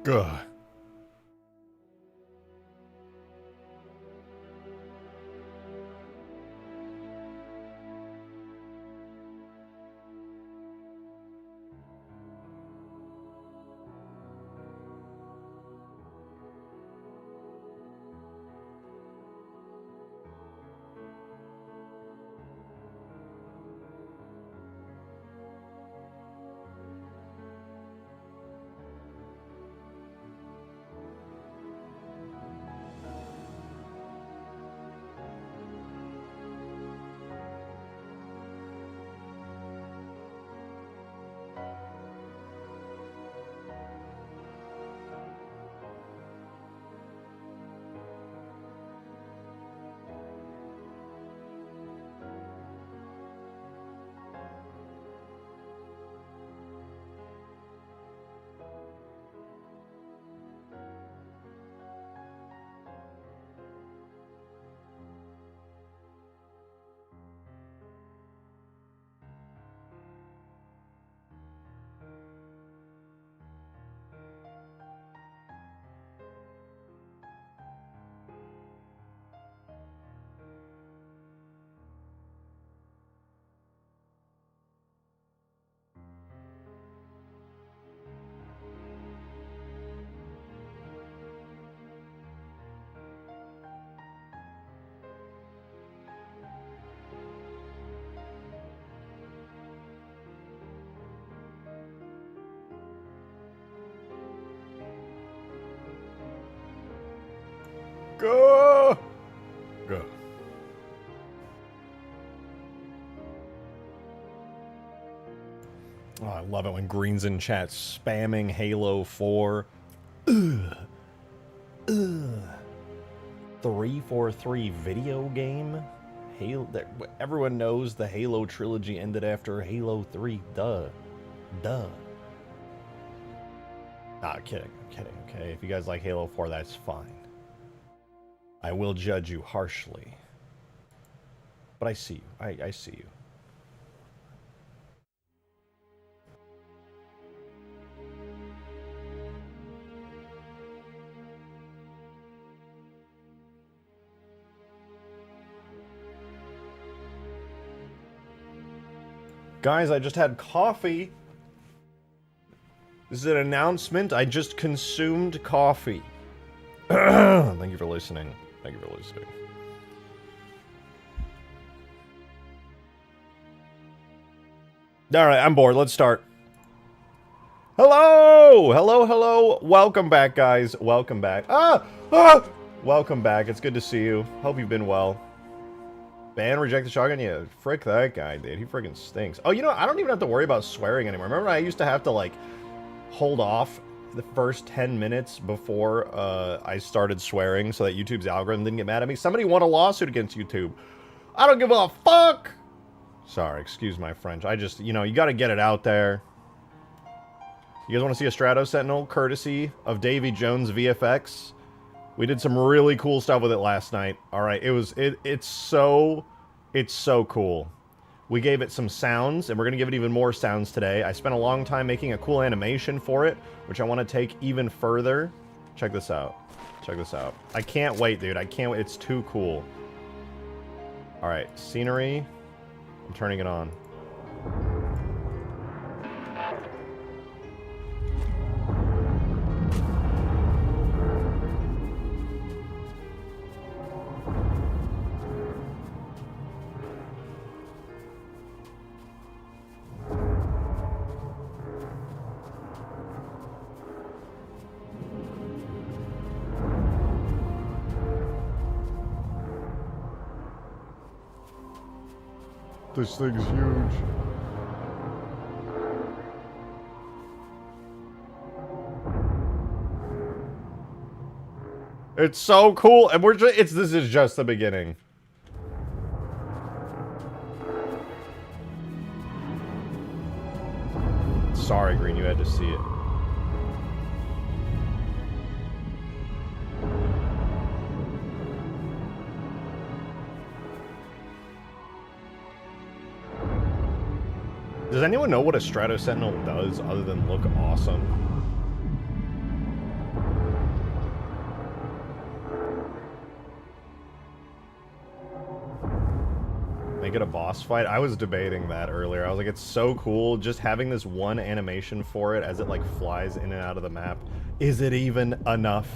Ugh. Go! Go. Oh, I love it when Green's in chat spamming Halo 4. Ugh. Ugh. 343 video game? Halo. Everyone knows the Halo trilogy ended after Halo 3. Duh. Duh. Nah, kidding. I'm kidding, okay? If you guys like Halo 4, that's fine. I will judge you harshly. But I see you. I see you. Guys, I just had coffee. This is an announcement. I just consumed coffee. Thank you for listening. Thank you for listening. Alright, I'm bored. Let's start. Hello! Hello, hello. Welcome back, guys. Welcome back. Welcome back. It's good to see you. Hope you've been well. Ban reject the shotgun? Yeah, frick that guy, dude. He friggin' stinks. Oh, you know, I don't even have to worry about swearing anymore. Remember I used to have to, like, hold off the first 10 minutes before I started swearing so that YouTube's algorithm didn't get mad at me? Somebody won a lawsuit against YouTube. I don't give a fuck! Sorry, excuse my French. I just, you know, you gotta get it out there. You guys want to see a Strato Sentinel courtesy of DavyJonesVFX? We did some really cool stuff with it last night. Alright, it's so cool. We gave it some sounds, and we're going to give it even more sounds today. I spent a long time making a cool animation for it, which I want to take even further. Check this out. Check this out. I can't wait, dude. I can't wait. It's too cool. Alright, scenery. I'm turning it on. This thing's huge. It's so cool, and this is just the beginning. Sorry, Green, you had to see it. Does anyone know what a Strato Sentinel does other than look awesome? make it a boss fight. I was debating that earlier. I was like, it's so cool just having this one animation for it as it like flies in and out of the map. Is it even enough?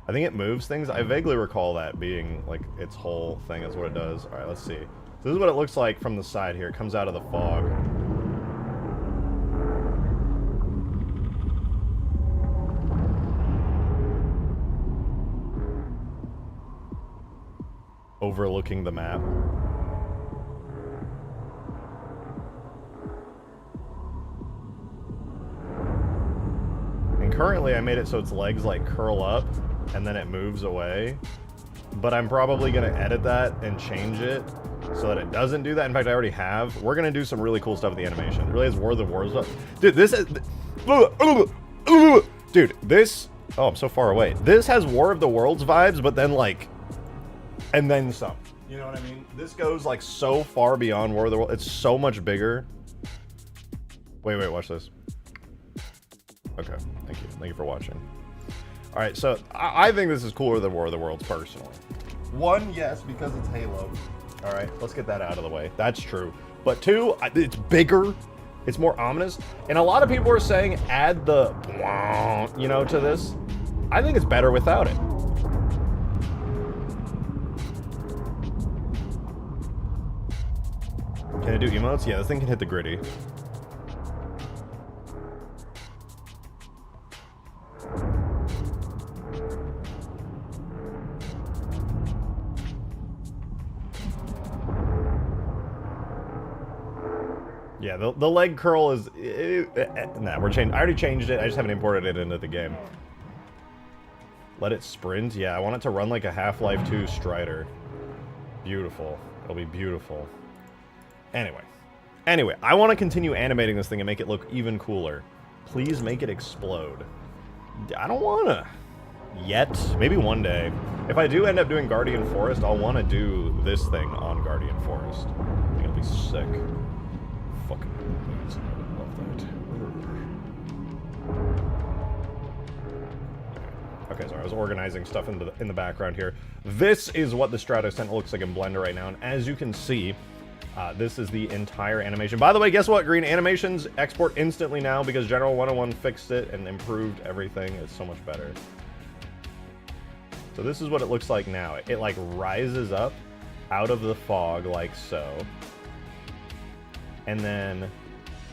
I think it moves things. I vaguely recall that being like its whole thing is what it does. All right, let's see. So this is what it looks like from the side here. It comes out of the fog. Overlooking the map. And currently I made it so its legs like curl up and then it moves away. But I'm probably going to edit that and change it so that it doesn't do that. In fact, I already have. We're going to do some really cool stuff with the animation. It really has War of the Worlds stuff. Dude, this is... Dude, this... Oh, I'm so far away. This has War of the Worlds vibes, but then like... And then some. You know what I mean? This goes like so far beyond War of the Worlds. It's so much bigger. Wait, watch this. Okay, thank you. Thank you for watching. All right, so I think this is cooler than War of the Worlds, personally. One, yes, because it's Halo. All right, let's get that out of the way. That's true. But two, it's bigger. It's more ominous. And a lot of people are saying add the, you know, to this. I think it's better without it. Can it do emotes? Yeah, this thing can hit the gritty. Yeah, the leg curl is... nah, we're changing. I already changed it. I just haven't imported it into the game. Let it sprint? Yeah, I want it to run like a Half-Life 2 Strider. Beautiful. It'll be beautiful. Anyway, I want to continue animating this thing and make it look even cooler. Please make it explode. I don't want to. Yet. Maybe one day. If I do end up doing Guardian Forest, I'll want to do this thing on Guardian Forest. I think it'll be sick. Fucking amazing. I love that. Okay, sorry, I was organizing stuff in the background here. This is what the Strato Sentinel looks like in Blender right now, and as you can see, this is the entire animation. By the way, guess what, Green? Animations export instantly now because General 101 fixed it and improved everything. It's so much better. So this is what it looks like now. It like rises up out of the fog like so. And then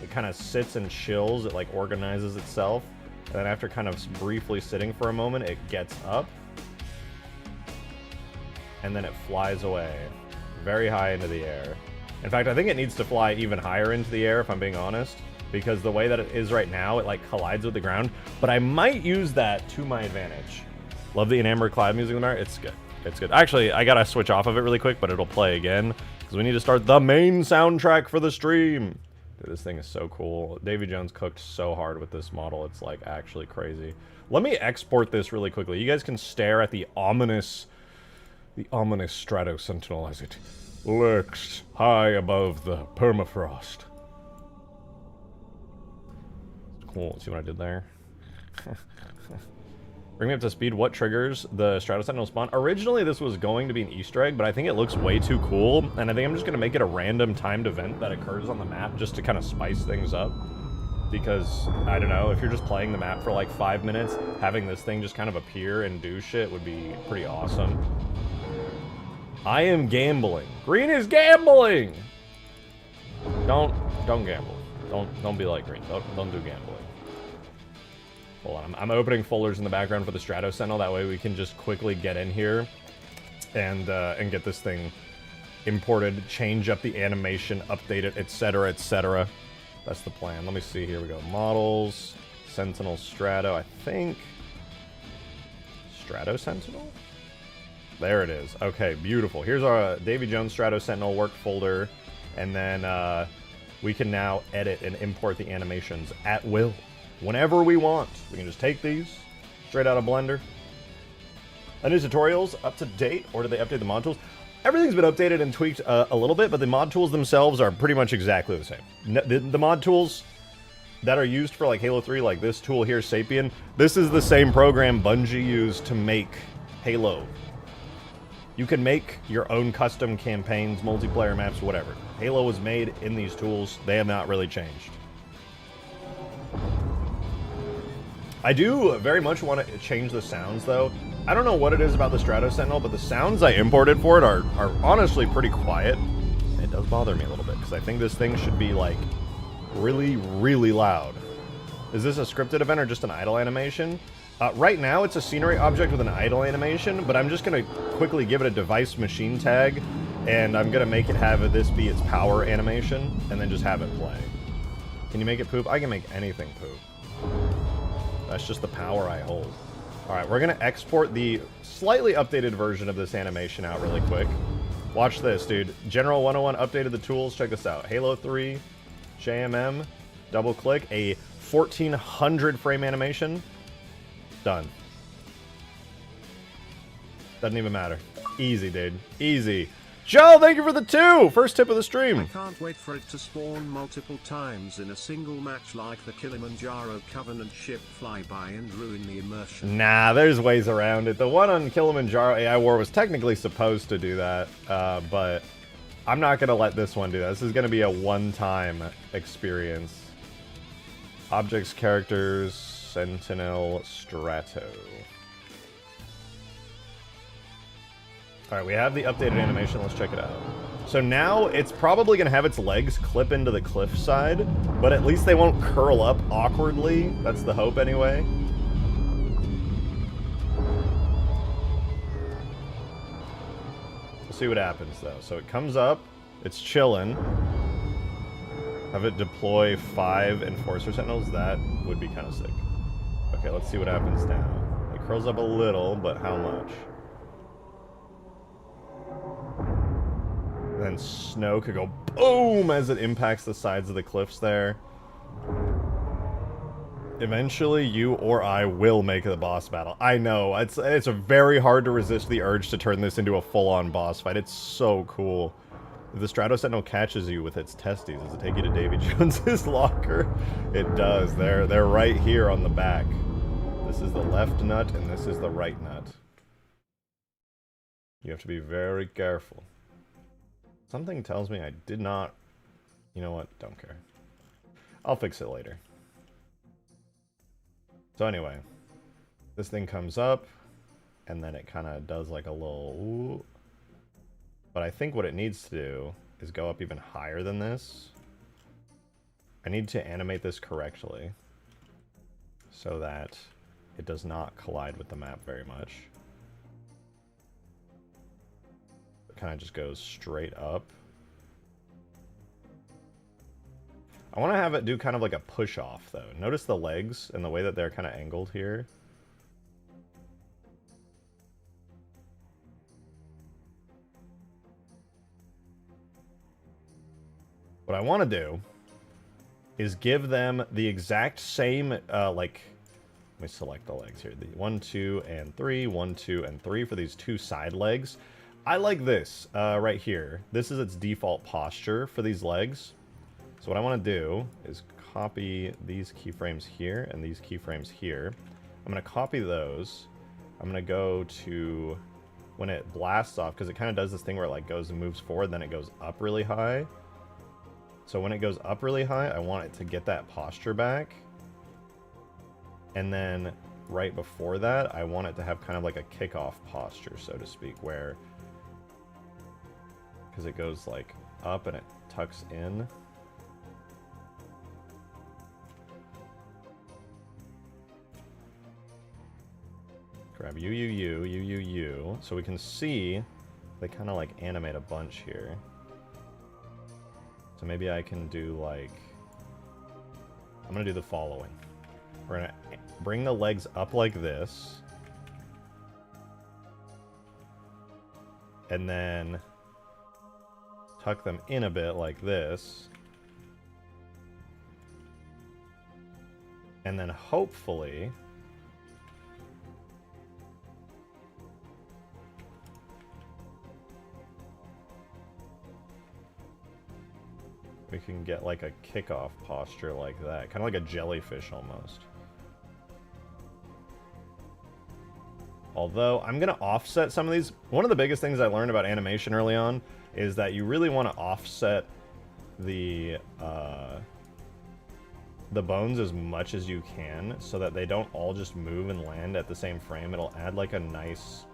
it kind of sits and chills. It like organizes itself. And then after kind of briefly sitting for a moment, it gets up. And then it flies away very high into the air. In fact, I think it needs to fly even higher into the air, if I'm being honest, because the way that it is right now, it like collides with the ground. But I might use that to my advantage. Love the enamored cloud music in there. It's good. It's good. Actually, I gotta switch off of it really quick, but it'll play again because we need to start the main soundtrack for the stream. Dude, this thing is so cool. Davy Jones cooked so hard with this model. It's like actually crazy. Let me export this really quickly. You guys can stare at the ominous Strato Sentinel as it lurks high above the permafrost. Cool. See what I did there? Bring me up to speed. What triggers the Strato Sentinel spawn? Originally, this was going to be an Easter egg, but I think it looks way too cool, and I think I'm just going to make it a random timed event that occurs on the map just to kind of spice things up. Because, I don't know, if you're just playing the map for like 5 minutes, having this thing just kind of appear and do shit would be pretty awesome. I am gambling. Green is gambling! Don't gamble. Don't be like Green. Don't do gambling. Hold on, I'm opening folders in the background for the Strato Sentinel. That way we can just quickly get in here and get this thing imported, change up the animation, update it, etc., etc. That's the plan. Let me see. Here we go. Models, Sentinel Strato. I think Strato Sentinel. There it is. Okay, beautiful. Here's our Davy Jones Strato Sentinel work folder, and then we can now edit and import the animations at will. Whenever we want. We can just take these straight out of Blender. Are new tutorials up to date, or do they update the mod tools? Everything's been updated and tweaked a little bit, but the mod tools themselves are pretty much exactly the same. The mod tools that are used for like Halo 3, like this tool here, Sapien, this is the same program Bungie used to make Halo. You can make your own custom campaigns, multiplayer maps, whatever. Halo was made in these tools. They have not really changed. I do very much want to change the sounds, though. I don't know what it is about the Strato Sentinel, but the sounds I imported for it are honestly pretty quiet. It does bother me a little bit, because I think this thing should be, like, really, really loud. Is this a scripted event or just an idle animation? Right now, it's a scenery object with an idle animation, but I'm just going to quickly give it a device machine tag, and I'm going to make it have this be its power animation, and then just have it play. Can you make it poop? I can make anything poop. That's just the power I hold. Alright, we're going to export the slightly updated version of this animation out really quick. Watch this, dude. General 101 updated the tools. Check this out. Halo 3, JMM, double click, a 1400 frame animation. Done. Doesn't even matter. Easy, dude. Easy. Joe, thank you for the 2! First tip of the stream. I can't wait for it to spawn multiple times in a single match like the Kilimanjaro Covenant ship flyby and ruin the immersion. Nah, there's ways around it. The one on Kilimanjaro AI War was technically supposed to do that, but I'm not going to let this one do that. This is going to be a one-time experience. Objects, characters, Sentinel, Strato. Alright, we have the updated animation. Let's check it out. So now it's probably going to have its legs clip into the cliff side, but at least they won't curl up awkwardly. That's the hope anyway. We'll see what happens though. So it comes up, it's chilling. Have it deploy 5 Enforcer Sentinels. That would be kind of sick. Okay, let's see what happens now. It curls up a little, but how much? Then snow could go boom as it impacts the sides of the cliffs there. Eventually, you or I will make the boss battle. I know, it's very hard to resist the urge to turn this into a full-on boss fight. It's so cool. If the Strato Sentinel catches you with its testes, does it take you to Davy Jones's locker? It does. They're right here on the back. This is the left nut, and this is the right nut. You have to be very careful. Something tells me I did not... You know what? Don't care. I'll fix it later. So anyway, this thing comes up, and then it kind of does like a little... Ooh. But I think what it needs to do is go up even higher than this. I need to animate this correctly so that it does not collide with the map very much. Kind of just goes straight up. I want to have it do kind of like a push off though. Notice the legs and the way that they're kind of angled here. What I want to do is give them the exact same like, let me select the legs here. The 1, 2, and 3, 1, 2, and 3 for these 2 side legs. I like this right here. This is its default posture for these legs. So what I want to do is copy these keyframes here and these keyframes here. I'm going to copy those. I'm going to go to when it blasts off, because it kind of does this thing where it like goes and moves forward, then it goes up really high. So when it goes up really high, I want it to get that posture back. And then right before that, I want it to have kind of like a kickoff posture, so to speak, where... because it goes like up and it tucks in. Grab U. So we can see they kind of like animate a bunch here. So maybe I can do like... I'm going to do the following. We're going to bring the legs up like this. And then... tuck them in a bit like this. And then hopefully... we can get like a kickoff posture like that. Kind of like a jellyfish almost. Although, I'm going to offset some of these. One of the biggest things I learned about animation early on is that you really want to offset the bones as much as you can so that they don't all just move and land at the same frame. It'll add like a nice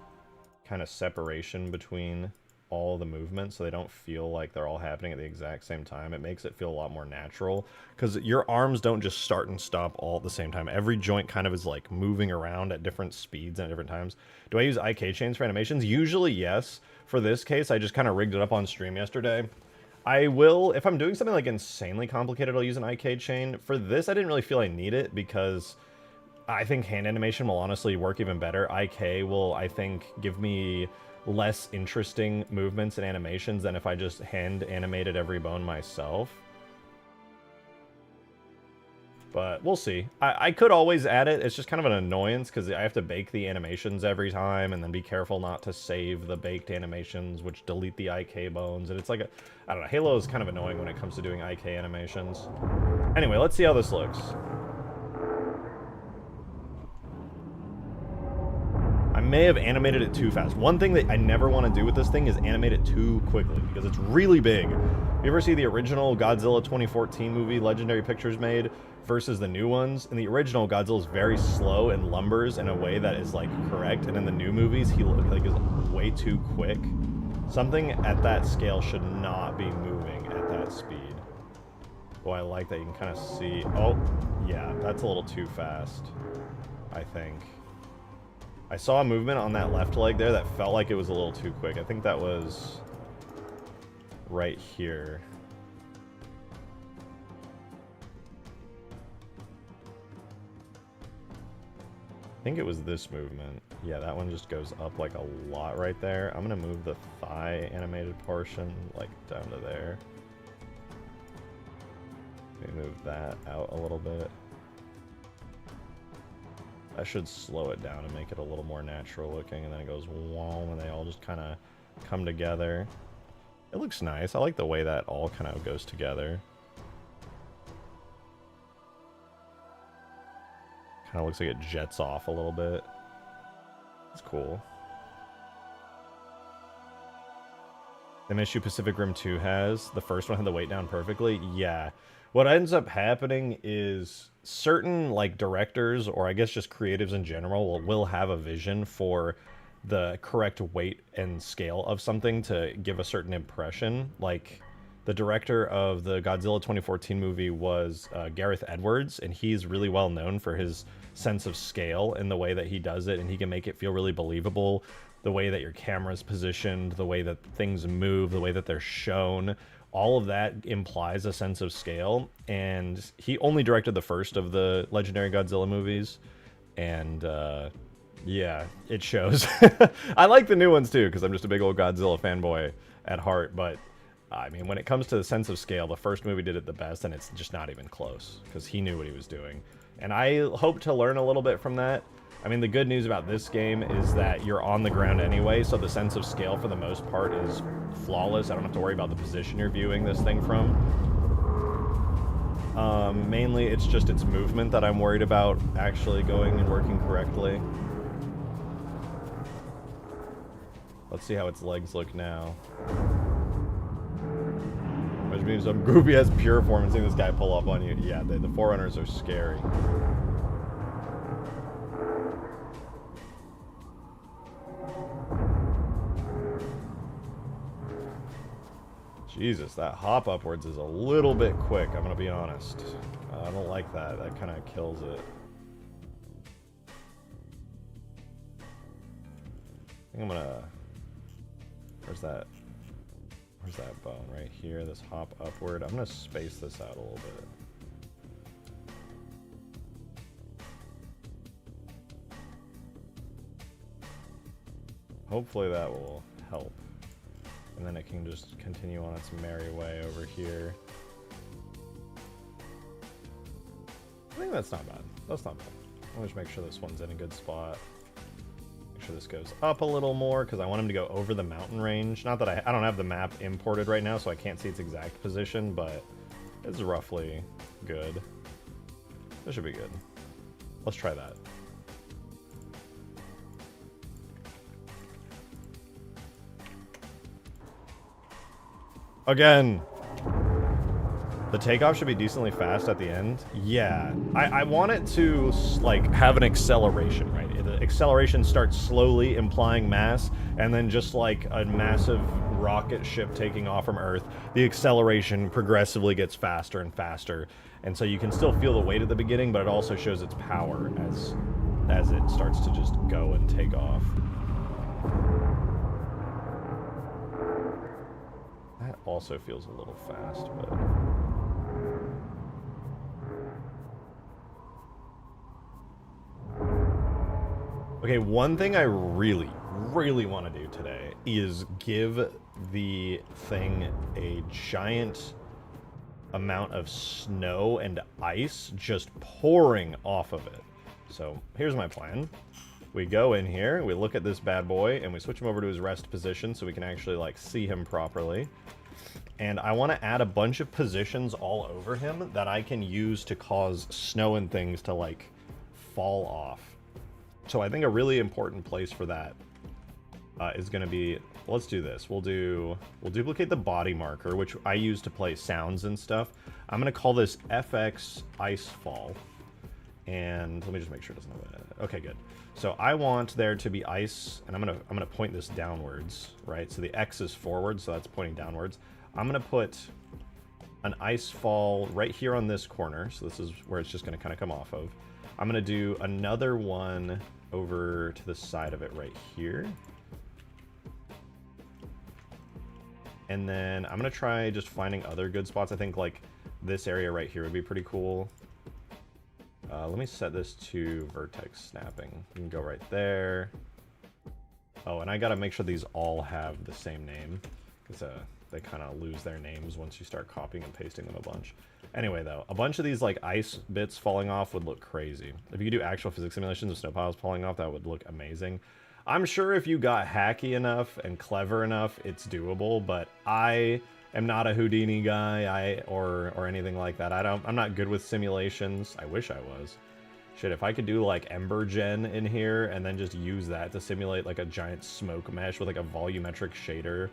kind of separation between all the movements so they don't feel like they're all happening at the exact same time. It makes it feel a lot more natural because your arms don't just start and stop all at the same time. Every joint kind of is like moving around at different speeds and at different times. Do I use IK chains for animations? Usually yes. For this case, I just kind of rigged it up on stream yesterday. I will, if I'm doing something like insanely complicated, I'll use an IK chain. For this, I didn't really feel I need it because I think hand animation will honestly work even better. IK will, I think, give me less interesting movements and animations than if I just hand animated every bone myself. But we'll see. I could always add it. It's just kind of an annoyance because I have to bake the animations every time and then be careful not to save the baked animations, which delete the IK bones. And it's like I don't know, Halo is kind of annoying when it comes to doing IK animations. Anyway, let's see how this looks. I may have animated it too fast. One thing that I never want to do with this thing is animate it too quickly because it's really big. You ever see the original Godzilla 2014 movie Legendary Pictures made versus the new ones? In the original, Godzilla is very slow and lumbers in a way that is like correct, and in the new movies, he like is way too quick. Something at that scale should not be moving at that speed. Oh, I like that you can kind of see. Oh, yeah, that's a little too fast, I think. I saw a movement on that left leg there that felt like it was a little too quick. I think that was right here. I think it was this movement. Yeah, that one just goes up like a lot right there. I'm gonna move the thigh animated portion like down to there. Maybe move that out a little bit. That should slow it down and make it a little more natural looking, and then it goes whoa, and they all just kind of come together. It looks nice. I like the way that all kind of goes together. Kind of looks like it jets off a little bit. It's cool. Same issue Pacific Rim 2 has. The first one had the weight down perfectly. Yeah. What ends up happening is certain like directors, or I guess just creatives in general, will have a vision for the correct weight and scale of something to give a certain impression. Like the director of the Godzilla 2014 movie was Gareth Edwards, and he's really well known for his sense of scale in the way that he does it, and he can make it feel really believable. The way that your camera's positioned, the way that things move, the way that they're shown, all of that implies a sense of scale. And he only directed the first of the legendary Godzilla movies, and yeah, it shows. I like the new ones too, because I'm just a big old Godzilla fanboy at heart, but I mean, when it comes to the sense of scale, the first movie did it the best, and it's just not even close, because he knew what he was doing. And I hope to learn a little bit from that. I mean, the good news about this game is that you're on the ground anyway, so the sense of scale for the most part is flawless. I don't have to worry about the position you're viewing this thing from. Mainly, it's just its movement that I'm worried about actually going and working correctly. Let's see how its legs look now. Which means some goofy ass pure form and seeing this guy pull up on you. Yeah, the Forerunners are scary. Jesus, that hop upwards is a little bit quick, I'm gonna be honest. I don't like that. That kind of kills it. I think I'm gonna... Where's that bone? Right here, this hop upward. I'm gonna space this out a little bit. Hopefully that will help. And then it can just continue on its merry way over here. I think that's not bad. That's not bad. I'll just make sure this one's in a good spot. Make sure this goes up a little more, because I want him to go over the mountain range. Not that I don't have the map imported right now, so I can't see its exact position, but it's roughly good. This should be good. Let's try that. Again. The takeoff should be decently fast at the end. Yeah, I want it to, like, have an acceleration, right? The acceleration starts slowly, implying mass, and then just like a massive rocket ship taking off from Earth, the acceleration progressively gets faster and faster. And so you can still feel the weight at the beginning, but it also shows its power as it starts to just go and take off. That also feels a little fast, but... Okay, one thing I really want to do today is give the thing a giant amount of snow and ice just pouring off of it. So here's my plan. We go in here, we look at this bad boy, and we switch him over to his rest position so we can actually like see him properly. And I want to add a bunch of positions all over him that I can use to cause snow and things to like fall off. So I think a really important place for that is going to be, let's do this. We'll duplicate the body marker, which I use to play sounds and stuff. I'm going to call this FX Icefall. And let me just make sure it doesn't have a, okay, good. So I want there to be ice, and I'm gonna point this downwards, right? So the X is forward, so that's pointing downwards. I'm gonna put an ice fall right here on this corner, so this is where it's just gonna kind of come off of. I'm gonna do another one over to the side of it right here. And then I'm gonna try just finding other good spots. I think like this area right here would be pretty cool. Let me set this to vertex snapping. You can go right there. Oh, and I gotta make sure these all have the same name, because they kind of lose their names once you start copying and pasting them a bunch. Anyway, though, a bunch of these like ice bits falling off would look crazy. If you could do actual physics simulations of snow piles falling off, that would look amazing. I'm sure if you got hacky enough and clever enough, it's doable, but I am not a Houdini guy, or anything like that. I'm not good with simulations. I wish I was. Shit, if I could do like Ember Gen in here and then just use that to simulate like a giant smoke mesh with like a volumetric shader,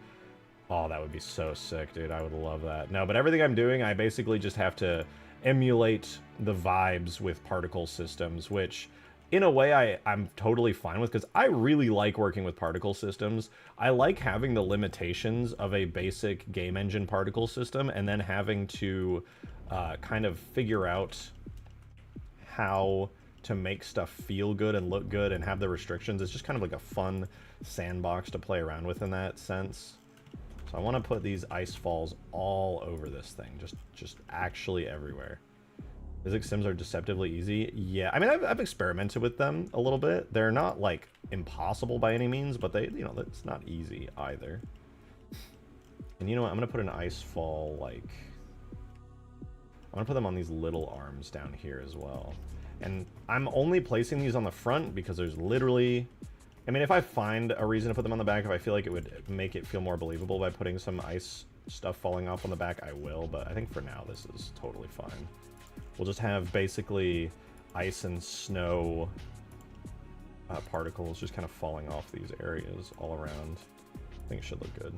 oh, that would be so sick, dude. I would love that. No, but everything I'm doing, I basically just have to emulate the vibes with particle systems, which in a way I'm totally fine with, because I really like working with particle systems. I like having the limitations of a basic game engine particle system and then having to kind of figure out how to make stuff feel good and look good and have the restrictions. It's just kind of like a fun sandbox to play around with in that sense. So I want to put these ice falls all over this thing, just actually everywhere. Physics sims are deceptively easy. Yeah, I mean, I've experimented with them a little bit. They're not like impossible by any means, but they, you know, it's not easy either. And you know what? I'm gonna put an ice fall like, I'm gonna put them on these little arms down here as well. And I'm only placing these on the front because there's literally, I mean, if I find a reason to put them on the back, if I feel like it would make it feel more believable by putting some ice stuff falling off on the back, I will. But I think for now, this is totally fine. We'll just have basically ice and snow particles just kind of falling off these areas all around. I think it should look good.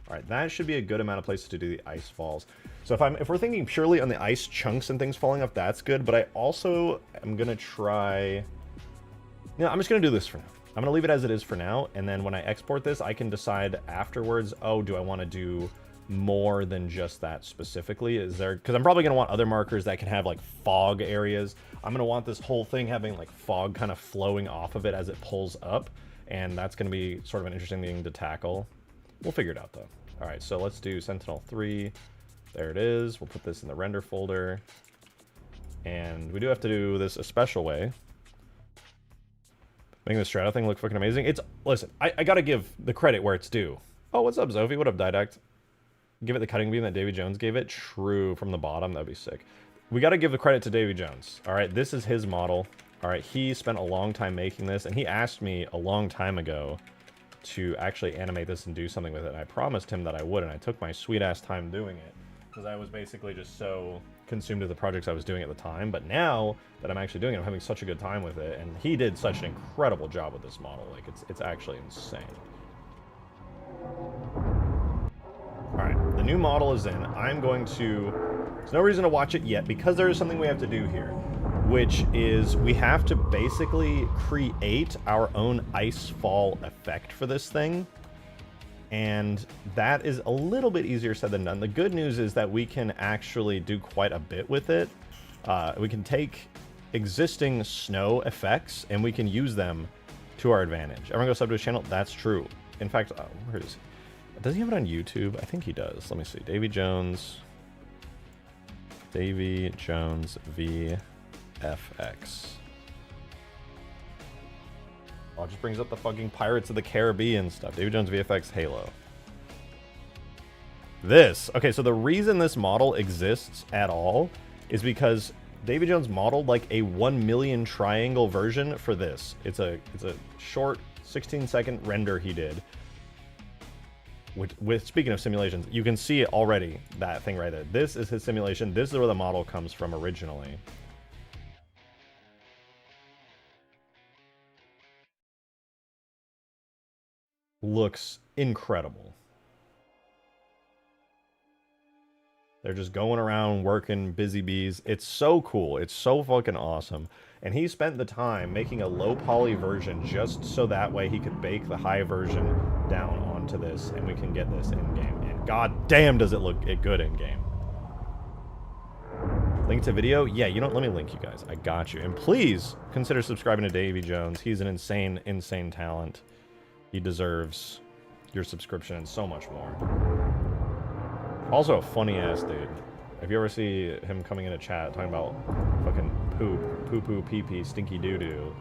All right, that should be a good amount of places to do the ice falls. So if we're thinking purely on the ice chunks and things falling off, that's good. But I also am gonna try. No, I'm just gonna do this for now. I'm gonna leave it as it is for now, and then when I export this, I can decide afterwards. Oh, do I want to do more than just that specifically? Is there, because I'm probably going to want other markers that can have like fog areas. I'm going to want this whole thing having like fog kind of flowing off of it as it pulls up, and that's going to be sort of an interesting thing to tackle. We'll figure it out though. All right, so let's do Sentinel 3. There it is. We'll put this in the render folder, and we do have to do this a special way, making the Strato thing look fucking amazing. It's, listen, I gotta give the credit where it's due. Oh, what's up, Zophie? What up, Didact? Give it the cutting beam that Davy Jones gave it. True, from the bottom. That'd be sick. We got to give the credit to Davy Jones. All right, this is his model. All right, he spent a long time making this, and he asked me a long time ago to actually animate this and do something with it. And I promised him that I would, and I took my sweet-ass time doing it, because I was basically just so consumed with the projects I was doing at the time. But now that I'm actually doing it, I'm having such a good time with it, and he did such an incredible job with this model. Like, it's actually insane. new model is in. I'm going to... There's no reason to watch it yet, because there is something we have to do here, which is we have to basically create our own ice fall effect for this thing. And that is a little bit easier said than done. The good news is that we can actually do quite a bit with it. We can take existing snow effects and we can use them to our advantage. Everyone go sub to his channel? That's true. In fact, where is he? Does he have it on YouTube? I think he does. Let me see. Davy Jones. Davy Jones VFX. Oh, it just brings up the fucking Pirates of the Caribbean stuff. Davy Jones VFX Halo. This. Okay, so the reason this model exists at all is because Davy Jones modeled like a 1 million triangle version for this. It's a short 16-second render he did. With speaking of simulations, you can see it already, that thing right there. This is his simulation. This is where the model comes from originally. Looks incredible. They're just going around working, busy bees. It's so cool. It's so fucking awesome. And he spent the time making a low poly version just so that way he could bake the high version down onto this and we can get this in game. And god damn does it look good in game. Link to video? Yeah, you know, let me link you guys. I got you. And please consider subscribing to Davy Jones. He's an insane, insane talent. He deserves your subscription and so much more. Also a funny-ass dude. If you ever see him coming in a chat talking about fucking poop, poo-poo, pee-pee, stinky doo-doo.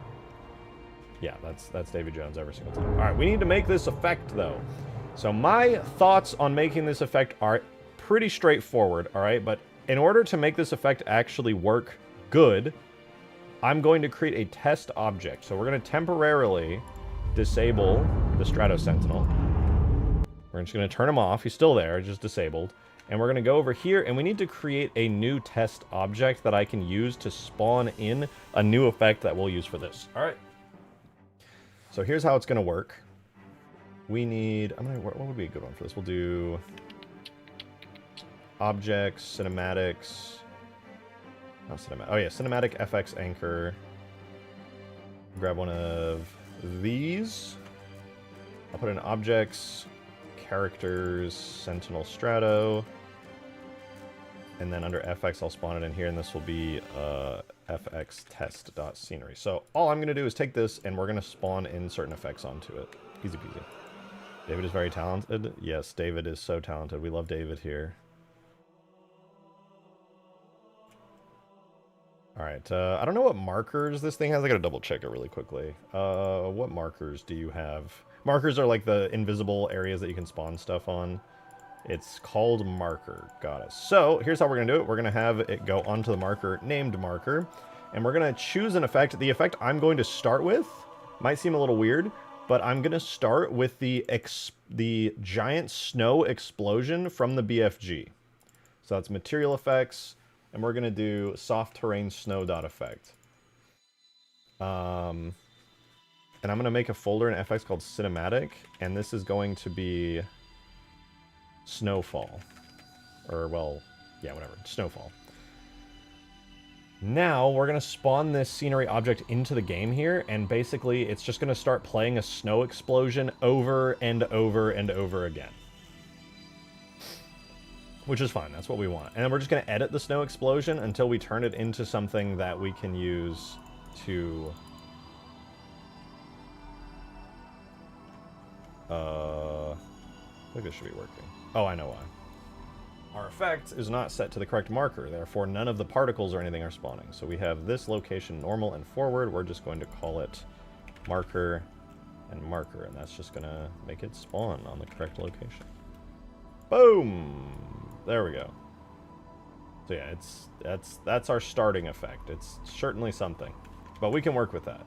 Yeah, that's Davy Jones every single time. Alright, we need to make this effect, though. So my thoughts on making this effect are pretty straightforward, alright? But in order to make this effect actually work good, I'm going to create a test object. So we're going to temporarily disable the Strato Sentinel. We're just going to turn him off. He's still there, just disabled. And we're going to go over here, and we need to create a new test object that I can use to spawn in a new effect that we'll use for this. All right. So here's how it's going to work. We need... what would be a good one for this? We'll do... Objects, cinematics... Not cinematic. Oh, yeah. Cinematic FX anchor. Grab one of these. I'll put in objects... characters, Sentinel Strato, and then under FX I'll spawn it in here, and this will be FX test.scenery. So all I'm going to do is take this, and we're going to spawn in certain effects onto it. Easy peasy. David is very talented. Yes, David is so talented. We love David here. Alright, I don't know what markers this thing has. I gotta double check it really quickly. What markers do you have? Markers are like the invisible areas that you can spawn stuff on. It's called marker. Got it. So, here's how we're gonna do it. We're gonna have it go onto the marker named marker, and we're gonna choose an effect. The effect I'm going to start with might seem a little weird, but I'm gonna start with the giant snow explosion from the BFG. So that's material effects. And we're going to do soft terrain snow dot effect. And I'm going to make a folder in FX called cinematic. And this is going to be snowfall. Or, well, yeah, whatever. Snowfall. Now, we're going to spawn this scenery object into the game here. And basically, it's just going to start playing a snow explosion over and over and over again. Which is fine, that's what we want. And then we're just going to edit the snow explosion until we turn it into something that we can use to... I think this should be working. Oh, I know why. Our effect is not set to the correct marker, therefore none of the particles or anything are spawning. So we have this location normal and forward, we're just going to call it marker and marker, and that's just going to make it spawn on the correct location. Boom! There we go. So yeah, that's our starting effect. It's certainly something, but we can work with that.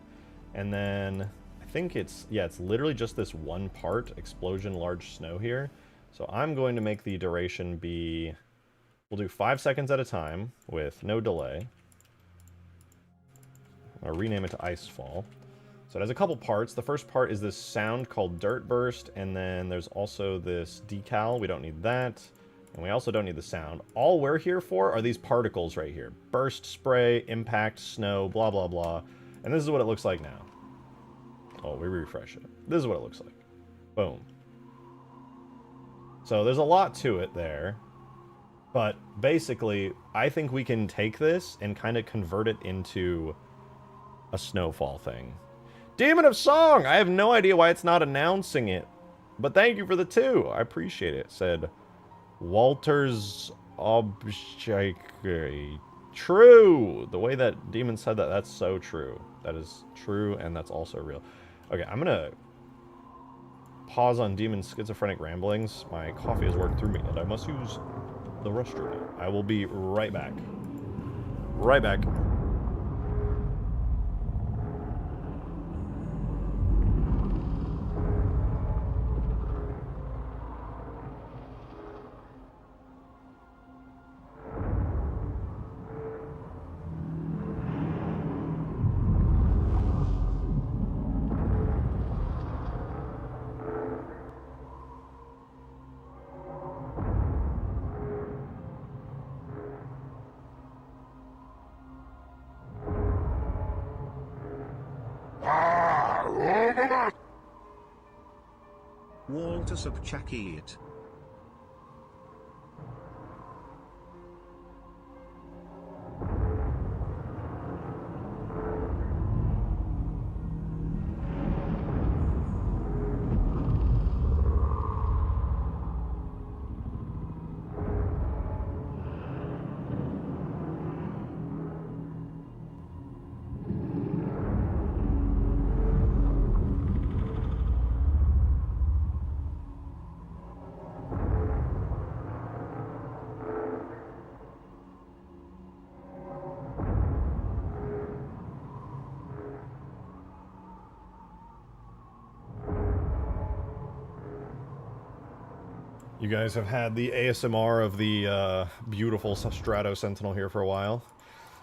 And then I think it's literally just this one part, explosion large snow here. So I'm going to make the duration be, we'll do 5 seconds at a time with no delay. I'll rename it to Icefall. So it has a couple parts. The first part is this sound called Dirt Burst, and then there's also this decal. We don't need that. And we also don't need the sound. All we're here for are these particles right here. Burst, spray, impact, snow, blah, blah, blah. And this is what it looks like now. Oh, we refresh it. This is what it looks like. Boom. So there's a lot to it there. But basically, I think we can take this and kind of convert it into a snowfall thing. Demon of Song! I have no idea why it's not announcing it. But thank you for the 2. I appreciate it. Said Walter's Object. True! The way that Demon said that, that's so true. That is true, and that's also real. Okay, I'm gonna pause on Demon's schizophrenic ramblings. My coffee has worked through me, and I must use the restroom. I will be right back. Right back. Walter Subchakiet. You guys have had the ASMR of the beautiful Strato Sentinel here for a while,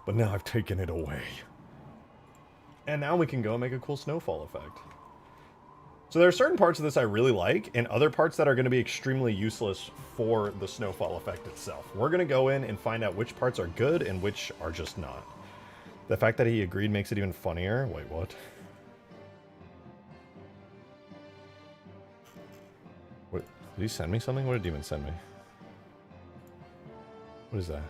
but now I've taken it away. And now we can go and make a cool snowfall effect. So there are certain parts of this I really like, and other parts that are going to be extremely useless for the snowfall effect itself. We're going to go in and find out which parts are good and which are just not. The fact that he agreed makes it even funnier. Wait, what? Did he send me something? What did Demon send me? What is that?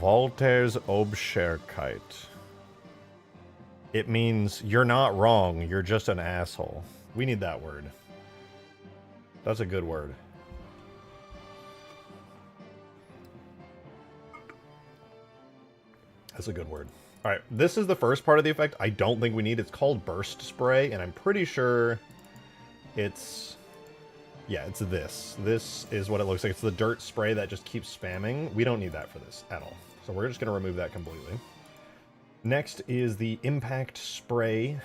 Walter's Obscherkeit. It means you're not wrong, you're just an asshole. We need that word. That's a good word. That's a good word. Alright, this is the first part of the effect I don't think we need. It's called Burst Spray, and I'm pretty sure it's... yeah, it's this. This is what it looks like. It's the dirt spray that just keeps spamming. We don't need that for this at all. So we're just going to remove that completely. Next is the Impact Spray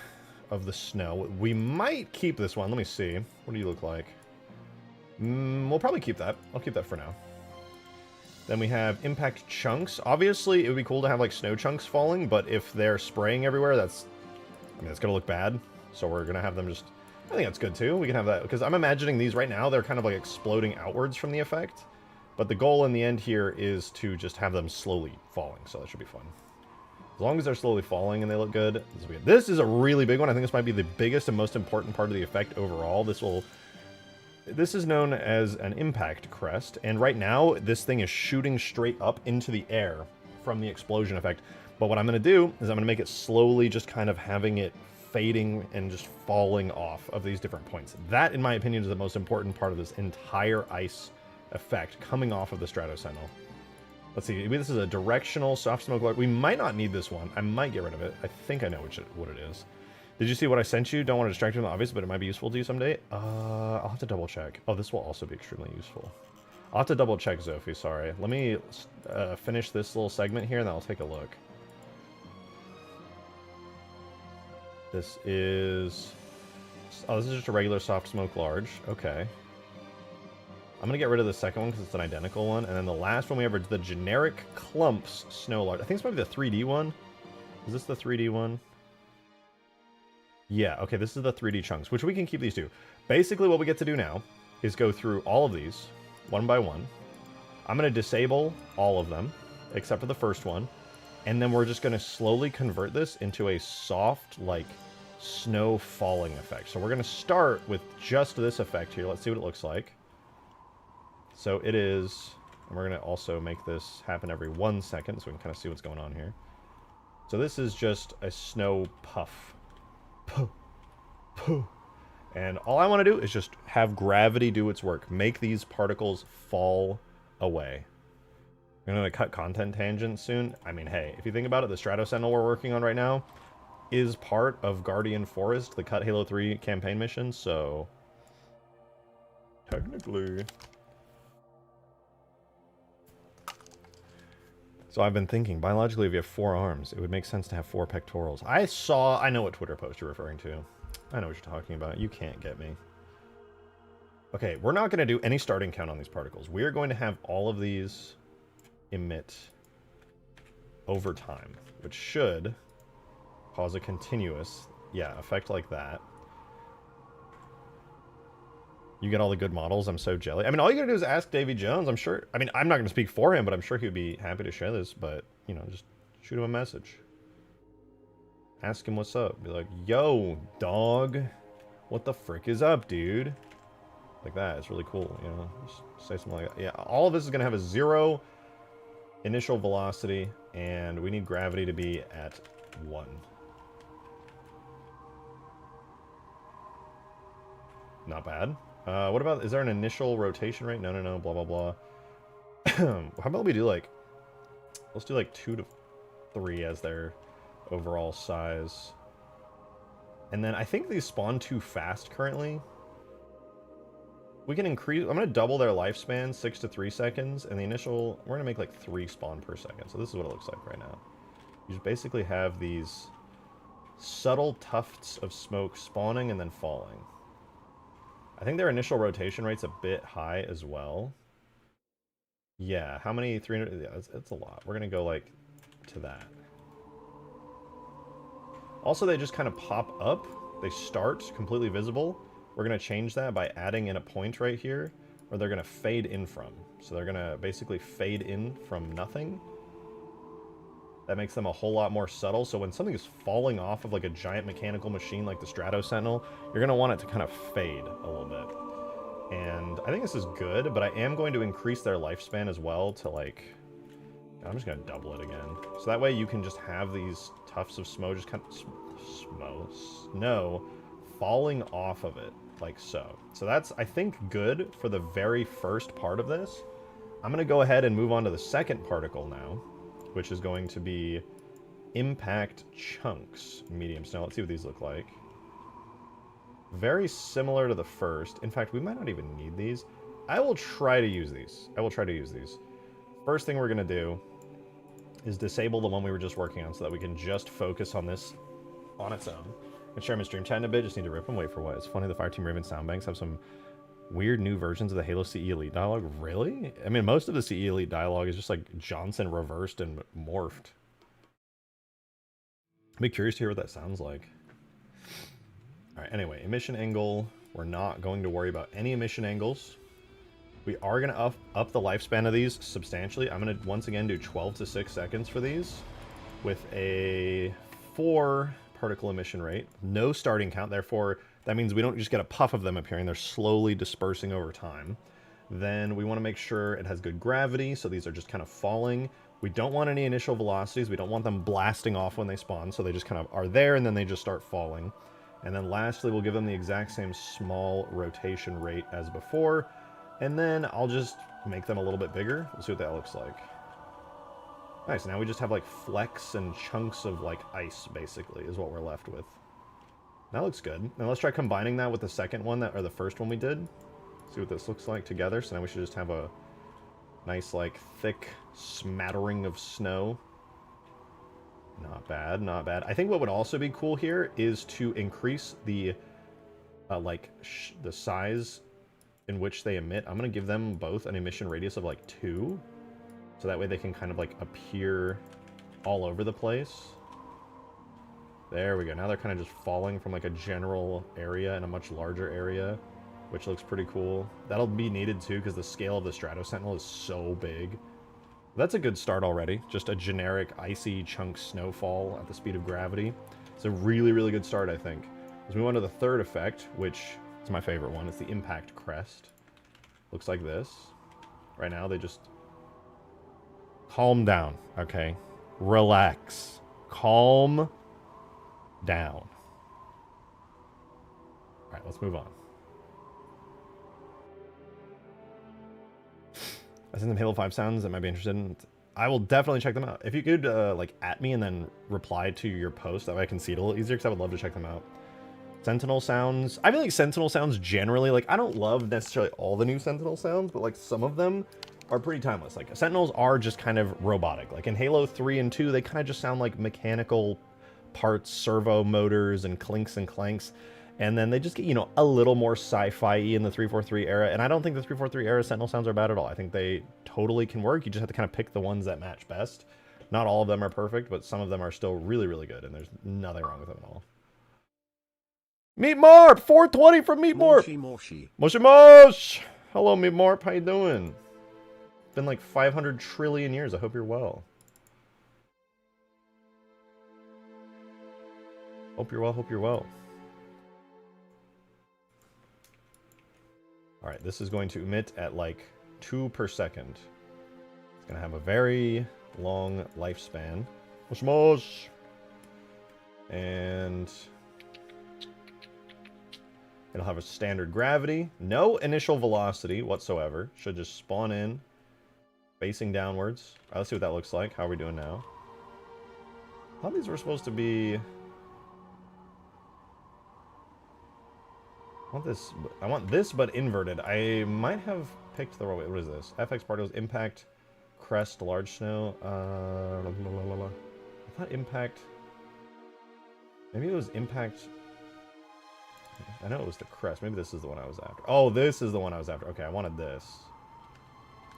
of the snow. We might keep this one. Let me see. What do you look like? We'll probably keep that. I'll keep that for now. Then we have Impact Chunks. Obviously, it would be cool to have, like, snow chunks falling, but if they're spraying everywhere, that's... I mean, it's going to look bad. So we're going to have them just... I think that's good, too. We can have that, because I'm imagining these right now, they're kind of, like, exploding outwards from the effect. But the goal in the end here is to just have them slowly falling, so that should be fun. As long as they're slowly falling and they look good, this will be good. This is a really big one. I think this might be the biggest and most important part of the effect overall. This is known as an impact crest, and right now, this thing is shooting straight up into the air from the explosion effect. But what I'm going to do is I'm going to make it slowly just kind of having it fading and just falling off of these different points. That, in my opinion, is the most important part of this entire ice effect coming off of the Strato Sentinel. Let's see, this is a directional soft smoke alert. We might not need this one. I might get rid of it. I think I know what it is. Did you see what I sent you? Don't want to distract you from the obvious, but it might be useful to you someday. I'll have to double check. Oh, this will also be extremely useful. I'll have to double check, Zophie, sorry. Let me finish this little segment here, and then I'll take a look. This is... oh, this is just a regular soft smoke large. Okay. I'm going to get rid of the second one because it's an identical one. And then the last one we have is the generic clumps snow large. I think this might be the 3D one. Is this the 3D one? Yeah, okay, this is the 3D chunks, which we can keep these too. Basically, what we get to do now is go through all of these, one by one. I'm going to disable all of them, except for the first one. And then we're just going to slowly convert this into a soft, like, snow falling effect. So we're going to start with just this effect here. Let's see what it looks like. So it is, and we're going to also make this happen every 1 second so we can kind of see what's going on here. So this is just a snow puff. Puh, puh. And all I want to do is just have gravity do its work. Make these particles fall away. I'm going to cut content tangents soon. I mean, hey, if you think about it, the Strato Sentinel we're working on right now is part of Guardian Forest, the Cut Halo 3 campaign mission, so technically. So I've been thinking, biologically, if you have 4 arms, it would make sense to have 4 pectorals. I know what Twitter post you're referring to. I know what you're talking about. You can't get me. Okay, we're not going to do any starting count on these particles. We are going to have all of these emit over time, which should cause a continuous, effect like that. You get all the good models. I'm so jelly. I mean, all you gotta do is ask Davy Jones. I'm sure. I mean, I'm not gonna speak for him, but I'm sure he'd be happy to share this. But, you know, just shoot him a message. Ask him what's up. Be like, yo, dog. What the frick is up, dude? Like that. It's really cool, you know. Just say something like that. Yeah, all of this is gonna have a 0 initial velocity, and we need gravity to be at 1. Not bad. What about, is there an initial rotation rate? No, blah, blah, blah. How about we do like, let's do like 2 to 3 as their overall size. And then I think these spawn too fast currently. We can increase, I'm going to double their lifespan, 6 to 3 seconds, and the initial, we're going to make like 3 spawn per second. So this is what it looks like right now. You just basically have these subtle tufts of smoke spawning and then falling. I think their initial rotation rate's a bit high as well. Yeah, how many? 300? Yeah, it's a lot. We're going to go, like, to that. Also, they just kind of pop up. They start completely visible. We're going to change that by adding in a point right here, where they're going to fade in from. So they're going to basically fade in from nothing. That makes them a whole lot more subtle. So when something is falling off of like a giant mechanical machine like the Strato Sentinel, you're going to want it to kind of fade a little bit. And I think this is good, but I am going to increase their lifespan as well to like... I'm just going to double it again. So that way you can just have these tufts of snow just kind of... snow falling off of it, like so. So that's, I think, good for the very first part of this. I'm going to go ahead and move on to the second particle now, which is going to be impact chunks, medium snow. Let's see what these look like. Very similar to the first. In fact, we might not even need these. I will try to use these. First thing we're going to do is disable the one we were just working on so that we can just focus on this on its own. And share my stream chat in a bit. Just need to rip them. Wait for what? It's funny the Fireteam Raven sound banks have some weird new versions of the Halo CE Elite dialogue. Really? I mean, most of the CE Elite dialogue is just like Johnson reversed and morphed. I'd be curious to hear what that sounds like. Alright, anyway, emission angle. We're not going to worry about any emission angles. We are going to up the lifespan of these substantially. I'm going to once again do 12 to 6 seconds for these with a 4 particle emission rate. No starting count, therefore that means we don't just get a puff of them appearing. They're slowly dispersing over time. Then we want to make sure it has good gravity, so these are just kind of falling. We don't want any initial velocities. We don't want them blasting off when they spawn, so they just kind of are there and then they just start falling. And then lastly, we'll give them the exact same small rotation rate as before. And then I'll just make them a little bit bigger. We'll see what that looks like. Nice, now we just have like flecks and chunks of like ice, basically, is what we're left with. That looks good. Now let's try combining that with the second one, or the first one we did. See what this looks like together. So now we should just have a nice, like, thick smattering of snow. Not bad, not bad. I think what would also be cool here is to increase the, the size in which they emit. I'm going to give them both an emission radius of, like, 2. So that way they can kind of, like, appear all over the place. There we go. Now they're kind of just falling from like a general area in a much larger area, which looks pretty cool. That'll be needed too because the scale of the Strato Sentinel is so big. That's a good start already. Just a generic icy chunk snowfall at the speed of gravity. It's a really, really good start, I think. As we move on to the third effect, which is my favorite one. It's the impact crest. Looks like this. Right now, they just... Calm down, okay? Relax. Calm down. Alright, let's move on. I sent them Halo 5 sounds that might be interested in. I will definitely check them out. If you could, like, at me and then reply to your post, that way I can see it a little easier, because I would love to check them out. Sentinel sounds. I feel like Sentinel sounds generally, like, I don't love necessarily all the new Sentinel sounds, but, like, some of them are pretty timeless. Like, Sentinels are just kind of robotic. Like, in Halo 3 and 2, they kind of just sound like mechanical parts, servo motors, and clinks and clanks. And then they just get, you know, a little more sci-fi in the 343 era. And I don't think the 343 era Sentinel sounds are bad at all. I think they totally can work. You just have to kind of pick the ones that match best. Not all of them are perfect, but some of them are still really, really good. And there's nothing wrong with them at all. Meat Marp! 420 from Meat Marp! Moshi Mosh! Hello, Meat Marp. How you doing? It's been like 500 trillion years. I hope you're well. Hope you're well. Hope you're well. Alright, this is going to emit at like 2 per second. It's going to have a very long lifespan. Mosh mosh! And it'll have a standard gravity. No initial velocity whatsoever. Should just spawn in, facing downwards. Alright, let's see what that looks like. How are we doing now? I thought these were supposed to be... I want this, but inverted. I might have picked the wrong way. What is this? FX particles, impact, crest, large snow. I thought impact... Maybe it was impact... I know it was the crest. Maybe this is the one I was after. Oh, this is the one I was after. Okay, I wanted this.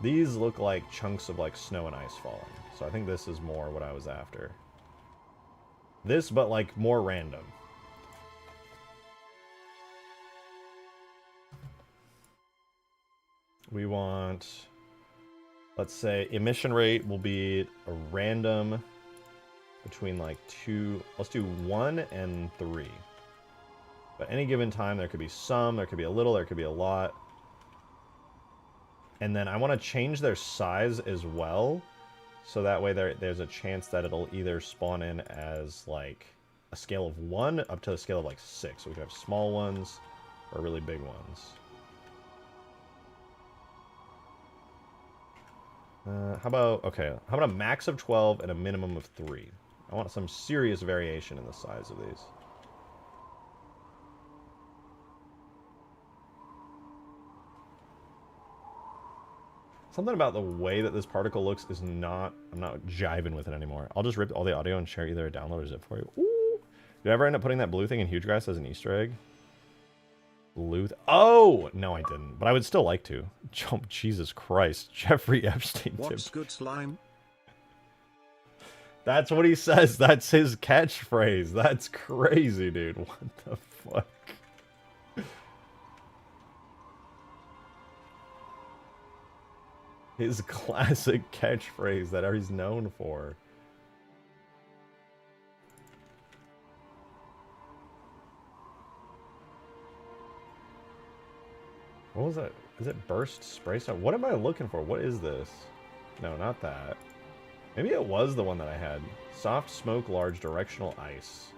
These look like chunks of like snow and ice falling. So I think this is more what I was after. This, but like more random. We want, let's say, emission rate will be a random between like 2, let's do 1 and 3. But any given time, there could be some, there could be a little, there could be a lot. And then I want to change their size as well, so that way there's a chance that it'll either spawn in as like a scale of 1 up to a scale of like 6. So we could have small ones or really big ones. How about a max of 12 and a minimum of 3? I want some serious variation in the size of these. Something about the way that this particle looks is not... I'm not jiving with it anymore. I'll just rip all the audio and share either a download or zip for you. Ooh! Did I ever end up putting that blue thing in Huge Grass as an Easter egg? Blue... Oh! No, I didn't. But I would still like to. Jump, Jesus Christ. Jeffrey Epstein. What's good, slime? That's what he says. That's his catchphrase. That's crazy, dude. What the fuck? His classic catchphrase that he's known for. What was that? Is it burst spray stuff? What am I looking for? What is this? No, not that. Maybe it was the one that I had. Soft smoke, large directional ice.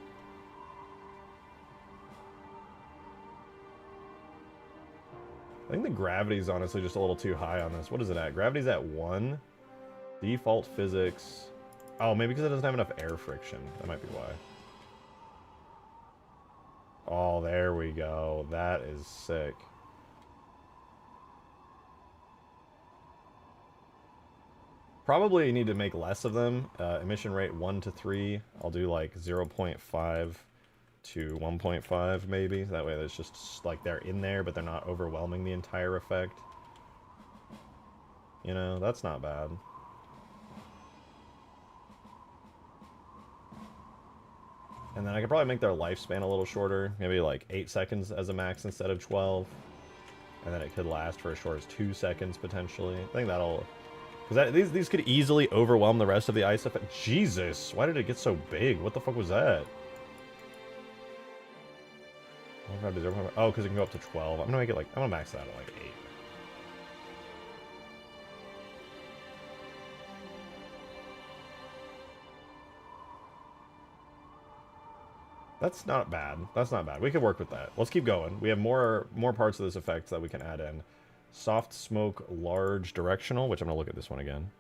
I think the gravity's honestly just a little too high on this. What is it at? Gravity's at 1. Default physics. Oh, maybe because it doesn't have enough air friction. That might be why. Oh, there we go. That is sick. Probably need to make less of them. Emission rate 1 to 3. I'll do like 0.5 to 1.5 maybe. That way it's just like they're in there, but they're not overwhelming the entire effect. You know, that's not bad. And then I could probably make their lifespan a little shorter. Maybe like 8 seconds as a max instead of 12. And then it could last for as short as 2 seconds, potentially. I think that'll... Because these could easily overwhelm the rest of the ice effect. Jesus! Why did it get so big? What the fuck was that? Oh, because it can go up to 12. I'm gonna make it like... I'm gonna max that at like 8. That's not bad. That's not bad. We could work with that. Let's keep going. We have more parts of this effect that we can add in. Soft smoke, large directional, which I'm gonna look at this one again.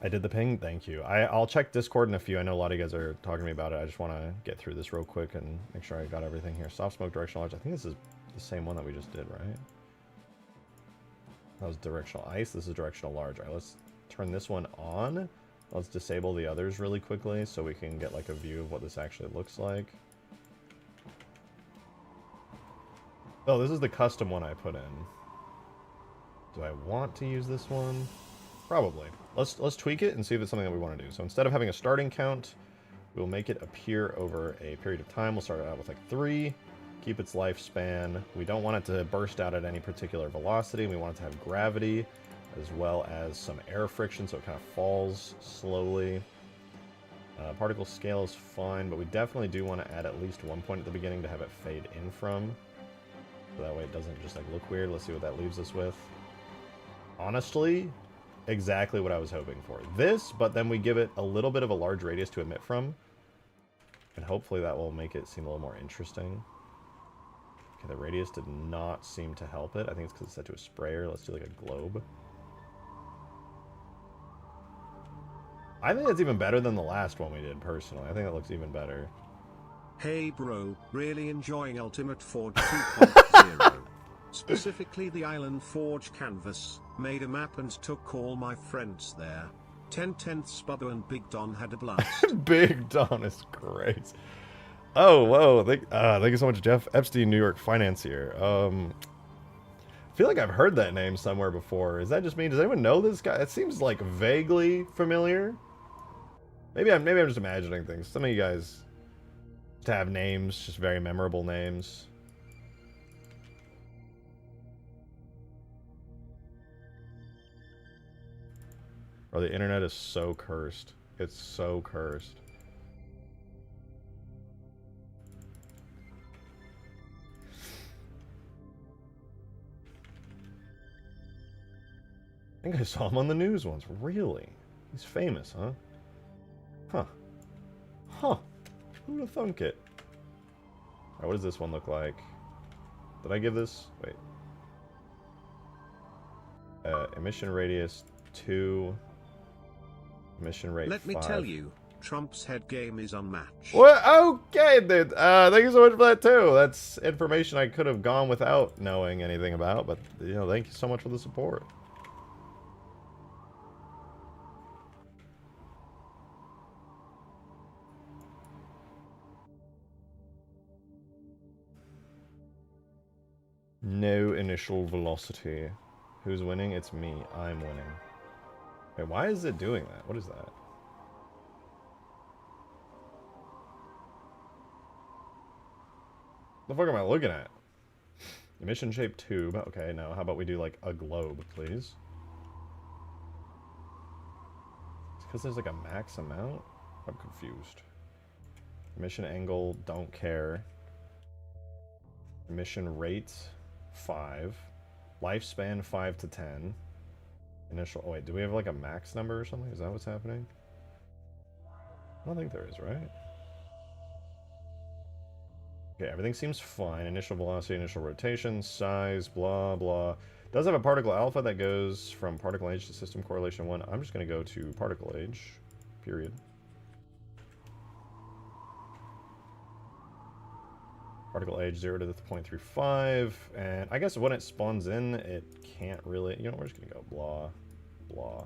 I did the ping. Thank you. I'll check Discord in a few. I know a lot of you guys are talking to me about it. I just want to get through this real quick and make sure I got everything here. Soft smoke, directional large. I think this is the same one that we just did, right? That was directional ice. This is directional large. All right, let's turn this one on. Let's disable the others really quickly so we can get like a view of what this actually looks like. Oh, this is the custom one I put in. Do I want to use this one? Probably. Let's tweak it and see if it's something that we want to do. So instead of having a starting count, we'll make it appear over a period of time. We'll start it out with like 3. Keep its lifespan. We don't want it to burst out at any particular velocity. We want it to have gravity, as well as some air friction, so it kind of falls slowly. Particle scale is fine, but we definitely do want to add at least 1 point at the beginning to have it fade in from. So that way it doesn't just like look weird. Let's see what that leaves us with. Honestly, exactly what I was hoping for. This, but then we give it a little bit of a large radius to emit from. And hopefully that will make it seem a little more interesting. Okay, the radius did not seem to help it. I think it's because it's set to a sprayer. Let's do like a globe. I think it's even better than the last one we did, personally. I think it looks even better. Hey bro, really enjoying Ultimate Forge 2.0. Specifically the Island Forge canvas. Made a map and took all my friends there. 10/10ths Bubba and Big Don had a blast. Big Don is great. Oh, whoa. Thank you so much, Jeff Epstein, New York financier. I feel like I've heard that name somewhere before. Is that just me? Does anyone know this guy? It seems like vaguely familiar. Maybe I'm just imagining things. Some of you guys just have names, just very memorable names. Bro, the internet is so cursed. It's so cursed. I think I saw him on the news once. Really? He's famous, huh? Huh. Huh. Who would have thunk it? Alright, what does this one look like? Did I give this? Wait. Emission radius 2. Emission rate 5. Let me tell you, Trump's head game is unmatched. What? Okay, dude. Thank you so much for that, too. That's information I could have gone without knowing anything about, but, you know, thank you so much for the support. No initial velocity. Who's winning? It's me. I'm winning. Wait, why is it doing that? What is that? The fuck am I looking at? Emission shaped tube. Okay, no. How about we do like a globe, please? It's because there's like a max amount? I'm confused. Emission angle, don't care. Emission rate, 5. Lifespan, 5 to 10. Initial... Oh, wait, do we have like a max number or something? Is that what's happening? I don't think there is, right? Okay, everything seems fine. Initial velocity, initial rotation, size, blah, blah. Does have a particle alpha that goes from particle age to system correlation 1. I'm just going to go to particle age, period. Particle age 0 to the 0.35, and I guess when it spawns in, it can't really, you know, we're just gonna go blah, blah.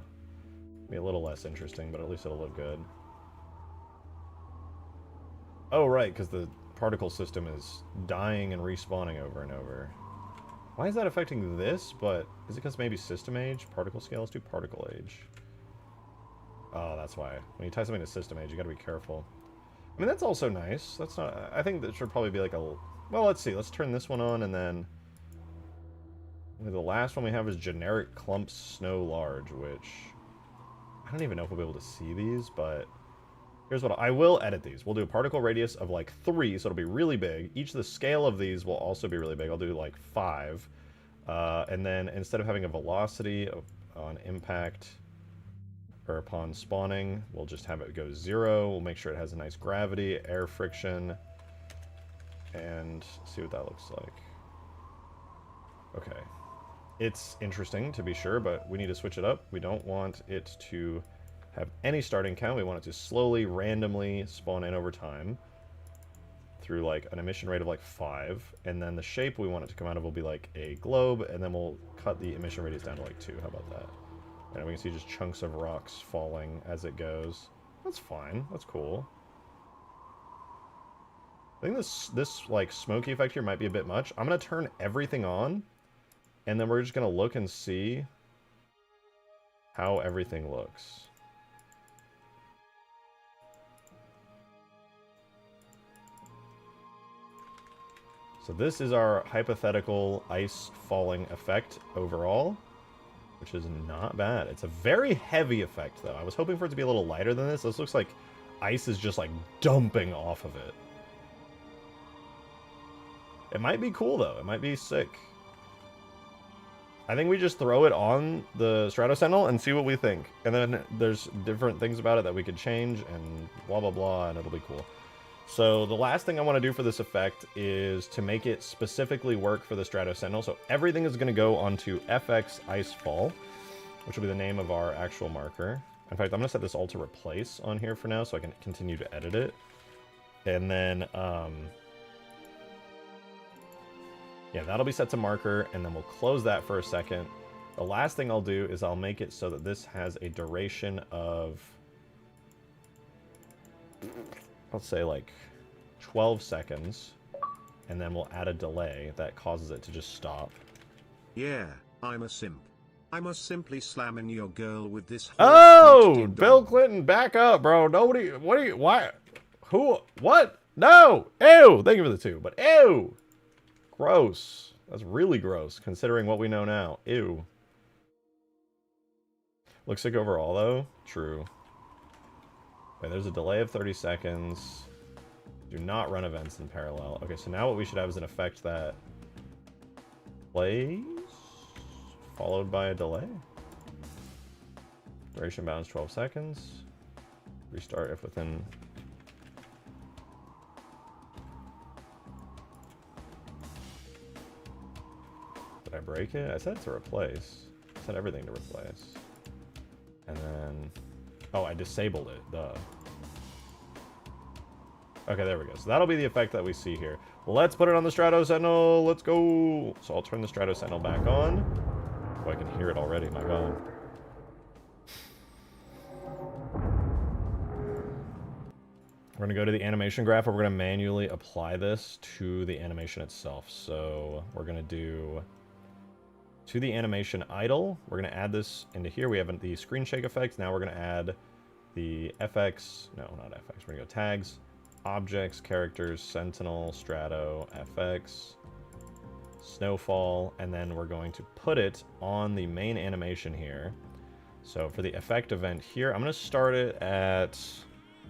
Be a little less interesting, but at least it'll look good. Oh, right, because the particle system is dying and respawning over and over. Why is that affecting this? But is it because maybe system age? Particle scale? Let's do particle age. Oh, that's why. When you tie something to system age, you gotta be careful. I mean, that's also nice. That's not... I think that should probably be like a... Well, let's see. Let's turn this one on, and then... The last one we have is generic clumps snow large, which... I don't even know if we'll be able to see these, but... Here's what... I will edit these. We'll do a particle radius of like 3, so it'll be really big. Each of the scale of these will also be really big. I'll do like 5. And then instead of having a velocity on impact... or upon spawning, we'll just have it go 0. We'll make sure it has a nice gravity, air friction, and see what that looks like. Okay. It's interesting, to be sure, but we need to switch it up. We don't want it to have any starting count. We want it to slowly, randomly spawn in over time through, like, an emission rate of, like, 5. And then the shape we want it to come out of will be, like, a globe, and then we'll cut the emission radius down to, like, 2. How about that? And we can see just chunks of rocks falling as it goes. That's fine. That's cool. I think this like smoky effect here might be a bit much. I'm gonna turn everything on, and then we're just gonna look and see how everything looks. So this is our hypothetical ice falling effect overall, which is not bad. It's a very heavy effect, though. I was hoping for it to be a little lighter than this. This looks like ice is just, like, dumping off of it. It might be cool, though. It might be sick. I think we just throw it on the Strato Sentinel and see what we think. And then there's different things about it that we could change and blah, blah, blah, and it'll be cool. So the last thing I want to do for this effect is to make it specifically work for the Strato Sentinel. So everything is going to go onto FX Icefall, which will be the name of our actual marker. In fact, I'm going to set this all to replace on here for now so I can continue to edit it. And then, yeah, that'll be set to marker, and then we'll close that for a second. The last thing I'll do is I'll make it so that this has a duration of... let's say like 12 seconds, and then we'll add a delay that causes it to just stop. Yeah, I'm a simp. I must simply slamming your girl with this. Oh, Bill Clinton, back up, bro. Nobody, what are you, why, who, what? No, ew, thank you for the 2, but ew, gross. That's really gross, considering what we know now. Ew. Looks sick overall, though. True. Okay, there's a delay of 30 seconds. Do not run events in parallel. Okay, so now what we should have is an effect that plays, followed by a delay. Duration bounds 12 seconds. Restart if within... Did I break it? I said to replace. I said everything to replace. And then... oh, I disabled it, duh. Okay, there we go. So that'll be the effect that we see here. Let's put it on the Strato Sentinel. Let's go. So I'll turn the Strato Sentinel back on. Oh, I can hear it already, my god. We're going to go to the animation graph, and we're going to manually apply this to the animation itself. So we're going to do... to the animation idle, we're going to add this into here. We have the screen shake effect. Now we're going to add the FX, no, not FX, we're going to go tags, objects, characters, Sentinel, Strato, FX, snowfall, and then we're going to put it on the main animation here. So for the effect event here, I'm going to start it at,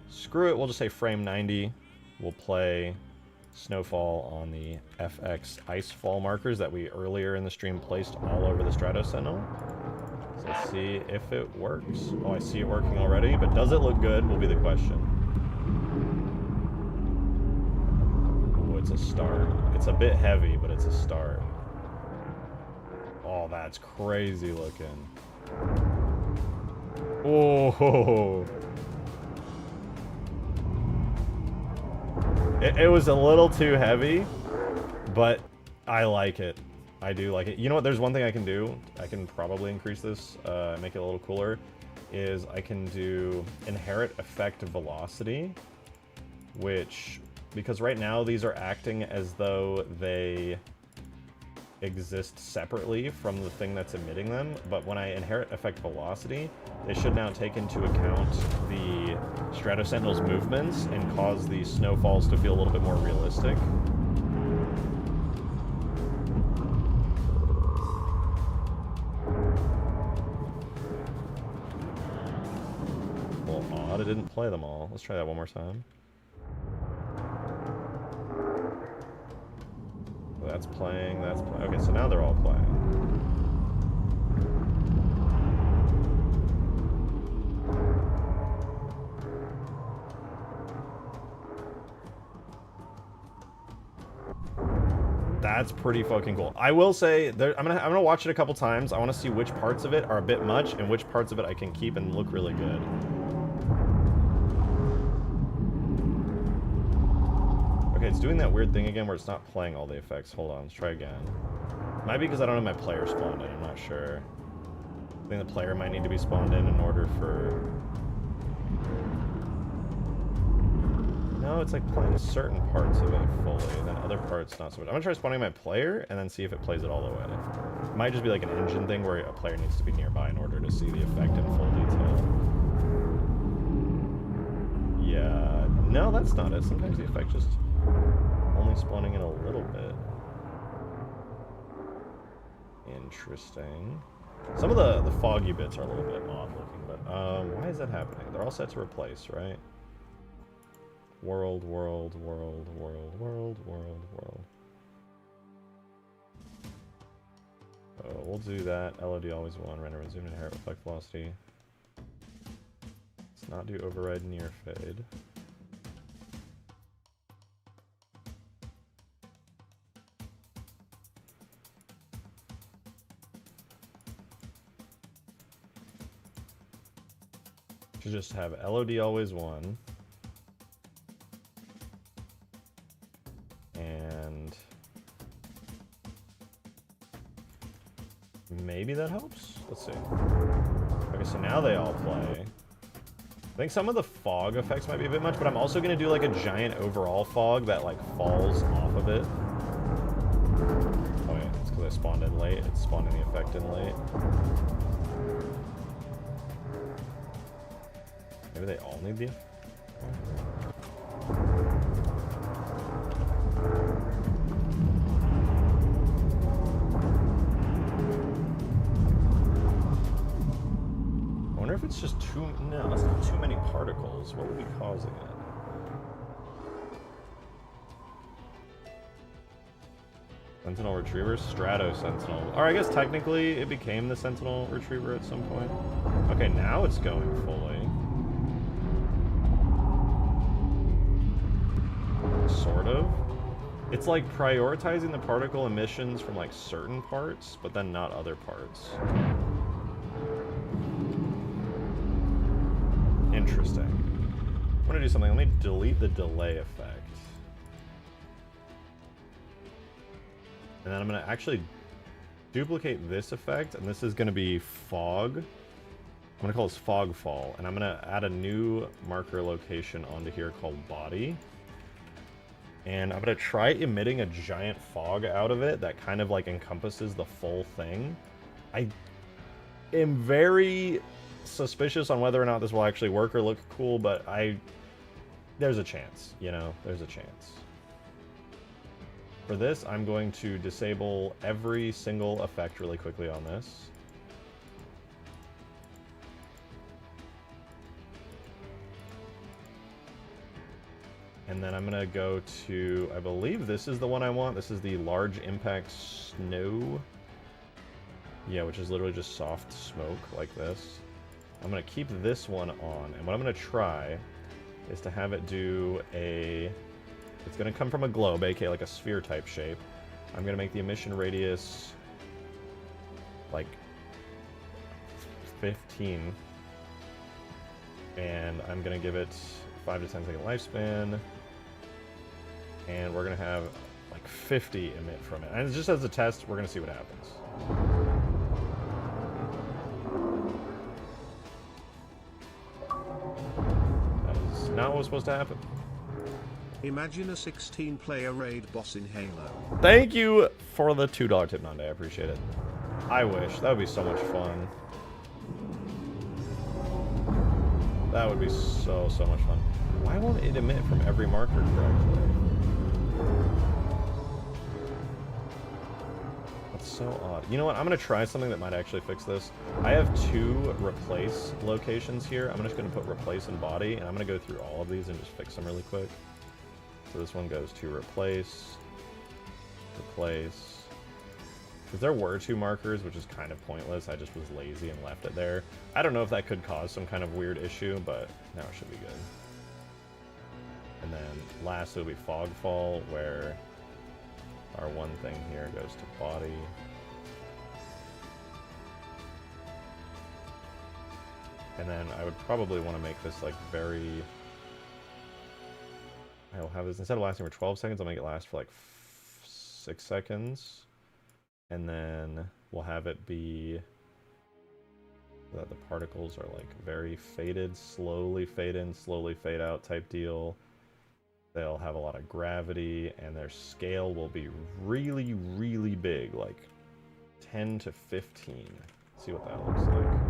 screw it, we'll just say frame 90. We'll play snowfall on the FX Icefall markers that we earlier in the stream placed all over the Strato Sentinel. So let's see if it works. Oh, I see it working already, but does it look good will be the question. Oh, it's a start. It's a bit heavy, but it's a start. Oh, that's crazy looking. Oh. It was a little too heavy, but I like it. I do like it. You know what? There's one thing I can do. I can probably increase this, make it a little cooler, is I can do inherit effect velocity, which, because right now these are acting as though they exist separately from the thing that's emitting them, but when I inherit effect velocity, they should now take into account the Strato Sentinel's movements and cause the snowfalls to feel a little bit more realistic. A little odd, it didn't play them all. Let's try that one more time. That's playing, that's playing. Okay, so now they're all playing. That's pretty fucking cool. I will say, I'm gonna watch it a couple times. I want to see which parts of it are a bit much and which parts of it I can keep and look really good. Okay, it's doing that weird thing again where it's not playing all the effects. Hold on, let's try again. Might be because I don't have my player spawned in, I'm not sure. I think the player might need to be spawned in order for... No, it's like playing certain parts of it fully, then other parts not so much. I'm gonna try spawning my player and then see if it plays it all the way. It might just be like an engine thing where a player needs to be nearby in order to see the effect in full detail. Yeah, no, that's not it. Sometimes the effect just... only spawning in a little bit. Interesting. Some of the foggy bits are a little bit odd looking, but why is that happening? They're all set to replace, right? World, world, world, world, world, world, world. Oh, we'll do that. LOD always one. Render, resume, inherit, reflect velocity. Let's not do override near fade. Should just have LOD always one. And maybe that helps? Let's see. Okay, so now they all play. I think some of the fog effects might be a bit much, but I'm also gonna do like a giant overall fog that like falls off of it. Oh yeah, it's because I spawned in late. It's spawning the effect in late. Maybe they all need the... I wonder if it's just too... No, it's not too many particles. What would be causing it? Sentinel Retriever? Strato Sentinel. Or I guess technically it became the Sentinel Retriever at some point. Okay, now it's going fully. Sort of. It's like prioritizing the particle emissions from like certain parts, but then not other parts. Interesting. I'm gonna do something. Let me delete the delay effect. And then I'm gonna actually duplicate this effect, and this is gonna be fog. I'm gonna call this fog fall, and I'm gonna add a new marker location onto here called body. And I'm gonna try emitting a giant fog out of it that kind of like encompasses the full thing. I am very suspicious on whether or not this will actually work or look cool, but there's a chance, you know, there's a chance. For this, I'm going to disable every single effect really quickly on this. And then I'm gonna go to, I believe this is the one I want. This is the large impact snow. Yeah, which is literally just soft smoke like this. I'm gonna keep this one on, and what I'm gonna try is to have it do a, it's gonna come from a globe, aka like a sphere type shape. I'm gonna make the emission radius like 15. And I'm gonna give it 5 to 10 second lifespan. And we're gonna have like 50 emit from it. And just as a test, we're gonna see what happens. That is not what was supposed to happen. Imagine a 16-player raid boss in Halo. Thank you for the $2 tip, Nande. I appreciate it. I wish. That would be so much fun. That would be so much fun. Why won't it emit from every marker correctly? That's so odd. You know what? I'm going to try something that might actually fix this. I have 2 replace locations here. I'm just going to put replace and body, and I'm going to go through all of these and just fix them really quick. So this one goes to replace, replace. Because there were 2 markers, which is kind of pointless. I just was lazy and left it there. I don't know if that could cause some kind of weird issue, but now it should be good. And then last will be Fogfall, where our one thing here goes to body. And then I would probably want to make this like very... I'll have this, instead of lasting for 12 seconds, I'll make it last for like 6 seconds. And then we'll have it be that the particles are like very faded, slowly fade in, slowly fade out type deal. They'll have a lot of gravity, and their scale will be really, really big, like 10 to 15. Let's see what that looks like.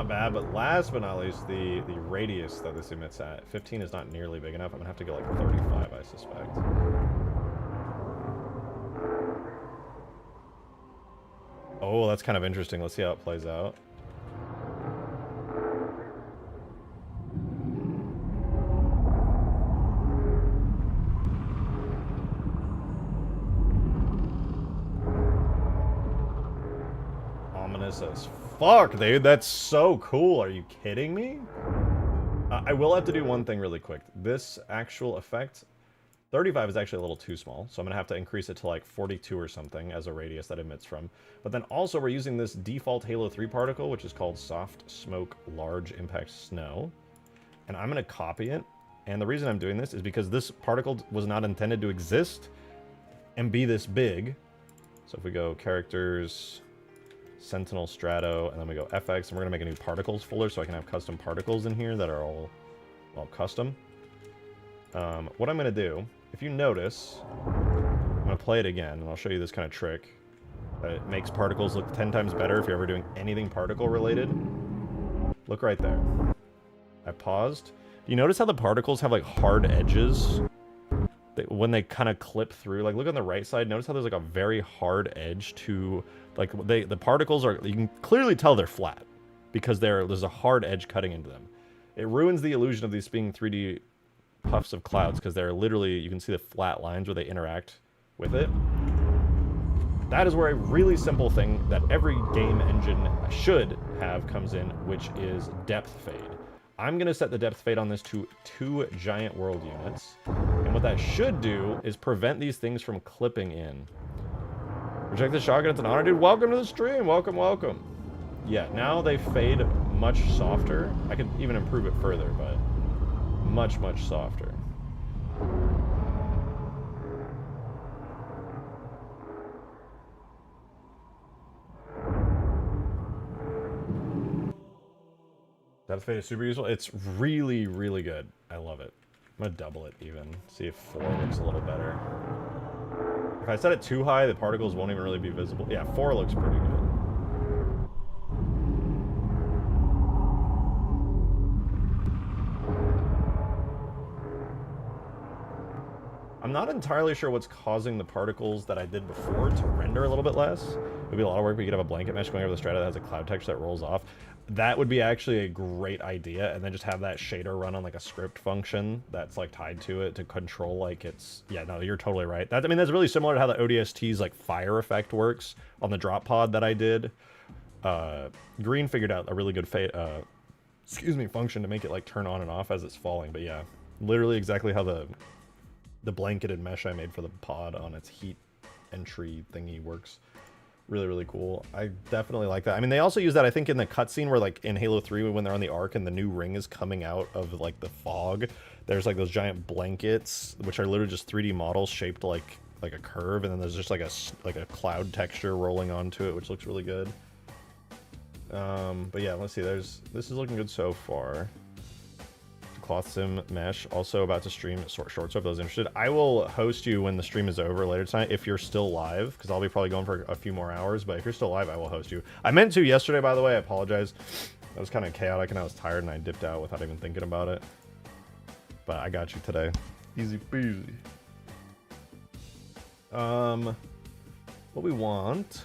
Bad, but last but not least, the radius that this emits at 15 is not nearly big enough. I'm gonna have to go like 35, I suspect. Oh, that's kind of interesting. Let's see how it plays out. Ominous as fuck, dude. That's so cool. Are you kidding me? I will have to do one thing really quick. This actual effect, 35 is actually a little too small, so I'm going to have to increase it to like 42 or something as a radius that emits from. But then also we're using this default Halo 3 particle, which is called Soft Smoke Large Impact Snow. And I'm going to copy it. And the reason I'm doing this is because this particle was not intended to exist and be this big. So if we go characters... Sentinel, Strato, and then we go FX, and we're going to make a new particles folder so I can have custom particles in here that are all, well, custom. What I'm going to do, if you notice, I'm going to play it again, and I'll show you this kind of trick. It makes particles look 10 times better if you're ever doing anything particle related. Look right there. I paused. Do you notice how the particles have like hard edges? When they kind of clip through, like look on the right side, notice how there's like a very hard edge to, like the particles are, you can clearly tell they're flat because there's a hard edge cutting into them. It ruins the illusion of these being 3D puffs of clouds because they're literally, you can see the flat lines where they interact with it. That is where a really simple thing that every game engine should have comes in, which is depth fade. I'm going to set the depth fade on this to 2 giant world units. And what that should do is prevent these things from clipping in. Reject the shotgun, it's an honor, dude. Welcome to the stream. Welcome, welcome. Yeah, now they fade much softer. I could even improve it further, but much, much softer. Depth fade is super useful. It's really, really good. I love it. I'm gonna double it even. See if 4 looks a little better. If I set it too high, the particles won't even really be visible. Yeah, 4 looks pretty good. I'm not entirely sure what's causing the particles that I did before to render a little bit less. It would be a lot of work, but you could have a blanket mesh going over the strata that has a cloud texture that rolls off. That would be actually a great idea, and then just have that shader run on like a script function that's like tied to it to control like it's... Yeah, no, you're totally right. That, I mean, that's really similar to how the ODST's like fire effect works on the drop pod that I did. Green figured out a really good function to make it like turn on and off as it's falling, but yeah, literally exactly how the blanketed mesh I made for the pod on its heat entry thingy works. Really, really cool. I definitely like that. I mean, they also use that, I think, in the cutscene where, like, in Halo 3, when they're on the Ark and the new ring is coming out of, like, the fog, there's, like, those giant blankets, which are literally just 3D models shaped like a curve, and then there's just, like a cloud texture rolling onto it, which looks really good. But yeah, let's see. This is looking good so far. Cloth Sim Mesh, also about to stream shorts if those interested. I will host you when the stream is over later tonight if you're still live, because I'll be probably going for a few more hours, but if you're still live, I will host you. I meant to yesterday, by the way. I apologize. That was kind of chaotic, and I was tired, and I dipped out without even thinking about it. But I got you today. Easy peasy. What we want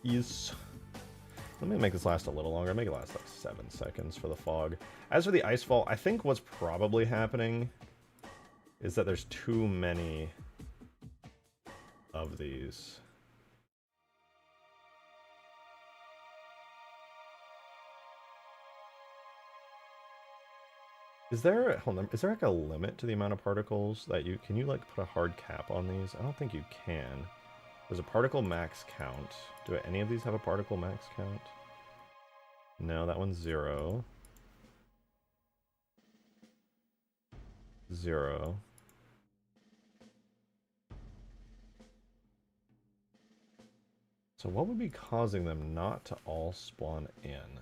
is... Let me make this last a little longer. Make it last like 7 seconds for the fog. As for the icefall, I think what's probably happening is that there's too many of these. Is there, hold on, is there like a limit to the amount of particles that you, can you like put a hard cap on these? I don't think you can. There's a particle max count. Do any of these have a particle max count? No, that one's 0. 0. So what would be causing them not to all spawn in?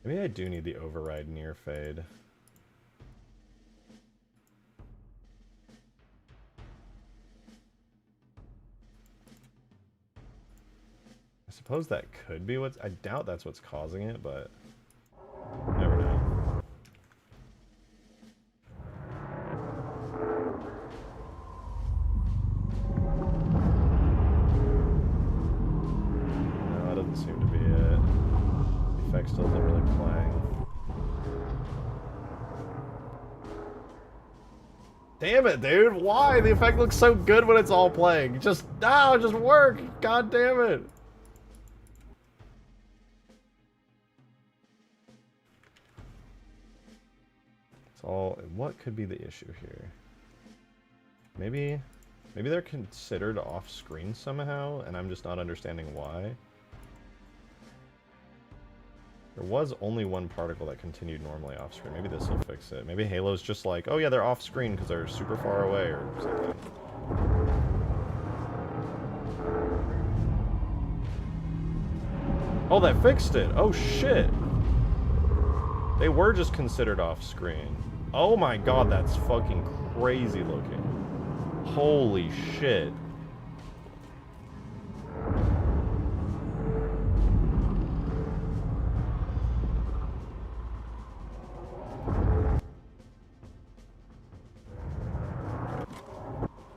Maybe I do need the override near fade. I suppose that could be what's... I doubt that's what's causing it, but... Never know. No, that doesn't seem to be it. The effect still isn't really playing. Damn it, dude! Why? The effect looks so good when it's all playing. Just... No, just work! God damn it! All, what could be the issue here? Maybe they're considered off-screen somehow, and I'm just not understanding why. There was only one particle that continued normally off-screen. Maybe this will fix it. Maybe Halo's just like, oh yeah, they're off-screen because they're super far away or something. Oh, that fixed it! Oh shit! They were just considered off-screen. Oh my god, that's fucking crazy looking. Holy shit.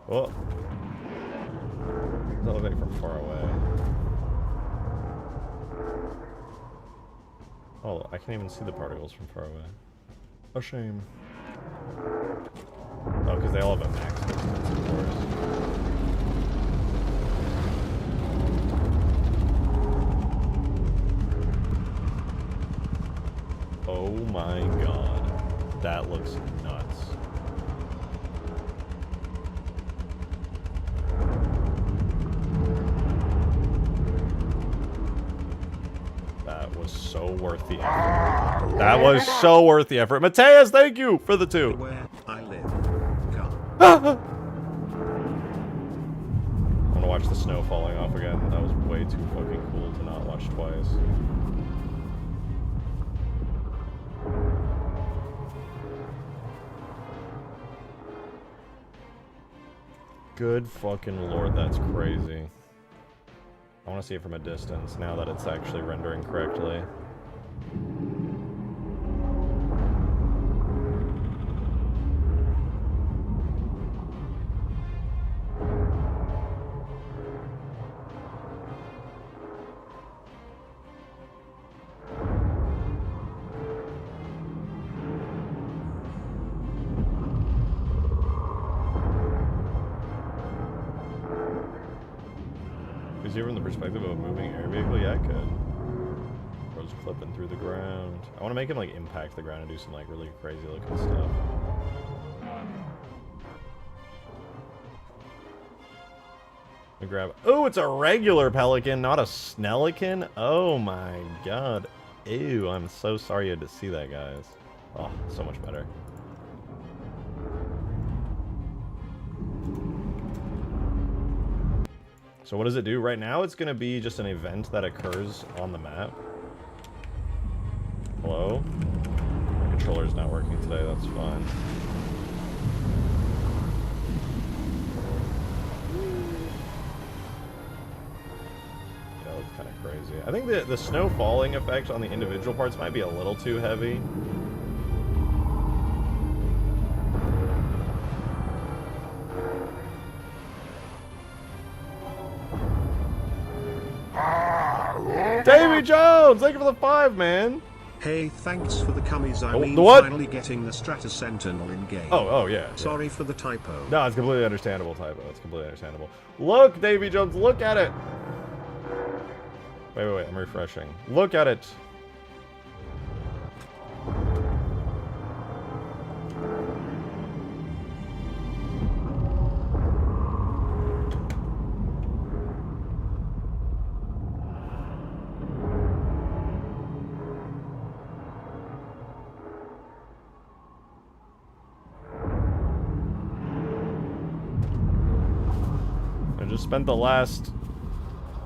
Oh. Does that look like from far away? Oh, I can't even see the particles from far away. A shame. Oh, because they all have a max distance, of course. Oh my god. That looks nuts. That was so worth the effort. That was so worth the effort. Mateus, thank you for the 2. Where I live. I want to watch the snow falling off again. That was way too fucking cool to not watch twice. Good fucking lord, that's crazy. I want to see it from a distance now that it's actually rendering correctly. Is it from the perspective of a moving air vehicle? Yeah, it could. Bro's clipping through the ground. I want to make him like impact the ground and do some like really crazy looking stuff. Let me grab... Oh, it's a regular pelican, not a snellican. Oh my god. Ew, I'm so sorry you had to see that, guys. Oh, so much better. So what does it do? Right now it's going to be just an event that occurs on the map. Hello? My controller's not working today, that's fine. Yeah, that's kind of crazy. I think the snow falling effect on the individual parts might be a little too heavy. Davy Jones! Thank you for the 5, man! Hey, thanks for the cummies. I mean, what? finally getting the Strato Sentinel in game. Oh, yeah. Sorry for the typo. No, it's completely understandable, typo. It's completely understandable. Look, Davy Jones, look at it! Wait, I'm refreshing. Look at it! Spent the last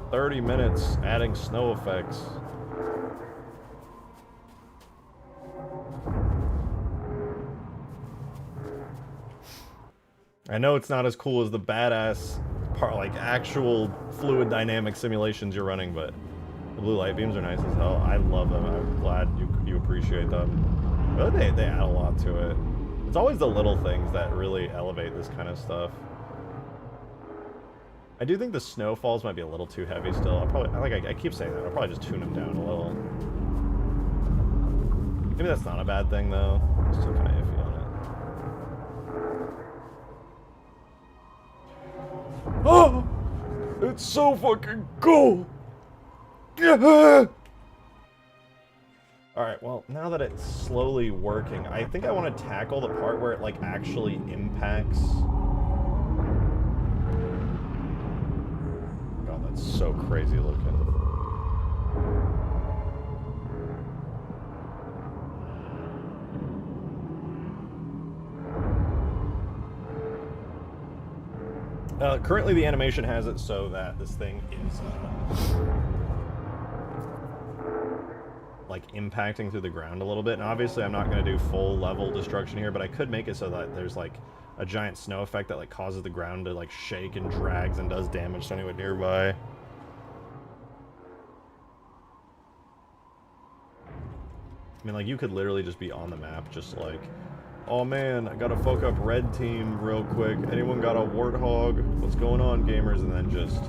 30 minutes adding snow effects. I know it's not as cool as the badass part, like actual fluid dynamic simulations you're running, but the blue light beams are nice as hell. I love them. I'm glad you appreciate them. Really, they add a lot to it. It's always the little things that really elevate this kind of stuff. I do think the snowfalls might be a little too heavy still. I'll probably, like I keep saying that, I'll probably just tune them down a little. Maybe that's not a bad thing though. I'm still kind of iffy on it. Oh! It's so fucking cool! Yeah! Alright, well, now that it's slowly working, I think I want to tackle the part where it like actually impacts... So crazy looking. Currently the animation has it so that this thing is like impacting through the ground a little bit, and obviously I'm not going to do full level destruction here, but I could make it so that there's like a giant snow effect that like causes the ground to like shake and drags and does damage to anyone nearby. I mean, like, you could literally just be on the map, just like, oh man, I gotta fuck up red team real quick. Anyone got a warthog? What's going on, gamers? And then just...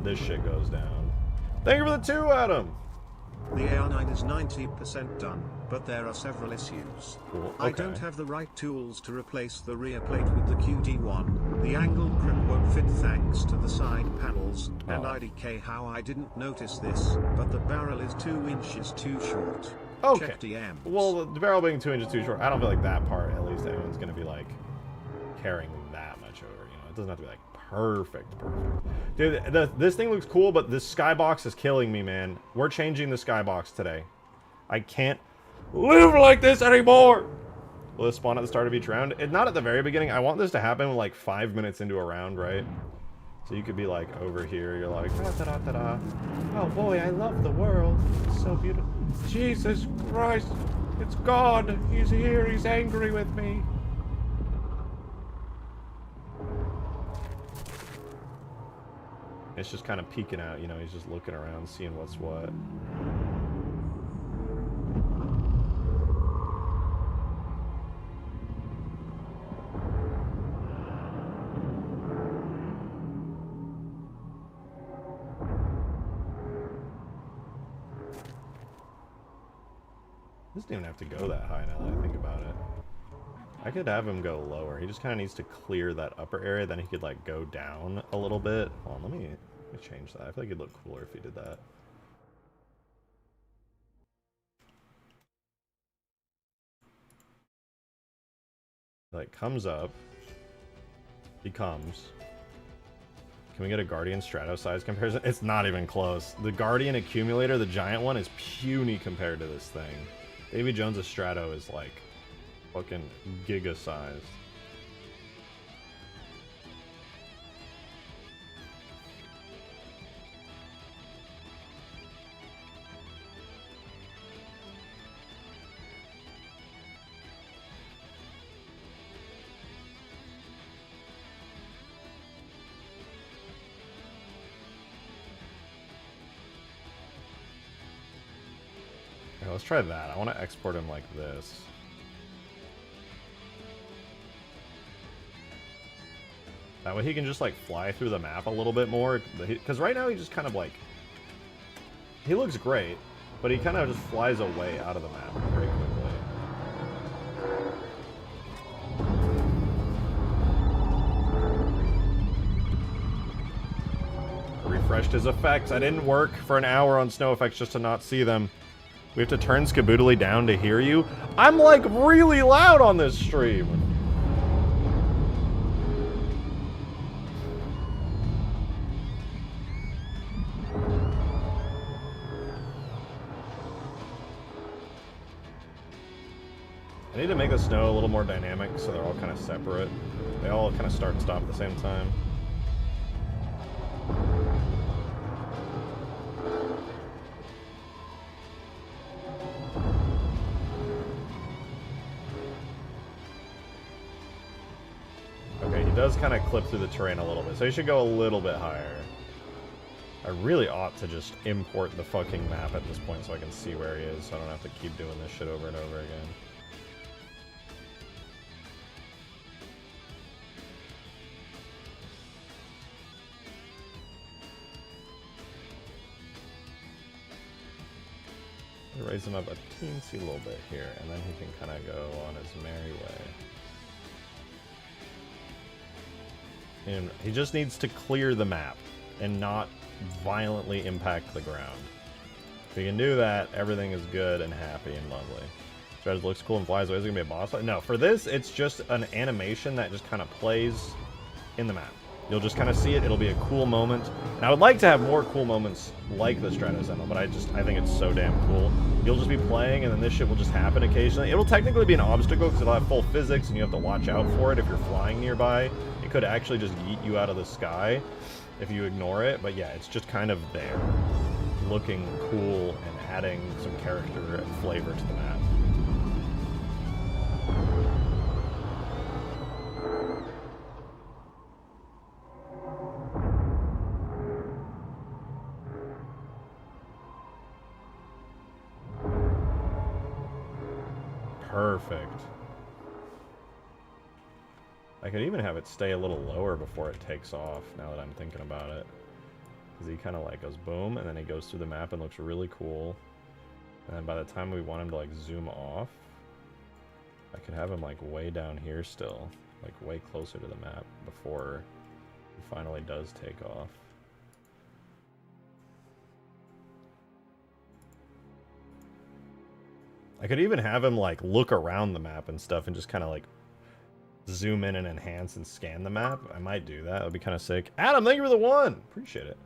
this shit goes down. Thank you for the 2, Adam! The AR9 is 90% done, but there are several issues. Cool. Okay. I don't have the right tools to replace the rear plate with the QD1. The angled grip won't fit thanks to the side panels, and IDK how I didn't notice this, but the barrel is 2 inches too short. Okay. Check DMs. Well, the barrel being 2 inches too short, I don't feel like that part, at least anyone's gonna be like carrying that much over, you know? It doesn't have to be like perfect. Dude, this thing looks cool, but this skybox is killing me, man. We're changing the skybox today. I can't live like this anymore! Will this spawn at the start of each round? Not at the very beginning. I want this to happen like 5 minutes into a round, right? So you could be like over here, you're like, da-da-da-da-da. Oh boy, I love the world. It's so beautiful. Jesus Christ, it's God. He's here, he's angry with me. It's just kind of peeking out, you know, he's just looking around, seeing what's what. This doesn't even have to go that high now that I think about it. I could have him go lower. He just kind of needs to clear that upper area, then he could like go down a little bit. Hold on, let me change that. I feel like it'd look cooler if he did that. Like comes up. becomes... Can we get a Guardian Strato size comparison? It's not even close. The Guardian Accumulator, the giant one, is puny compared to this thing. Davy Jones' Strato is like fucking giga sized. Let's try that. I want to export him like this. That way he can just like fly through the map a little bit more. Because right now he just kind of like... He looks great, but he kind of just flies away out of the map pretty quickly. I refreshed his effects. I didn't work for an hour on snow effects just to not see them. We have to turn Skaboodly down to hear you? I'm like really loud on this stream! I need to make the snow a little more dynamic so they're all kind of separate. They all kind of start and stop at the same time. Does kind of clip through the terrain a little bit, so you should go a little bit higher. I really ought to just import the fucking map at this point so I can see where he is, so I don't have to keep doing this shit over and over again. Raise him up a teensy little bit here, and then he can kind of go on his merry way. And he just needs to clear the map and not violently impact the ground. If he can do that, everything is good and happy and lovely. Stratos looks cool and flies away. Is it going to be a boss fight? No, for this, it's just an animation that just kind of plays in the map. You'll just kind of see it. It'll be a cool moment. And I would like to have more cool moments like the Strato Sentinel, but I think it's so damn cool. You'll just be playing, and then this shit will just happen occasionally. It'll technically be an obstacle because it'll have full physics, and you have to watch out for it if you're flying nearby. It could actually just yeet you out of the sky if you ignore it, but yeah, it's just kind of there, looking cool and adding some character and flavor to the map. Perfect. I could even have it stay a little lower before it takes off, now that I'm thinking about it. Because he kind of like goes boom, and then he goes through the map and looks really cool. And then by the time we want him to like zoom off, I could have him like way down here still, like way closer to the map before he finally does take off. I could even have him like look around the map and stuff and just kind of like zoom in and enhance and scan the map. I might do that. That would be kind of sick. Adam, thank you for the one. Appreciate it.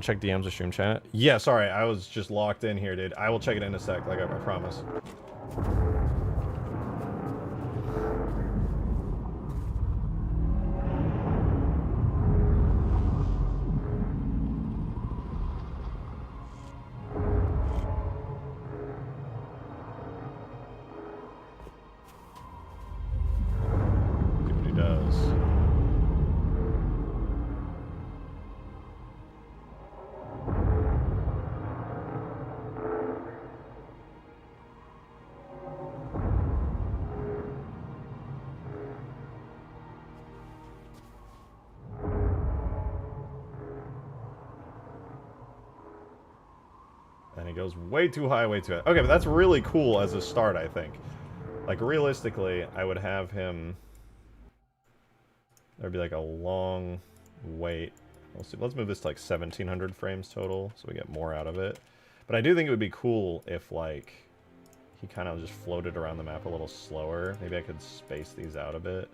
Check DMs or stream chat. Yeah, sorry. I was just locked in here, dude. I will check it in a sec, like I promise. Goes way too high, way too high. Okay, but that's really cool as a start, I think. Like, realistically, I would have him... There'd be, like, a long wait. We'll see. Let's move this to, like, 1,700 frames total, so we get more out of it. But I do think it would be cool if, like, he kind of just floated around the map a little slower. Maybe I could space these out a bit.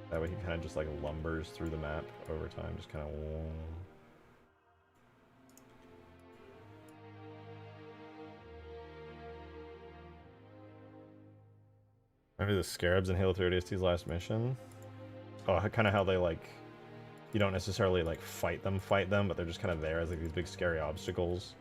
That way he kind of just like lumbers through the map over time, just kind of. Maybe the Scarabs in Halo 3 ODST's last mission. Oh, kind of how they like, you don't necessarily like fight them, but they're just kind of there as like these big scary obstacles.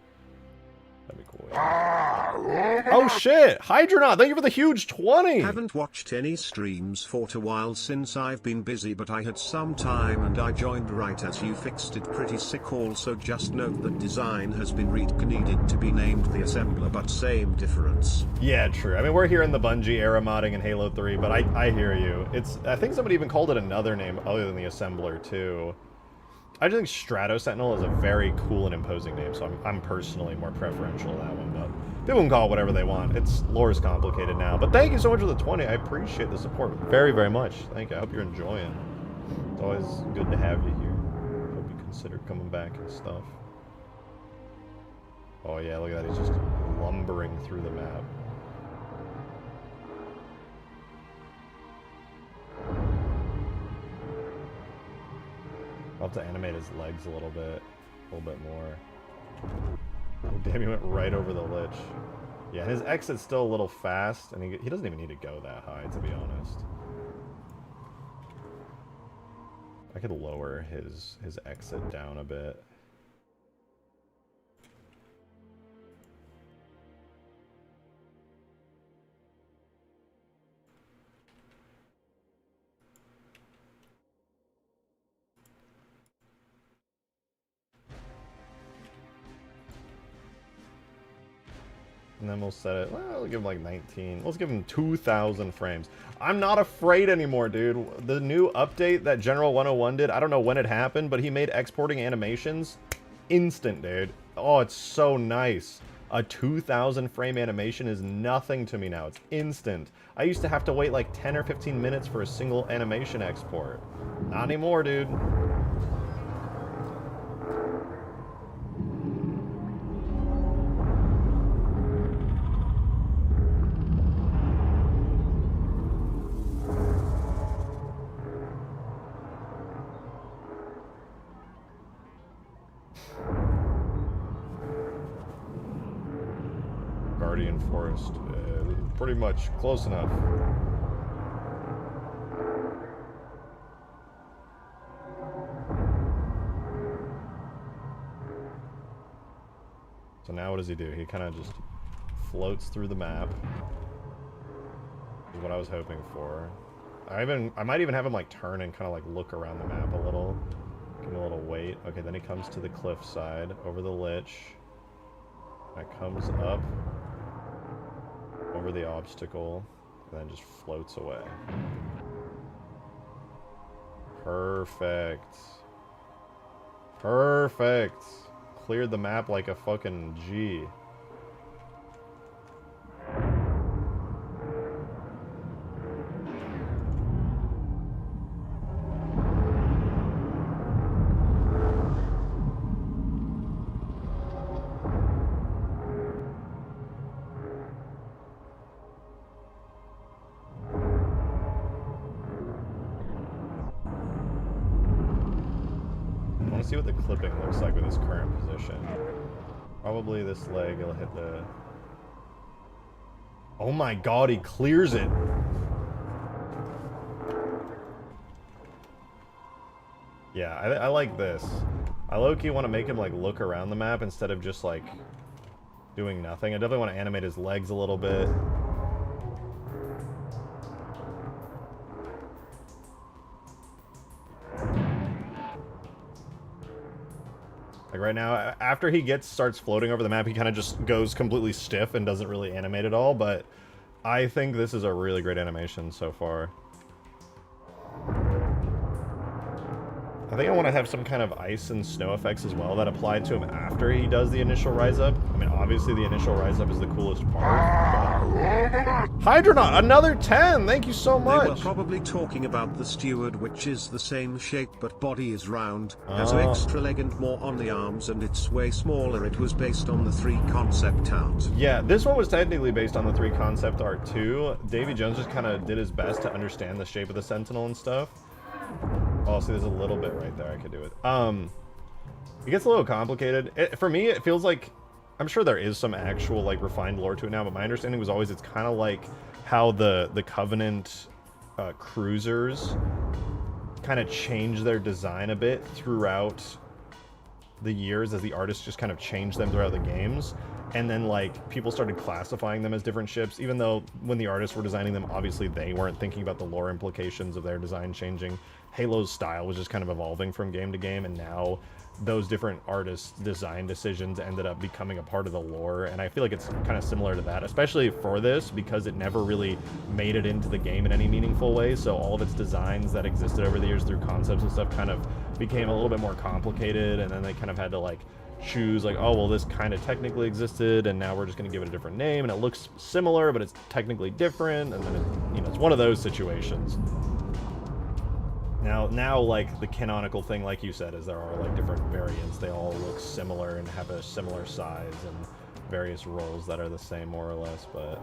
That'd be cool. Yeah. Oh shit! Hydronaut, thank you for the huge 20! Haven't watched any streams for a while since I've been busy, but I had some time and I joined right as you fixed it. Pretty sick. Also just note that design has been needed to be named the Assembler, but same difference. Yeah, true. I mean, we're here in the Bungie era modding in Halo 3, but I hear you. I think somebody even called it another name other than the Assembler too. I just think Strato Sentinel is a very cool and imposing name, so I'm personally more preferential to that one, but people can call it whatever they want. Lore is complicated now. But thank you so much for the 20. I appreciate the support very, very much. Thank you. I hope you're enjoying. It's always good to have you here. Hope you consider coming back and stuff. Oh yeah, look at that. He's just lumbering through the map. I'll have to animate his legs a little bit more. Oh, damn, he went right over the lich. Yeah, his exit's still a little fast, and he doesn't even need to go that high, to be honest. I could lower his exit down a bit. And then we'll set it, well, we'll give him like 19. Let's give him 2,000 frames. I'm not afraid anymore, dude. The new update that General 101 did, I don't know when it happened, but he made exporting animations instant, dude. Oh, it's so nice. A 2,000 frame animation is nothing to me now. It's instant. I used to have to wait like 10 or 15 minutes for a single animation export. Not anymore, dude. Forest. Pretty much close enough. So now what does he do? He kind of just floats through the map. Is what I was hoping for. I might even have him like turn and kind of like look around the map a little. Give him a little wait. Okay, then he comes to the cliff side over the lich. That comes up over the obstacle, and then just floats away. Perfect. Perfect. Cleared the map like a fucking G. See what the clipping looks like with his current position. Probably this leg will hit the... Oh my god, he clears it! Yeah, I like this. I low-key want to make him like look around the map instead of just like doing nothing. I definitely want to animate his legs a little bit. Like right now, after he starts floating over the map, he kind of just goes completely stiff and doesn't really animate at all, but I think this is a really great animation so far. I think I want to have some kind of ice and snow effects as well that apply to him after he does the initial rise up. I mean, obviously the initial rise up is the coolest part. Hydronaut, another 10! Thank you so much! They were probably talking about the Steward, which is the same shape but body is round, has an extra leg and more on the arms, and it's way smaller. It was based on the 3 concept art. Yeah, this one was technically based on the 3 concept art too. Davy Jones just kind of did his best to understand the shape of the Sentinel and stuff. Oh, see, there's a little bit right there. I could do it. It gets a little complicated. For me, it feels like, I'm sure there is some actual like refined lore to it now, but my understanding was always it's kind of like how the Covenant cruisers kind of change their design a bit throughout the years as the artists just kind of changed them throughout the games. And then like people started classifying them as different ships, even though when the artists were designing them, obviously they weren't thinking about the lore implications of their design changing. Halo's style was just kind of evolving from game to game, and now those different artists' design decisions ended up becoming a part of the lore, and I feel like it's kind of similar to that, especially for this, because it never really made it into the game in any meaningful way, so all of its designs that existed over the years through concepts and stuff kind of became a little bit more complicated, and then they kind of had to like choose like, oh well, this kind of technically existed and now we're just going to give it a different name, and it looks similar but it's technically different, and then it's one of those situations. Now, like, the canonical thing, like you said, is there are, like, different variants. They all look similar and have a similar size and various roles that are the same, more or less, but...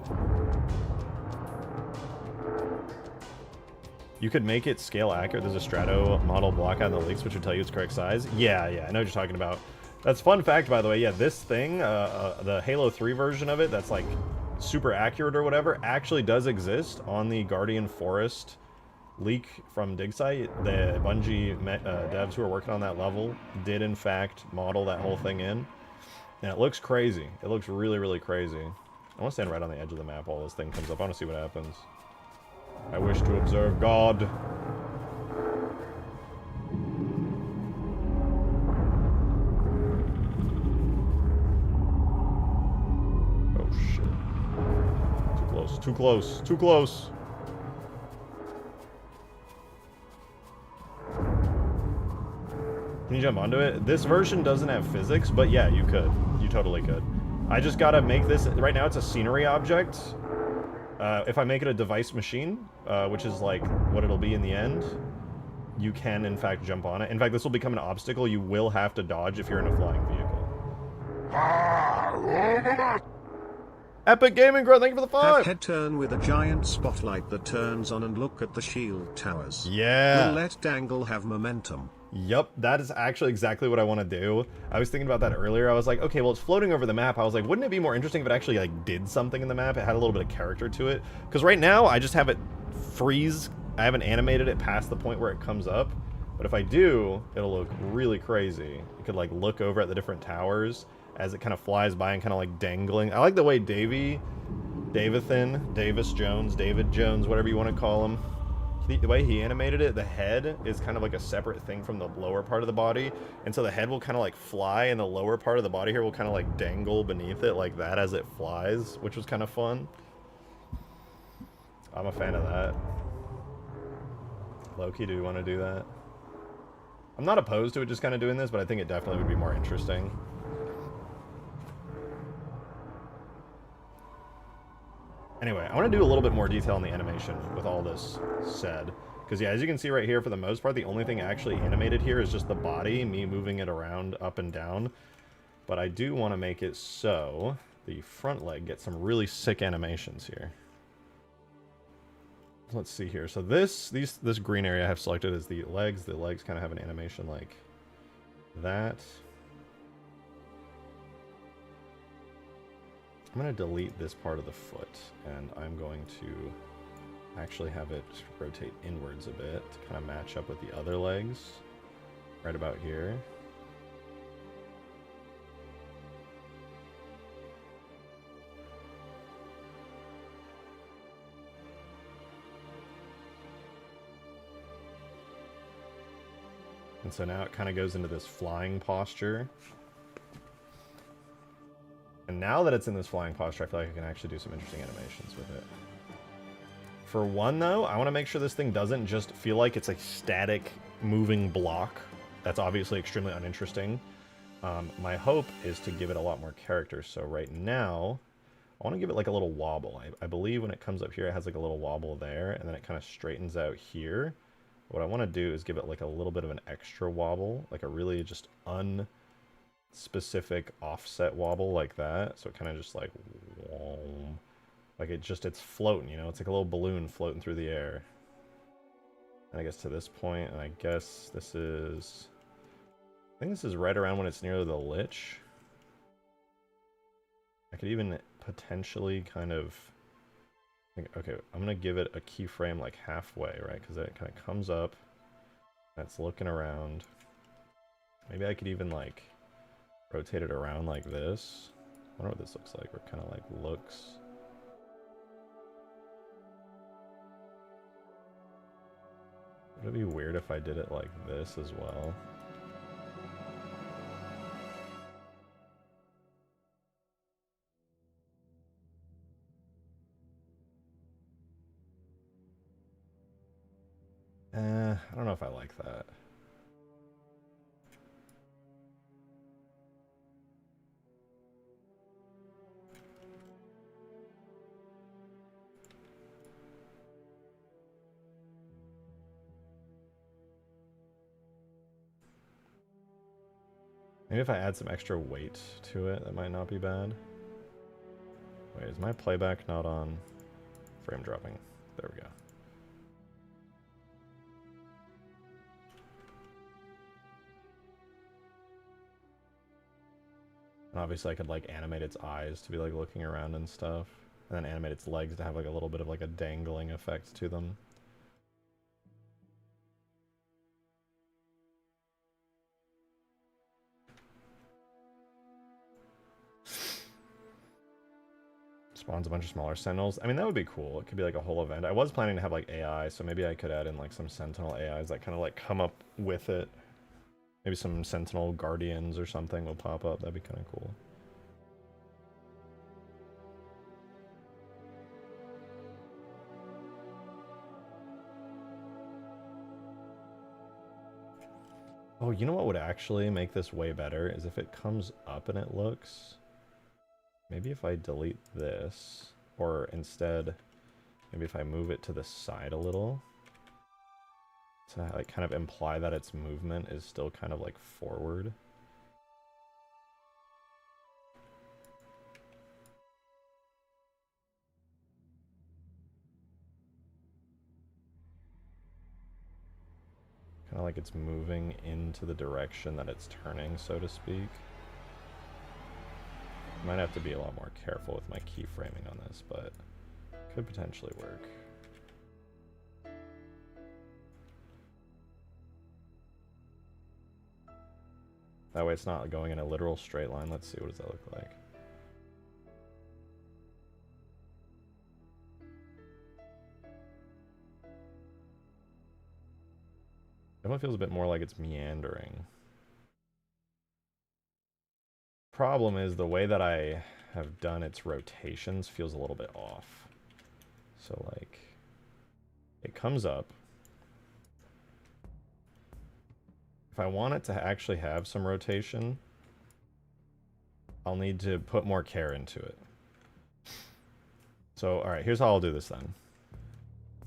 You could make it scale accurate. There's a Strato model block out in the leaks, which would tell you its correct size. Yeah, I know what you're talking about. That's fun fact, by the way. Yeah, this thing, the Halo 3 version of it, that's, like, super accurate or whatever, actually does exist on the Guardian Forest leak from DigSite. The Bungie devs who are working on that level did in fact model that whole thing in, and it looks crazy. It looks really, really crazy. I want to stand right on the edge of the map while this thing comes up. I want to see what happens. I wish to observe God. Oh shit. Too close, too close, too close. Can you jump onto it? This version doesn't have physics, but yeah, you could. You totally could. I just gotta make this... Right now it's a scenery object. If I make it a device machine, which is like what it'll be in the end, you can in fact jump on it. In fact, this will become an obstacle you will have to dodge if you're in a flying vehicle. Epic Gaming Growth, thank you for the 5! Head turn with a giant spotlight that turns on and look at the shield towers. Yeah! Will let Dangle have momentum. Yep, that is actually exactly what I want to do. I was thinking about that earlier. I was like, okay, well, it's floating over the map. I was like, wouldn't it be more interesting if it actually, like, did something in the map? It had a little bit of character to it. Because right now, I just have it freeze. I haven't animated it past the point where it comes up. But if I do, it'll look really crazy. You could, like, look over at the different towers as it kind of flies by and kind of, like, dangling. I like the way David Jones, whatever you want to call him, the way he animated it, the head is kind of like a separate thing from the lower part of the body, and so the head will kind of like fly, and the lower part of the body here will kind of like dangle beneath it like that as it flies, which was kind of fun. I'm a fan of that. Loki, do you want to do that? I'm not opposed to it just kind of doing this, but I think it definitely would be more interesting. Anyway, I want to do a little bit more detail on the animation with all this said. Because, yeah, as you can see right here, for the most part, the only thing actually animated here is just the body, me moving it around up and down. But I do want to make it so the front leg gets some really sick animations here. Let's see here. So this green area I have selected as the legs. The legs kind of have an animation like that. I'm going to delete this part of the foot, and I'm going to actually have it rotate inwards a bit to kind of match up with the other legs, right about here. And so now it kind of goes into this flying posture. And now that it's in this flying posture, I feel like I can actually do some interesting animations with it. For one, though, I want to make sure this thing doesn't just feel like it's a static moving block. That's obviously extremely uninteresting. My hope is to give it a lot more character. So right now, I want to give it like a little wobble. I believe when it comes up here, it has like a little wobble there, and then it kind of straightens out here. What I want to do is give it like a little bit of an extra wobble, like a really just specific offset wobble like that, so it kind of just like it's floating, you know, it's like a little balloon floating through the air. And I guess to this point, and I guess this is... I think this is right around when it's near the Lich. I could even potentially kind of... Okay, I'm going to give it a keyframe like halfway, right? Because it kind of comes up. That's looking around. Maybe I could even like rotate it around like this. I wonder what this looks like, or kind of like looks. Would it be weird if I did it like this as well? I don't know if I like that. Maybe if I add some extra weight to it, that might not be bad. Wait, is my playback not on frame dropping? There we go. And obviously I could like animate its eyes to be like looking around and stuff. And then animate its legs to have like a little bit of like a dangling effect to them. Spawns a bunch of smaller sentinels. I mean, that would be cool. It could be like a whole event. I was planning to have like AI, so maybe I could add in like some sentinel AIs that kind of like come up with it. Maybe some sentinel guardians or something will pop up. That'd be kind of cool. Oh, you know what would actually make this way better is if it comes up and it looks... Maybe if I delete this, or instead, maybe if I move it to the side a little, to like kind of imply that its movement is still kind of like forward. Kind of like it's moving into the direction that it's turning, so to speak. Might have to be a lot more careful with my keyframing on this, but could potentially work. That way it's not going in a literal straight line. Let's see, what does that look like? Definitely feels a bit more like it's meandering. Problem is the way that I have done its rotations feels a little bit off. So like, it comes up. If I want it to actually have some rotation, I'll need to put more care into it. So, alright, here's how I'll do this then.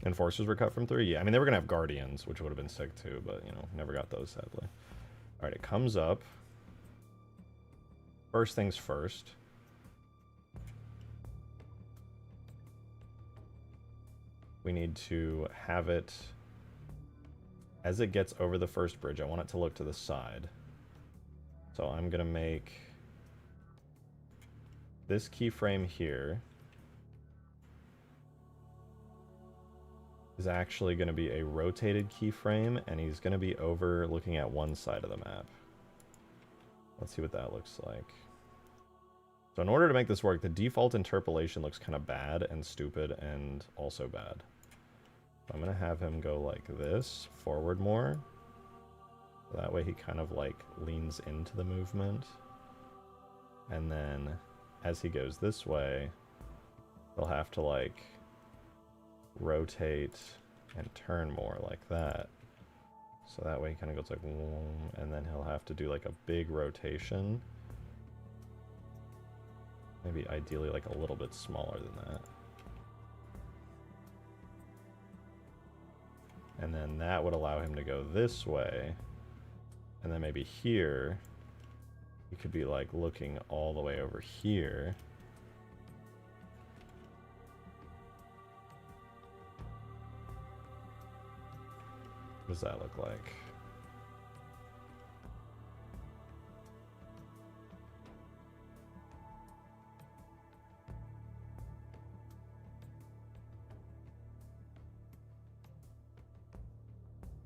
Enforcers were cut from 3? Yeah, I mean, they were going to have Guardians, which would have been sick too, but, you know, never got those, sadly. Alright, it comes up. First things first. We need to have it... As it gets over the first bridge, I want it to look to the side. So I'm going to make this keyframe here is actually going to be a rotated keyframe, and he's going to be over looking at one side of the map. Let's see what that looks like. So in order to make this work, the default interpolation looks kind of bad and stupid and also bad. I'm going to have him go like this, forward more. That way he kind of like leans into the movement. And then as he goes this way, he'll have to like rotate and turn more like that. So that way he kind of goes like, and then he'll have to do like a big rotation. Maybe ideally like a little bit smaller than that. And then that would allow him to go this way. And then maybe here, he could be like looking all the way over here. What does that look like?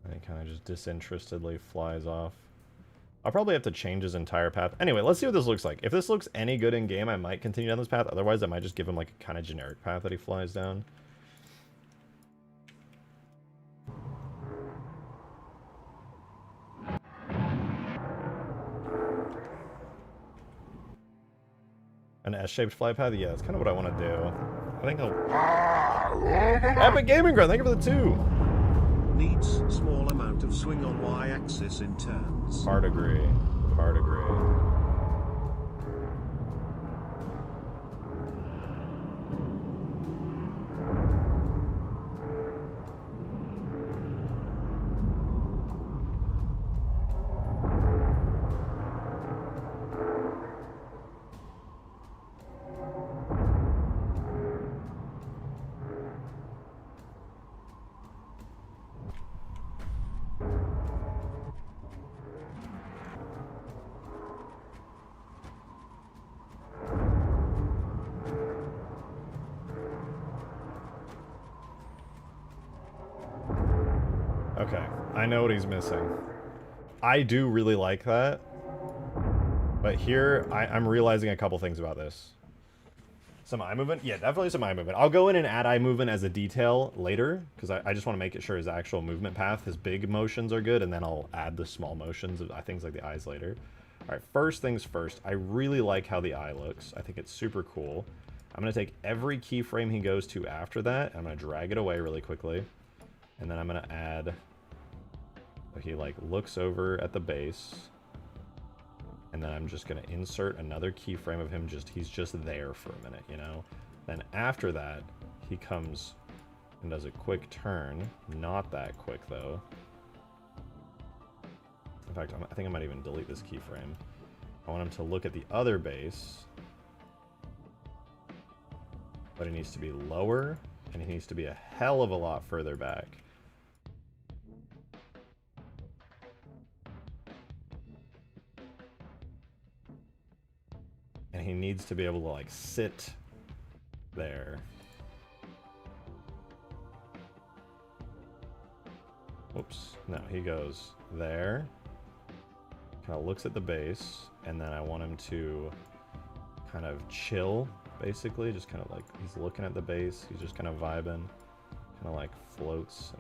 And he kind of just disinterestedly flies off. I'll probably have to change his entire path. Anyway, let's see what this looks like. If this looks any good in game, I might continue down this path. Otherwise, I might just give him like a kind of generic path that he flies down. An S-shaped fly path? Yeah, that's kind of what I want to do. I think I'll... Epic Gaming Ground, thank you for the 2! Needs small amount of swing on y-axis in turns. Hard agree. Hard agree. Okay, I know what he's missing. I do really like that. But here, I'm realizing a couple things about this. Some eye movement? Yeah, definitely some eye movement. I'll go in and add eye movement as a detail later, because I just want to make it sure his actual movement path, his big motions are good, and then I'll add the small motions of things like the eyes later. Alright, first things first, I really like how the eye looks. I think it's super cool. I'm going to take every keyframe he goes to after that, I'm going to drag it away really quickly, and then I'm going to add... So he like looks over at the base, and then I'm just gonna insert another keyframe of him. He's just there for a minute, you know. Then after that, he comes and does a quick turn. Not that quick though. In fact, I think I might even delete this keyframe. I want him to look at the other base, but he needs to be lower, and he needs to be a hell of a lot further back. And he needs to be able to, like, sit there. Oops. No, he goes there. Kind of looks at the base. And then I want him to kind of chill, basically. Just kind of like, he's looking at the base. He's just kind of vibing. Kind of like floats.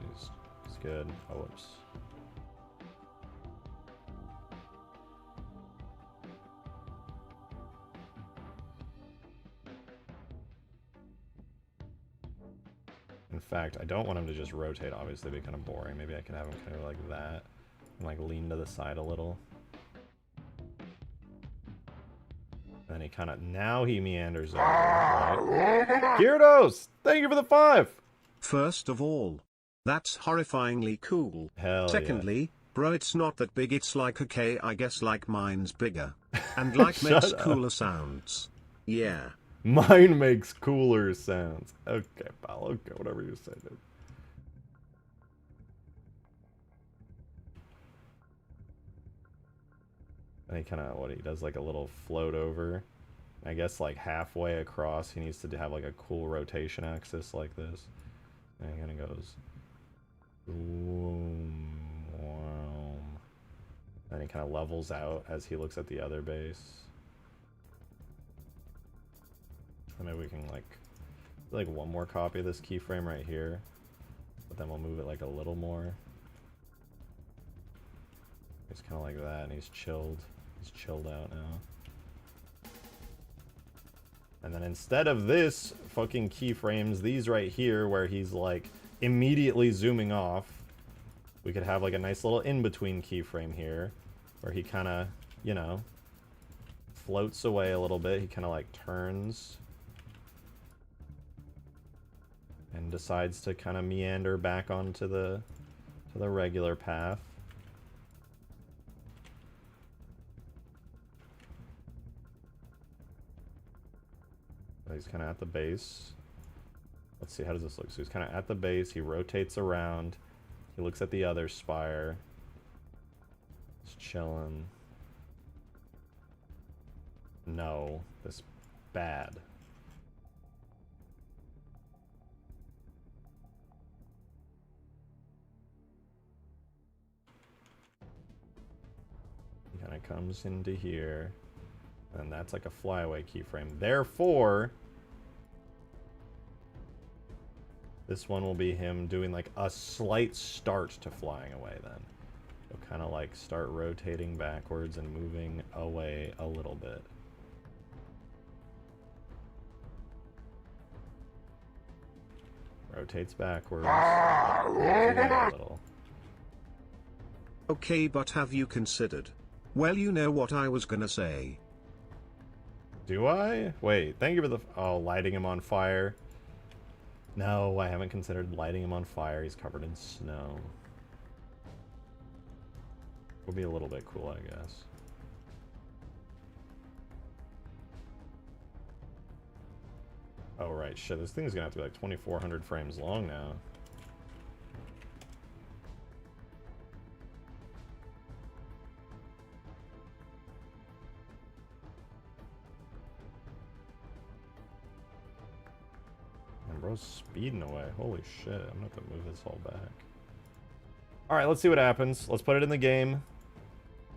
He's good. Oh, whoops. In fact, I don't want him to just rotate, obviously, it'd be kind of boring. Maybe I can have him kind of like that, and like lean to the side a little. And then he kind of, now he meanders over, right? Gyarados! Thank you for the 5! First of all, that's horrifyingly cool. Hell Secondly, yeah. bro, it's not that big, it's like okay, I guess like mine's bigger. And like Shut makes up. cooler sounds. Yeah. Mine makes cooler sounds. Okay, pal. Okay, whatever you say, dude. And he kind of, what, he does like a little float over. I guess like halfway across, he needs to have like a cool rotation axis like this. And he kind of goes... Boom, wow. And he kind of levels out as he looks at the other base. And maybe we can like one more copy of this keyframe right here, but then we'll move it like a little more. He's kind of like that, and he's chilled. He's chilled out now. And then instead of this fucking keyframes, these right here where he's like immediately zooming off, we could have like a nice little in-between keyframe here where he kind of, you know, floats away a little bit. He kind of like turns and decides to kind of meander back onto the regular path. He's kind of at the base. Let's see, how does this look? So he's kind of at the base, he rotates around, He looks at the other spire. He's chilling. No, this bad. He kind of comes into here, and that's like a flyaway keyframe. Therefore, this one will be him doing like a slight start to flying away then. He'll kind of like start rotating backwards and moving away a little bit. Rotates backwards. A little. Okay, but have you considered? Well, you know what I was gonna say. Do I? Wait, thank you for the... Oh, lighting him on fire. No, I haven't considered lighting him on fire. He's covered in snow. Would be a little bit cool, I guess. Oh, right. Shit, this thing's gonna have to be like 2,400 frames long now. And bro's speeding away. Holy shit. I'm gonna have to move this all back. Alright, let's see what happens. Let's put it in the game.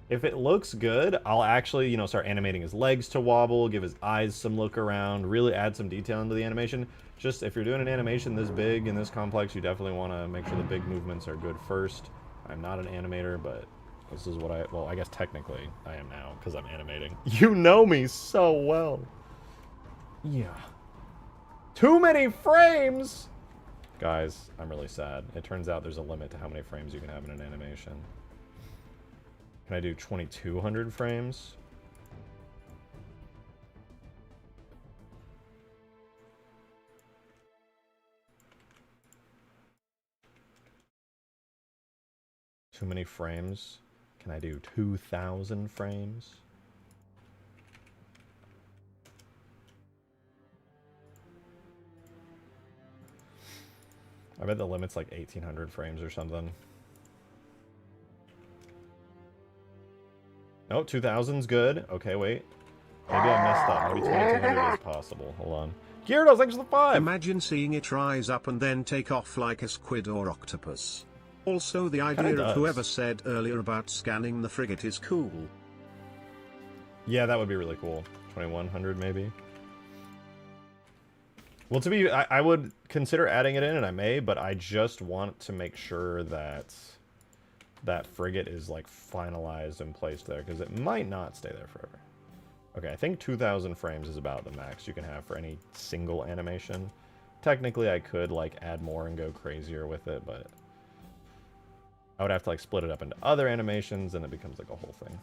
If it looks good, I'll actually, you know, start animating his legs to wobble, give his eyes some look around, really add some detail into the animation. Just, if you're doing an animation this big and this complex, you definitely want to make sure the big movements are good first. I'm not an animator, but this is what well, I guess technically I am now, because I'm animating. You know me so well. Yeah. Too many frames! Guys, I'm really sad. It turns out there's a limit to how many frames you can have in an animation. Can I do 2,200 frames? Too many frames? Can I do 2,000 frames? I bet the limit's like 1,800 frames or something. Oh, 2,000's good. Okay, wait. Maybe I messed up. Maybe 2,200 is possible. Hold on. Gyarados, thanks for the 5! Imagine seeing it rise up and then take off like a squid or octopus. Also, the idea of whoever said earlier about scanning the frigate is cool. Yeah, that would be really cool. 2,100 maybe. Well, I would consider adding it in, and I may, but I just want to make sure that that frigate is like finalized and placed there, because it might not stay there forever. Okay, I think 2,000 frames is about the max you can have for any single animation. Technically, I could like add more and go crazier with it, but I would have to like split it up into other animations, and it becomes like a whole thing.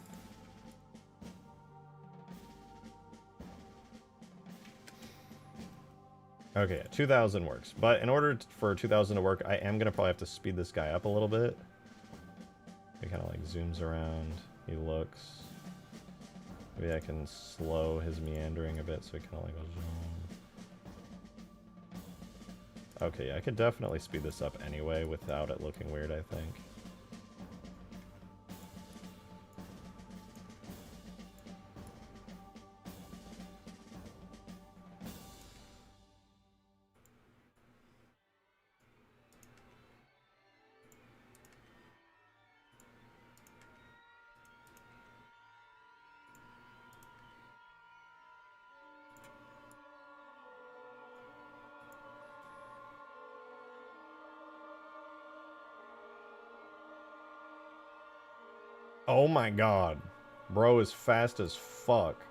Okay, yeah, 2,000 works. But in order for 2,000 to work, I am going to probably have to speed this guy up a little bit. He kind of like zooms around. He looks. Maybe I can slow his meandering a bit so he kind of like goes zoom. Okay, yeah, I could definitely speed this up anyway without it looking weird, I think. Oh my god. Bro is fast as fuck.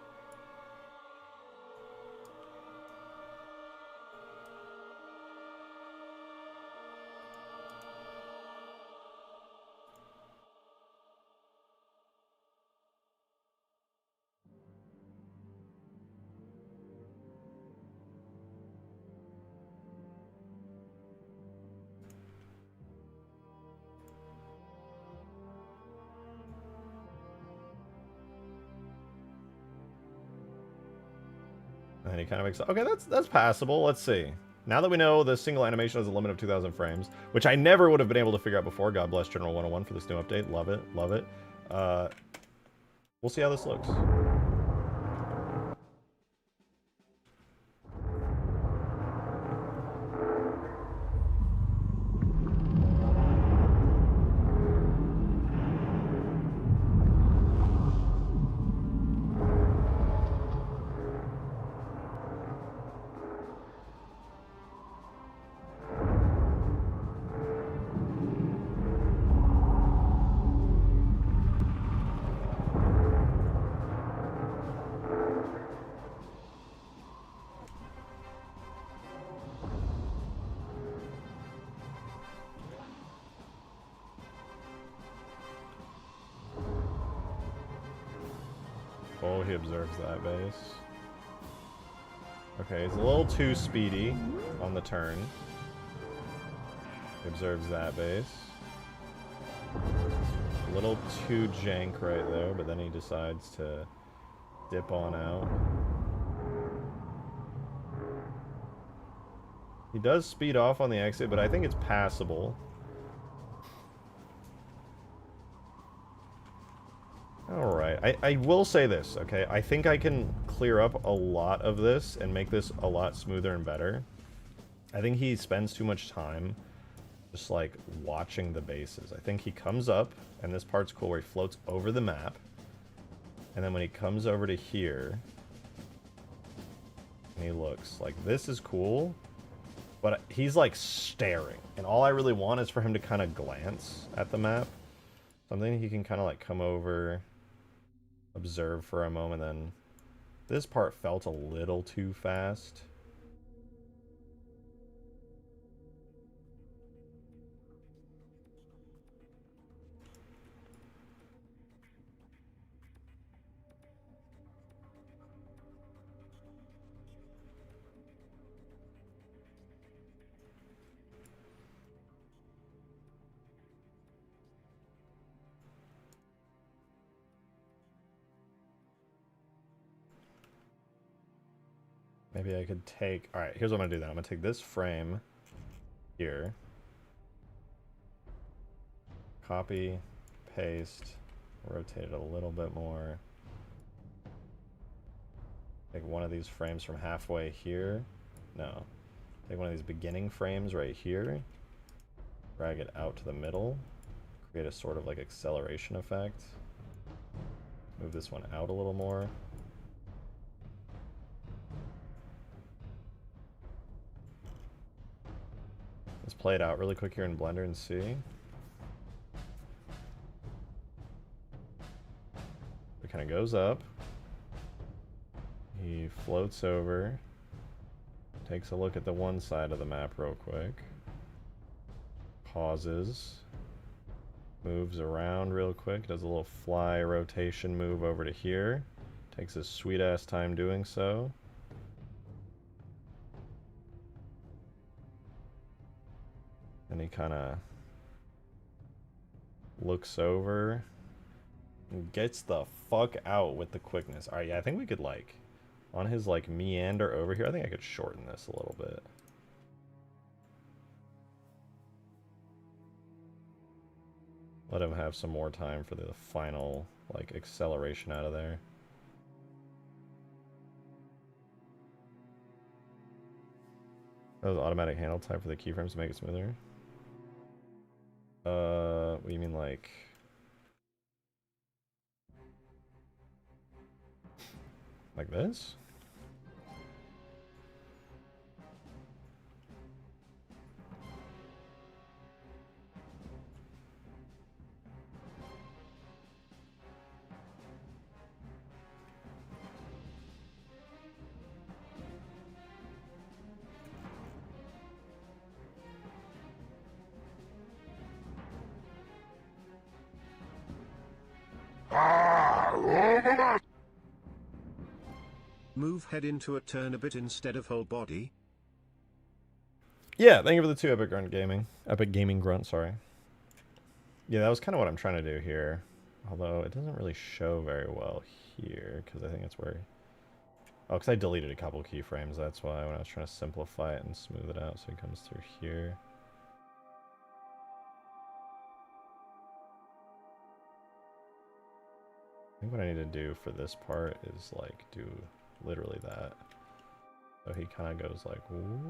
And he kind of makes... Okay, that's passable. Let's see. Now that we know the single animation has a limit of 2,000 frames, which I never would have been able to figure out before. God bless General 101 for this new update. Love it. Love it. We'll see how this looks. Oh, he observes that base. Okay, he's a little too speedy on the turn. He observes that base. A little too jank right there, but then he decides to dip on out. He does speed off on the exit, but I think it's passable. Alright, I will say this, okay? I think I can clear up a lot of this and make this a lot smoother and better. I think he spends too much time just, like, watching the bases. I think he comes up, and this part's cool, where he floats over the map. And then when he comes over to here, and he looks, like, this is cool, but he's, like, staring. And all I really want is for him to kind of glance at the map. Something he can kind of, like, come over, observe for a moment, then this part felt a little too fast. Maybe I could take... Alright, here's what I'm going to do then. I'm going to take this frame here. Copy, paste, rotate it a little bit more. Take one of these frames from halfway here. No. Take one of these beginning frames right here. Drag it out to the middle. Create a sort of like acceleration effect. Move this one out a little more. Let's play it out really quick here in Blender and see. It kind of goes up. He floats over. Takes a look at the one side of the map real quick. Pauses. Moves around real quick. Does a little fly rotation move over to here. Takes his sweet ass time doing so. And he kind of looks over and gets the fuck out with the quickness. Alright, yeah, I think we could, like, on his, like, meander over here, I think I could shorten this a little bit. Let him have some more time for the final, like, acceleration out of there. That was automatic handle type for the keyframes to make it smoother. What do you mean, like... Like this? Move head into a turn a bit instead of whole body. Yeah, thank you for the 2 Epic Grunt Gaming. Epic Gaming Grunt, sorry. Yeah, that was kind of what I'm trying to do here. Although it doesn't really show very well here, because I think it's where Oh, because I deleted a couple keyframes, that's why, when I was trying to simplify it and smooth it out so it comes through here. I think what I need to do for this part is, like, do literally that. So he kind of goes like, woo,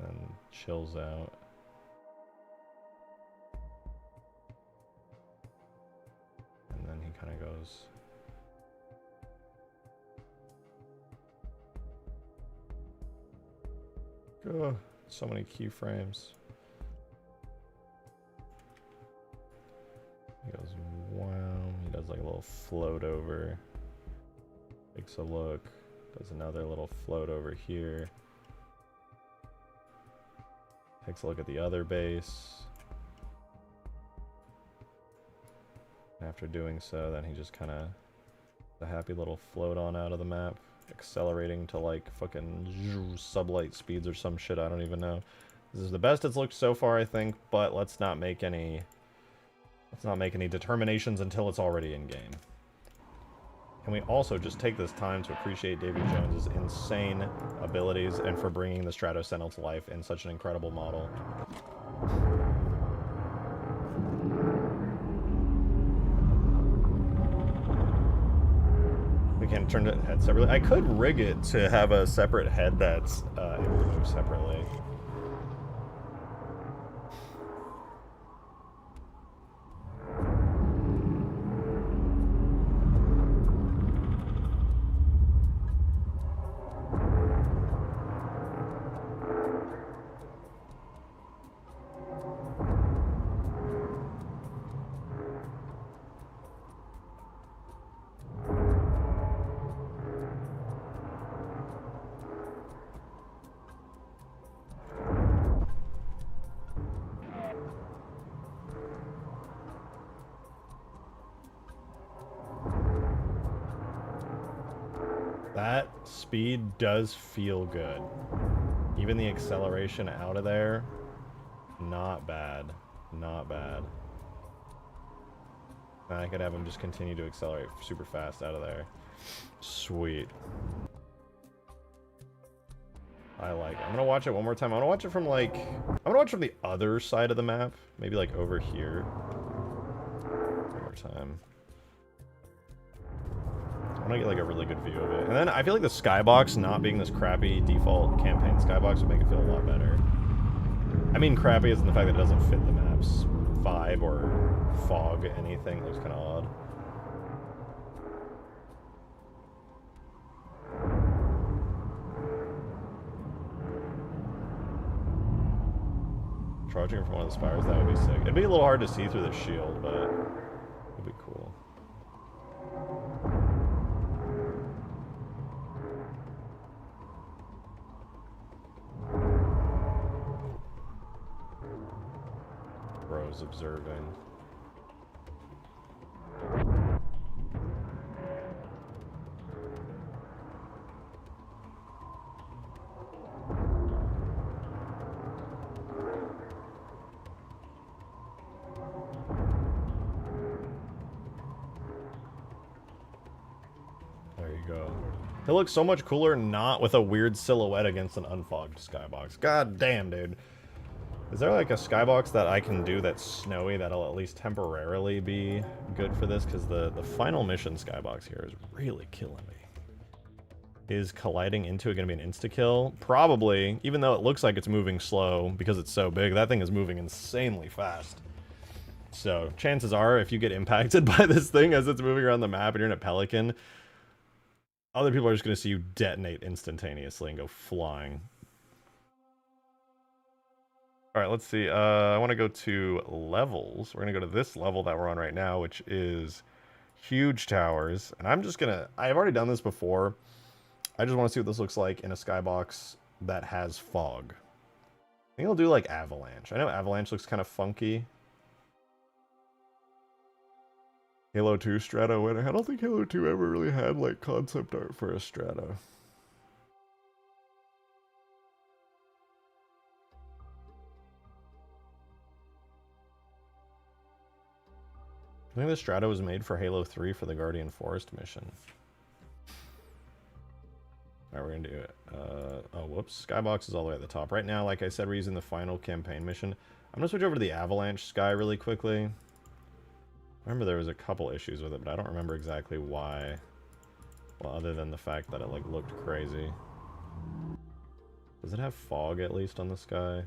and chills out. And then he kind of goes. Oh, so many keyframes. He goes, wow. He does like a little float over. Takes a look. Does another little float over here. Takes a look at the other base. After doing so, then he just kind of a happy little float on out of the map, accelerating to like fucking sublight speeds or some shit. I don't even know. This is the best it's looked so far, I think. But let's not make any determinations until it's already in game. Can we also just take this time to appreciate Davy Jones's insane abilities and for bringing the Strato Sentinel to life in such an incredible model. We can turn the head separately. I could rig it to have a separate head that's able to move separately. That speed does feel good. Even the acceleration out of there, not bad. Not bad. And I could have him just continue to accelerate super fast out of there. Sweet. I like it. I'm gonna watch it one more time. I'm gonna watch it from like... I'm gonna watch it from the other side of the map. Maybe like over here. One more time. I want to get like a really good view of it. And then I feel like the Skybox not being this crappy default campaign Skybox would make it feel a lot better. I mean crappy is in the fact that it doesn't fit the map's vibe or fog anything. It looks kind of odd. Charging from one of the spires, that would be sick. It'd be a little hard to see through the shield, but it'd be cool. Bro's observing. There you go. It looks so much cooler not with a weird silhouette against an unfogged skybox. God damn, dude. Is there like a skybox that I can do that's snowy that'll at least temporarily be good for this? Because the final mission skybox here is really killing me. Is colliding into it going to be an insta-kill? Probably, even though it looks like it's moving slow because it's so big. That thing is moving insanely fast. So chances are if you get impacted by this thing as it's moving around the map and you're in a Pelican, other people are just going to see you detonate instantaneously and go flying. Alright, let's see. I want to go to levels. We're going to go to this level that we're on right now, which is huge towers. And I'm just going to... I've already done this before. I just want to see what this looks like in a skybox that has fog. I think I'll do like Avalanche. I know Avalanche looks kind of funky. Halo 2 Strato winner. I don't think Halo 2 ever really had like concept art for a Strato. I think the Strato was made for Halo 3 for the Guardian Forest mission. Alright, we're gonna do it. Oh, whoops. Skybox is all the way at the top. Right now, like I said, we're using the final campaign mission. I'm gonna switch over to the Avalanche Sky really quickly. I remember there was a couple issues with it, but I don't remember exactly why. Well, other than the fact that it, like, looked crazy. Does it have fog, at least, on the sky?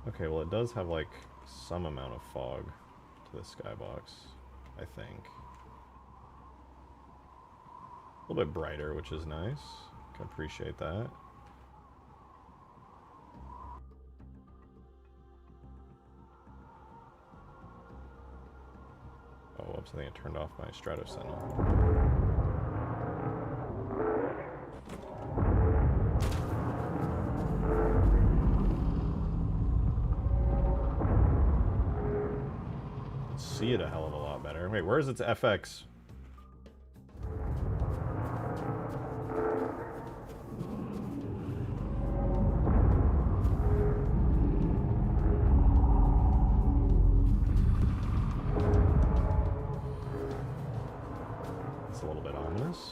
Okay, well, it does have, like, some amount of fog to the Skybox, I think. A little bit brighter, which is nice. Can appreciate that. Oh, whoops, I think I turned off my Strato Sentinel. See it a hell of a lot better. Wait, where's its FX? It's a little bit ominous.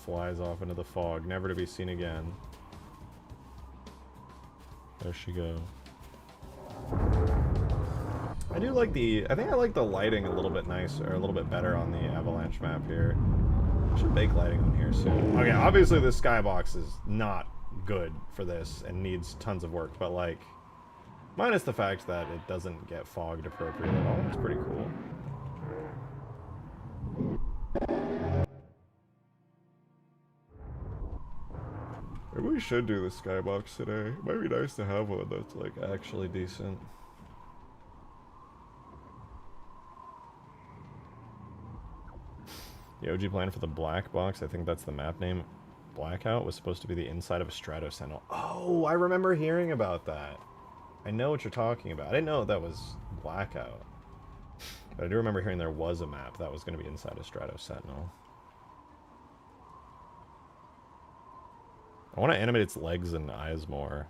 Flies off into the fog, never to be seen again. There she goes. I do like I think I like the lighting a little bit nicer, a little bit better on the Avalanche map here. I should bake lighting on here soon. Okay, obviously this Skybox is not good for this and needs tons of work, but like, minus the fact that it doesn't get fogged appropriately at all, it's pretty cool. Maybe we should do the Skybox today. It might be nice to have one that's like actually decent. The OG plan for the black box, I think that's the map name. Blackout was supposed to be the inside of a Strato Sentinel. Oh, I remember hearing about that. I know what you're talking about. I didn't know that was Blackout. But I do remember hearing there was a map that was going to be inside a Strato Sentinel. I want to animate its legs and eyes more.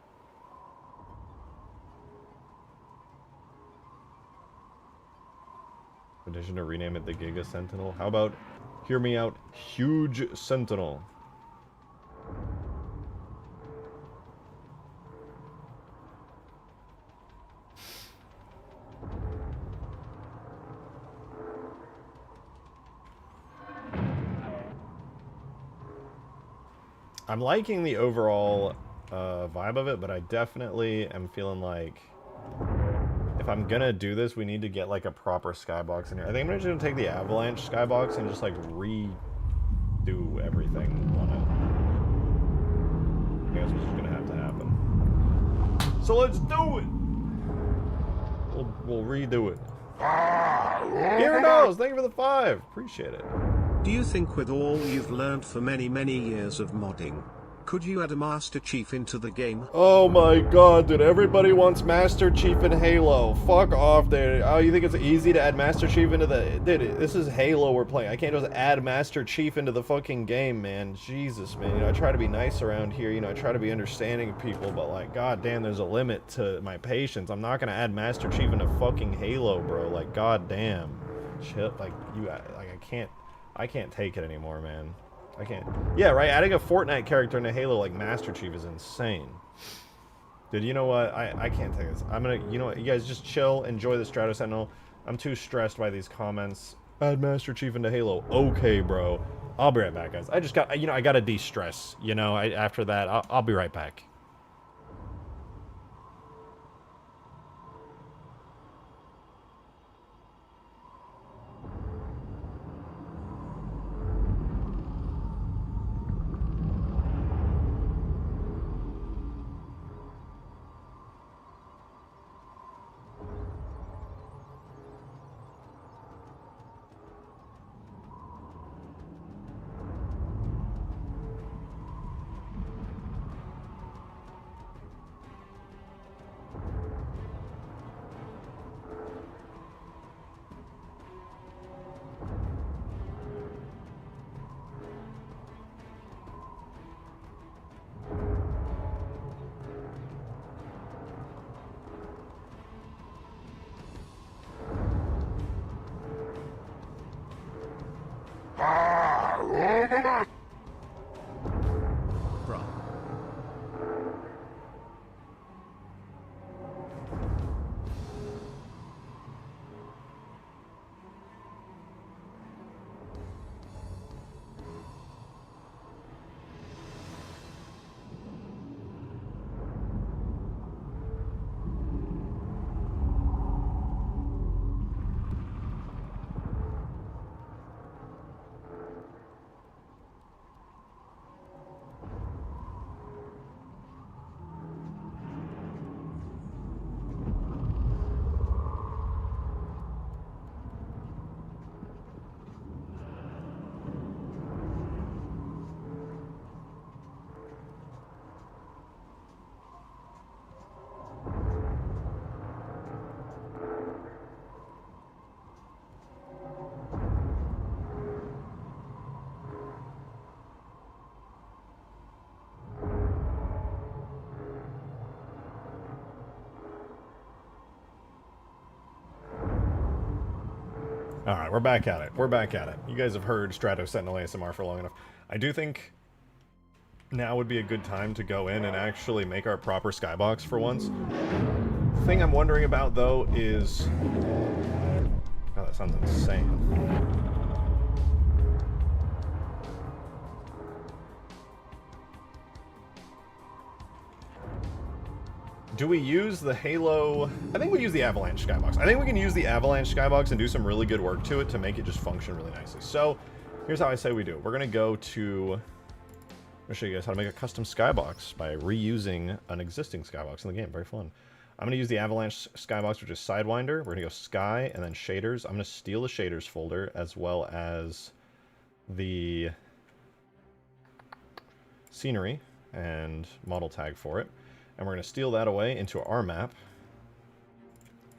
In addition to rename it the Giga Sentinel, how about, hear me out, Huge Sentinel? I'm liking the overall vibe of it, but I definitely am feeling like if I'm gonna do this, we need to get like a proper Skybox in here. I think I'm just gonna take the Avalanche Skybox and just like redo everything on it. I guess it's just gonna have to happen. So let's do it! We'll redo it. Here it goes! Thank you for the 5! Appreciate it. Do you think with all you've learned for many years of modding, could you add a Master Chief into the game? Oh my god, dude, everybody wants Master Chief in Halo. Fuck off, dude. Oh, you think it's easy to add Master Chief into the... Dude, this is Halo we're playing. I can't just add Master Chief into the fucking game, man. Jesus, man. You know, I try to be nice around here. You know, I try to be understanding of people, but like, god damn, there's a limit to my patience. I'm not gonna add Master Chief into fucking Halo, bro. Like, god damn. Chill, like, like, I can't take it anymore, man. I can't. Yeah, right? Adding a Fortnite character into Halo like Master Chief is insane. Dude, you know what? I can't take this. I'm gonna, you know what? You guys just chill, enjoy the Strato Sentinel. I'm too stressed by these comments. Add Master Chief into Halo. Okay, bro. I'll be right back, guys. I just got, you know, I gotta de-stress. You know, after that, I'll be right back. Bruh. Alright, we're back at it. We're back at it. You guys have heard Strato Sentinel ASMR for long enough. I do think now would be a good time to go in and actually make our proper skybox for once. The thing I'm wondering about, though, is... Oh, that sounds insane. Do we use the Halo... I think we use the Avalanche Skybox. I think we can use the Avalanche Skybox and do some really good work to it to make it just function really nicely. So, here's how I say we do it. We're going to go to... I'm going to show you guys how to make a custom Skybox by reusing an existing Skybox in the game. Very fun. I'm going to use the Avalanche Skybox, which is Sidewinder. We're going to go Sky and then Shaders. I'm going to steal the Shaders folder as well as the Scenery and model tag for it. And we're going to steal that away into our map.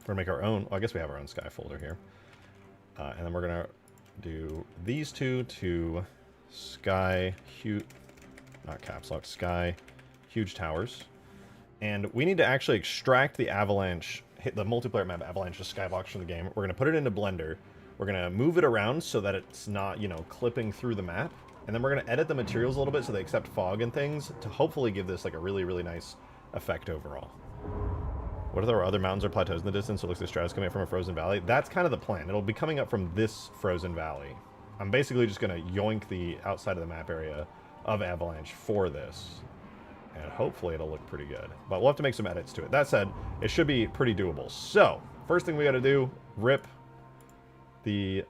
We're going to make our own... Well, I guess we have our own Sky folder here. And then we're going to do these two to Sky... Not caps lock. Sky Huge Towers. And we need to actually extract the Avalanche... Hit the multiplayer map Avalanche Skybox from the game. We're going to put it into Blender. We're going to move it around so that it's not, you know, clipping through the map. And then we're going to edit the materials a little bit so they accept fog and things to hopefully give this like a really, really nice effect overall. What if there are other mountains or plateaus in the distance? So it looks like Strato's coming up from a frozen valley. That's kind of the plan. It'll be coming up from this frozen valley. I'm basically just going to yoink the outside of the map area of Avalanche for this. And hopefully it'll look pretty good. But we'll have to make some edits to it. That said, it should be pretty doable. So, first thing we got to do, rip the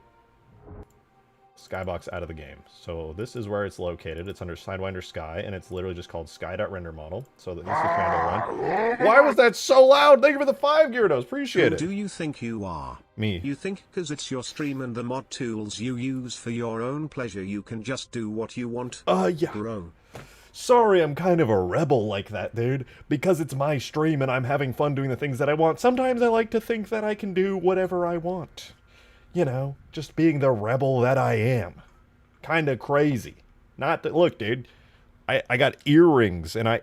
Skybox out of the game. So this is where it's located. It's under Sidewinder Sky, and it's literally just called sky.renderModel. So that this is command run. Why was that so loud? Thank you for the 5 Gyarados. Appreciate it. Who do you think you are? Me. You think because it's your stream and the mod tools you use for your own pleasure you can just do what you want? Yeah. Bro. Sorry, I'm kind of a rebel like that, dude. Because it's my stream and I'm having fun doing the things that I want. Sometimes I like to think that I can do whatever I want. You know, just being the rebel that I am. Kind of crazy. Not that, look, dude, I got earrings and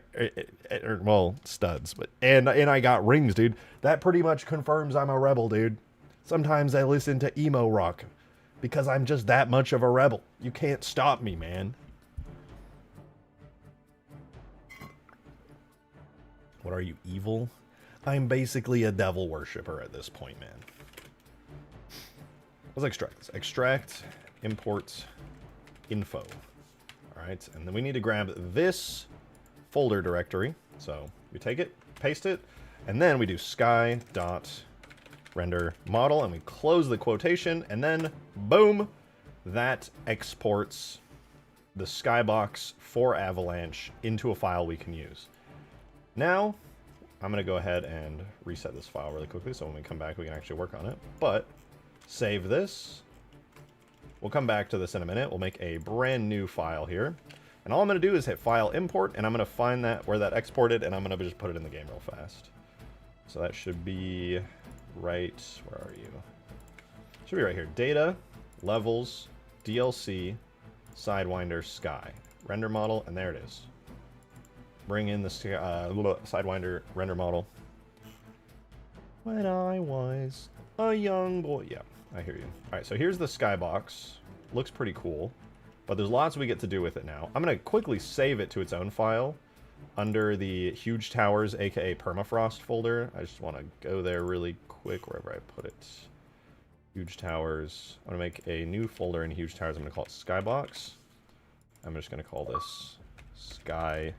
well, studs, but, and I got rings, dude. That pretty much confirms I'm a rebel, dude. Sometimes I listen to emo rock because I'm just that much of a rebel. You can't stop me, man. What are you, evil? I'm basically a devil worshiper at this point, man. Let's extract this. Extract, import, info. Alright, and then we need to grab this folder directory. So we take it, paste it, and then we do sky.renderModel, and we close the quotation, and then, boom, that exports the Skybox for Avalanche into a file we can use. Now, I'm going to go ahead and reset this file really quickly, so when we come back we can actually work on it. But save this. We'll come back to this in a minute. We'll make a brand new file here. And all I'm going to do is hit File, Import, and I'm going to find that where that exported, and I'm going to just put it in the game real fast. So that should be right... Where are you? Should be right here. Data, Levels, DLC, Sidewinder, Sky. Render Model, and there it is. Bring in the Sidewinder Render Model. When I was a young boy. Yeah, I hear you. Alright, so here's the Skybox. Looks pretty cool. But there's lots we get to do with it now. I'm going to quickly save it to its own file under the Huge Towers, aka Permafrost folder. I just want to go there really quick wherever I put it. Huge Towers. I'm going to make a new folder in Huge Towers. I'm going to call it Skybox. I'm just going to call this Sky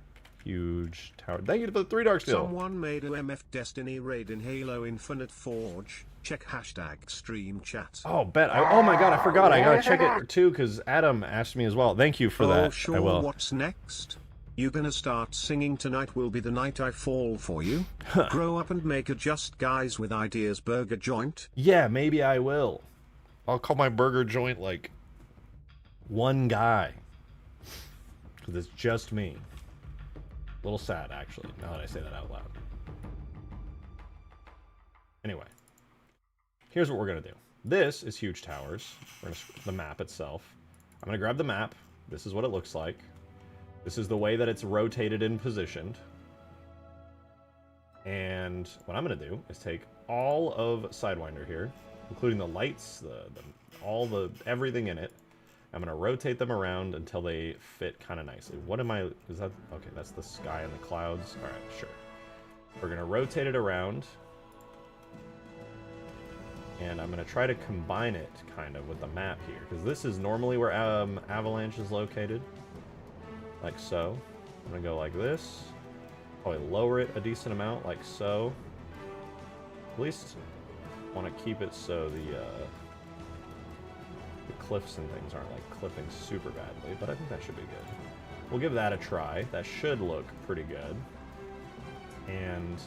Huge Tower. Thank you for the 3 Dark Steel. Someone made a MF Destiny raid in Halo Infinite Forge. Check hashtag stream chat. Oh, bet. Oh my god, I forgot. I gotta check it too, because Adam asked me as well. Thank you for that. Sure. I will. What's next? You gonna start singing Tonight Will Be the Night I Fall For You? Grow up and make a Just Guys with Ideas burger joint? Yeah, maybe I will. I'll call my burger joint, like, One Guy. Because it's just me. A little sad, actually, now that I say that out loud. Anyway. Here's what we're going to do. This is Huge Towers. We're gonna, the map itself. I'm going to grab the map. This is what it looks like. This is the way that it's rotated and positioned. And what I'm going to do is take all of Sidewinder here, including the lights, everything in it. I'm going to rotate them around until they fit kind of nicely. What am I... Is that... Okay, that's the sky and the clouds. All right, sure. We're going to rotate it around. And I'm going to try to combine it, kind of, with the map here. Because this is normally where Avalanche is located. Like so. I'm going to go like this. Probably lower it a decent amount, like so. At least want to keep it so the cliffs and things aren't, like, clipping super badly. But I think that should be good. We'll give that a try. That should look pretty good. And...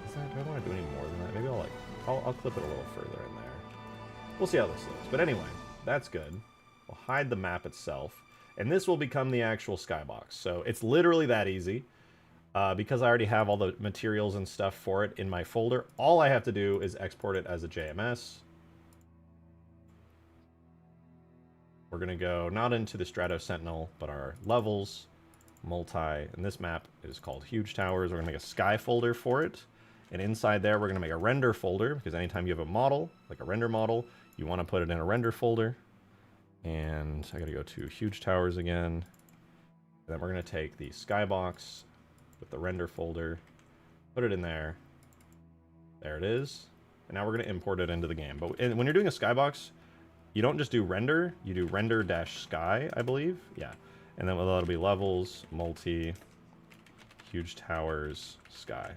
do I want to do any more than that? Maybe I'll clip it a little further in there. We'll see how this looks. But anyway, that's good. We'll hide the map itself. And this will become the actual Skybox. So it's literally that easy. Because I already have all the materials and stuff for it in my folder, all I have to do is export it as a JMS. We're going to go not into the Strato Sentinel, but our levels, multi, and this map is called Huge Towers. We're going to make a sky folder for it. And inside there, we're going to make a render folder, because anytime you have a model, like a render model, you want to put it in a render folder. And I got to go to Huge Towers again. And then we're going to take the Skybox with the render folder, put it in there. There it is. And now we're going to import it into the game. But when you're doing a Skybox, you don't just do render, you do render-sky, I believe. Yeah. And then that'll be levels, multi, Huge Towers, sky.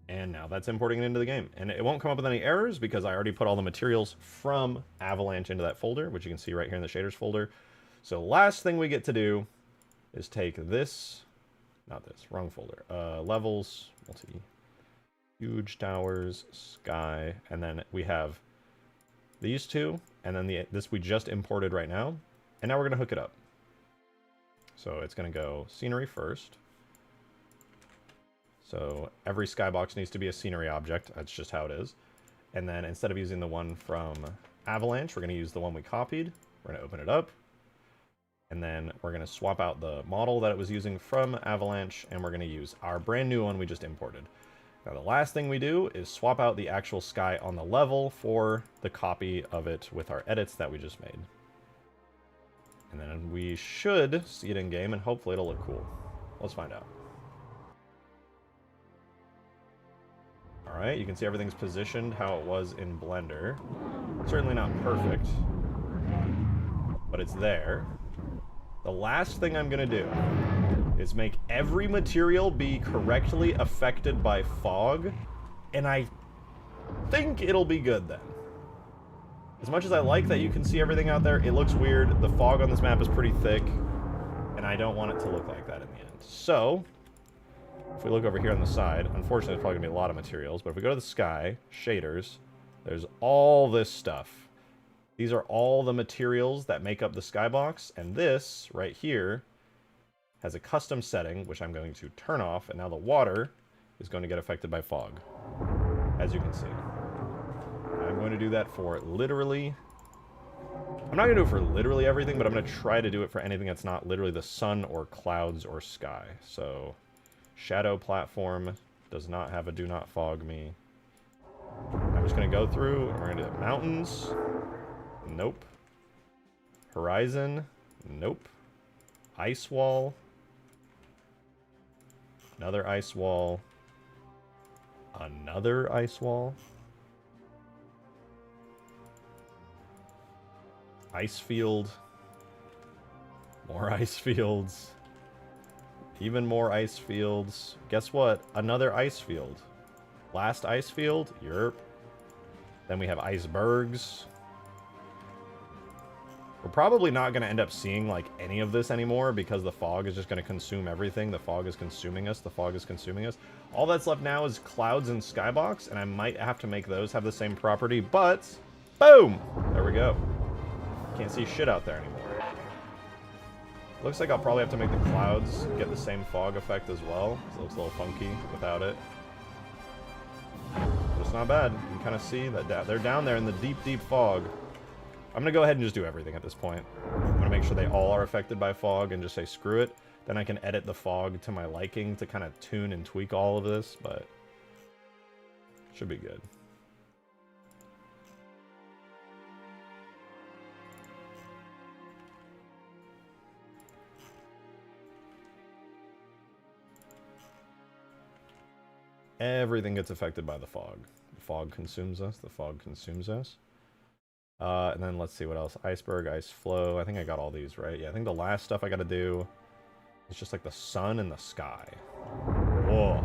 And now that's importing it into the game. And it won't come up with any errors because I already put all the materials from Avalanche into that folder, which you can see right here in the shaders folder. So last thing we get to do is take this, not this, wrong folder, levels, multi, Huge Towers, sky, and then we have these two, and then this we just imported right now, and now we're going to hook it up. So it's going to go scenery first. So every skybox needs to be a scenery object. That's just how it is. And then instead of using the one from Avalanche, we're going to use the one we copied. We're going to open it up. And then we're going to swap out the model that it was using from Avalanche, and we're going to use our brand new one we just imported. Now the last thing we do is swap out the actual sky on the level for the copy of it with our edits that we just made. And then we should see it in game, and hopefully it'll look cool. Let's find out. Alright, you can see everything's positioned how it was in Blender. Certainly not perfect, but it's there. The last thing I'm going to do is make every material be correctly affected by fog, and I think it'll be good then. As much as I like that you can see everything out there, it looks weird. The fog on this map is pretty thick, and I don't want it to look like that in the end. So, if we look over here on the side, unfortunately there's probably going to be a lot of materials, but if we go to the sky, shaders, there's all this stuff. These are all the materials that make up the skybox, and this, right here, has a custom setting, which I'm going to turn off, and now the water is going to get affected by fog, as you can see. I'm going to do that for literally... I'm not going to do it for literally everything, but I'm going to try to do it for anything that's not literally the sun or clouds or sky. So, shadow platform does not have a do not fog me. I'm just gonna go through, and we're gonna do mountains. Nope. Horizon. Nope. Ice wall. Another ice wall. Another ice wall. Ice field. More ice fields. Even more ice fields. Guess what? Another ice field. Last ice field. Yerp. Then we have icebergs. We're probably not going to end up seeing, like, any of this anymore because the fog is just going to consume everything. The fog is consuming us. The fog is consuming us. All that's left now is clouds and Skybox, and I might have to make those have the same property, but boom! There we go. Can't see shit out there anymore. Looks like I'll probably have to make the clouds get the same fog effect as well. It looks a little funky without it. But it's not bad. You can kind of see that they're down there in the deep, deep fog. I'm going to go ahead and just do everything at this point. I'm going to make sure they all are affected by fog and just say screw it. Then I can edit the fog to my liking to kind of tune and tweak all of this, but should be good. Everything gets affected by the fog. The fog consumes us. The fog consumes us. And then let's see what else. Iceberg, ice flow. I think I got all these, right? Yeah, I think the last stuff I gotta do is just like the sun and the sky. Whoa.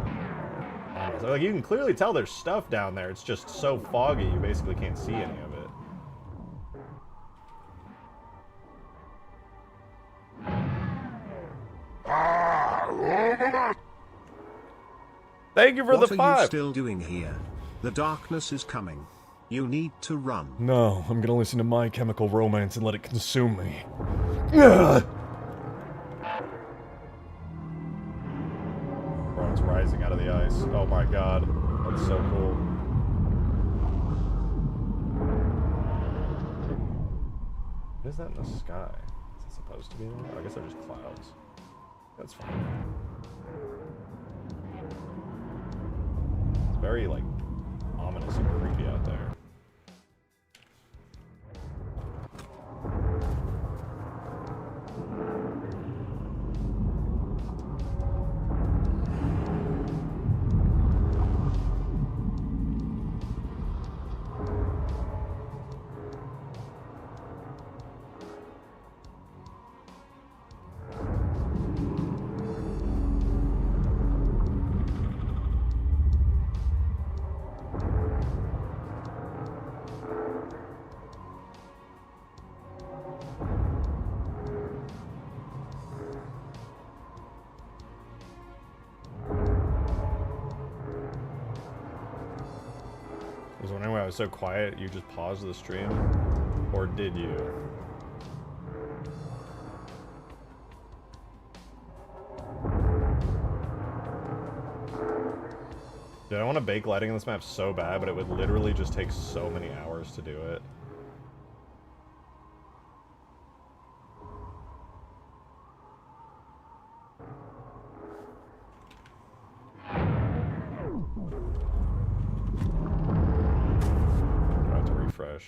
So, like, you can clearly tell there's stuff down there. It's just so foggy you basically can't see any of it. Thank you for the 5. What are you still doing here? The darkness is coming. You need to run. No, I'm gonna listen to My Chemical Romance and let it consume me. Ugh. Bro, it's rising out of the ice. Oh my god. That's so cool. What is that in the sky? Is it supposed to be there? I guess they're just clouds. That's fine. It's very, like, ominous and creepy out there. I was wondering why I was so quiet. You just paused the stream? Or did you? Dude, I want to bake lighting in this map so bad, but it would literally just take so many hours to do it.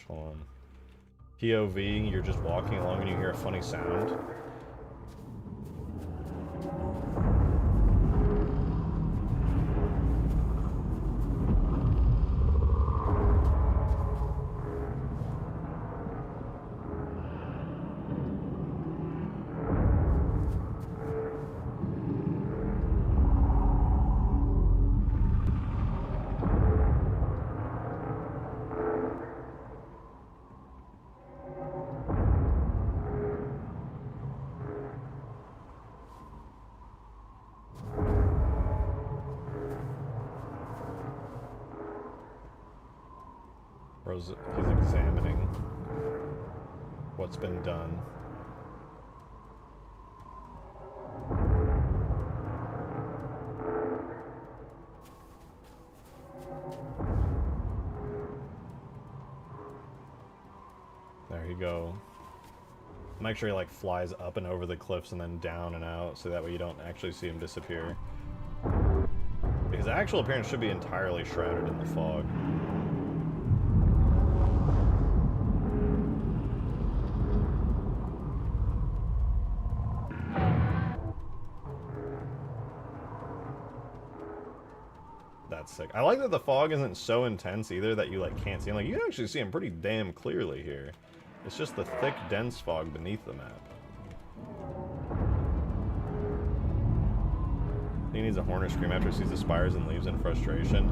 Hold on. POV, you're just walking along and you hear a funny sound. He's examining what's been done. There you go. Make sure he like flies up and over the cliffs and then down and out, so that way you don't actually see him disappear. His actual appearance should be entirely shrouded in the fog. sick. I like that the fog isn't so intense either that you like can't see him. Like you can actually see him pretty damn clearly here. It's just the thick, dense fog beneath the map. He needs a horn or scream after he sees the spires and leaves in frustration.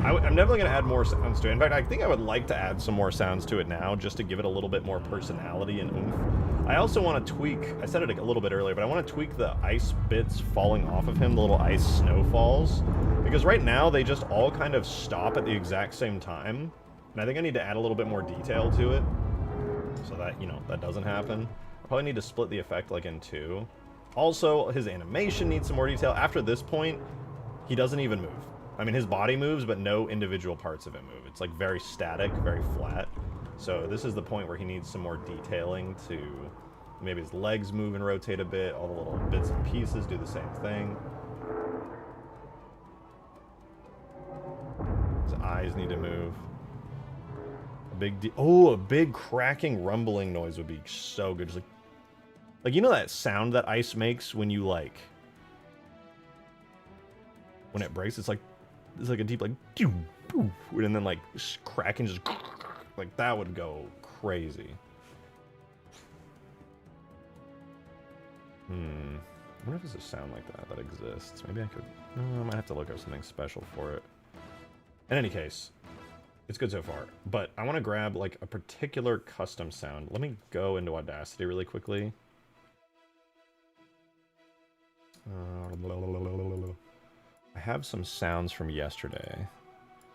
I'm definitely going to add more sounds to it. In fact, I think I would like to add some more sounds to it now just to give it a little bit more personality and oomph. I also want to tweak, I said it a little bit earlier, but I want to tweak the ice bits falling off of him, the little ice snowfalls. Because right now they just all kind of stop at the exact same time. And I think I need to add a little bit more detail to it so that, you know, that doesn't happen. I probably need to split the effect like in two. Also, his animation needs some more detail. After this point, he doesn't even move. I mean, his body moves, but no individual parts of it move. It's like very static, very flat. So this is the point where he needs some more detailing to maybe his legs move and rotate a bit. All the little bits and pieces do the same thing. His eyes need to move. A big cracking, rumbling noise would be so good. Just like, you know that sound that ice makes when you, like, when it breaks? It's like a deep, like, and then, like, cracking just, like, that would go crazy. I wonder if there's a sound like that exists. Maybe I could, I might have to look up something special for it. In any case, it's good so far, but I want to grab, like, a particular custom sound. Let me go into Audacity really quickly. I have some sounds from yesterday.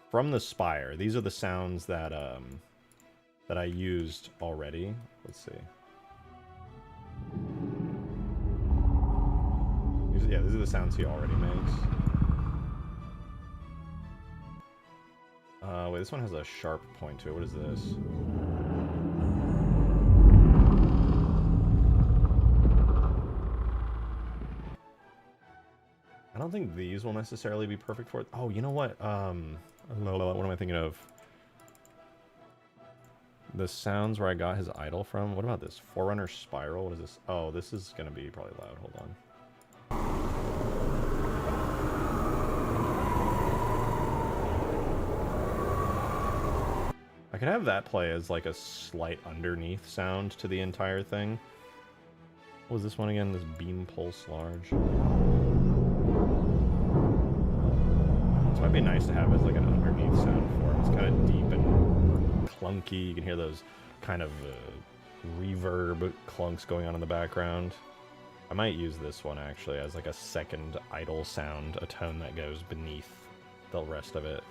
From the Spire. These are the sounds that that I used already. Let's see. These are the sounds he already makes. Wait, this one has a sharp point to it. What is this? I don't think these will necessarily be perfect for it. Oh, you know what? What am I thinking of? The sounds where I got his idol from. What about this? Forerunner Spiral? What is this? Oh, this is going to be probably loud. Hold on. I could have that play as like a slight underneath sound to the entire thing. What was this one again? This Beam Pulse Large. This might be nice to have as like an underneath sound for it. It's kind of deep and clunky. You can hear those kind of reverb clunks going on in the background. I might use this one actually as like a second idle sound, a tone that goes beneath the rest of it.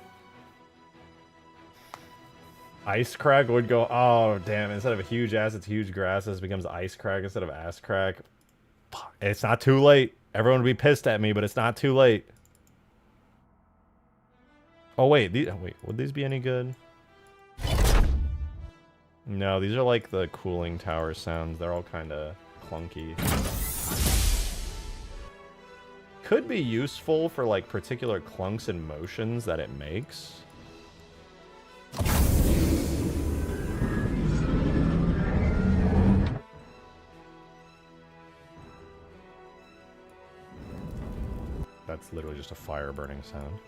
Ice Crack would go, oh damn, instead of a huge ass, it's huge grass. This becomes Ice Crack instead of Ass Crack. It's not too late. Everyone would be pissed at me, but it's not too late. Oh wait, would these be any good? No, these are like the cooling tower sounds. They're all kind of clunky. Could be useful for like particular clunks and motions that it makes. That's literally just a fire burning sound.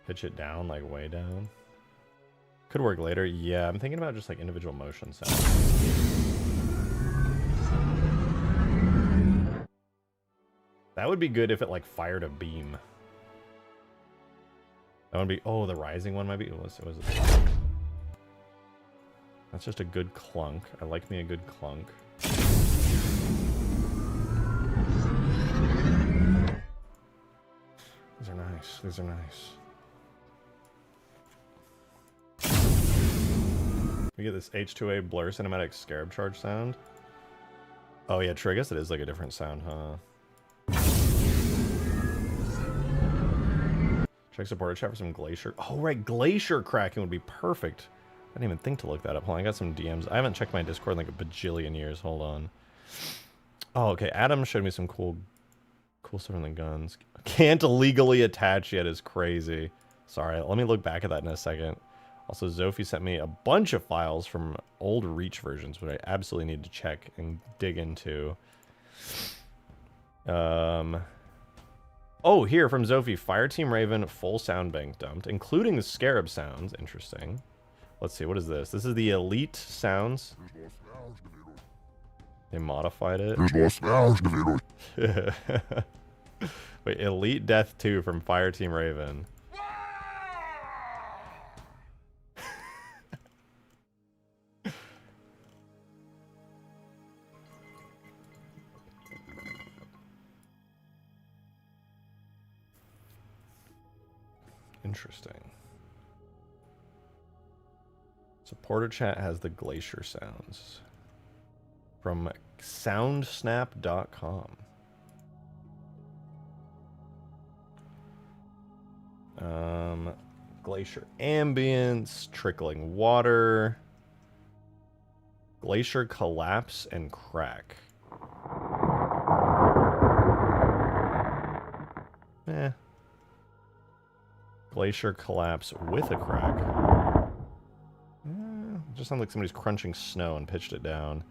Pitch it down, like way down. Could work later. Yeah, I'm thinking about just like individual motion sounds. That would be good if it like fired a beam. That would be, oh, the rising one might be, was it? That's just a good clunk. I like me a good clunk. These are nice. These are nice. We get this H2A blur cinematic scarab charge sound. Oh yeah, true. I guess it is like a different sound, huh? Check supporter chat for some glacier. Oh right, glacier cracking would be perfect. I didn't even think to look that up. Hold on, I got some DMs. I haven't checked my Discord in like a bajillion years. Hold on. Oh, okay. Adam showed me some cool stuff on the guns. Can't legally attach yet is crazy. Sorry, let me look back at that in a second. Also, Zophie sent me a bunch of files from old Reach versions, which I absolutely need to check and dig into. Oh, here from Zophie. Fireteam Raven, full sound bank dumped, including the Scarab sounds. Interesting. Let's see, what is this? This is the elite sounds. They modified it. Wait, Elite Death 2 from Fireteam Raven. Interesting. Supporter chat has the glacier sounds from soundsnap.com. Glacier ambience, trickling water, glacier collapse and crack. Glacier collapse with a crack. Just sounds like somebody's crunching snow and pitched it down.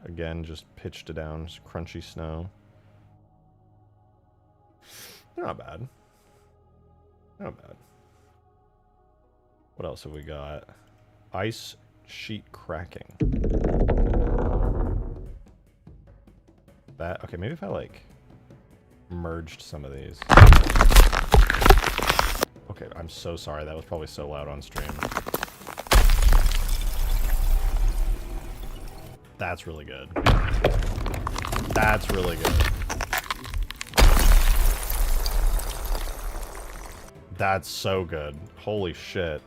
Again, just pitched it down, just crunchy snow. They're not bad. They're not bad. What else have we got? Ice sheet cracking. That, okay, maybe if I like merged some of these. Okay, I'm so sorry. That was probably so loud on stream. That's really good. That's really good. That's so good. Holy shit.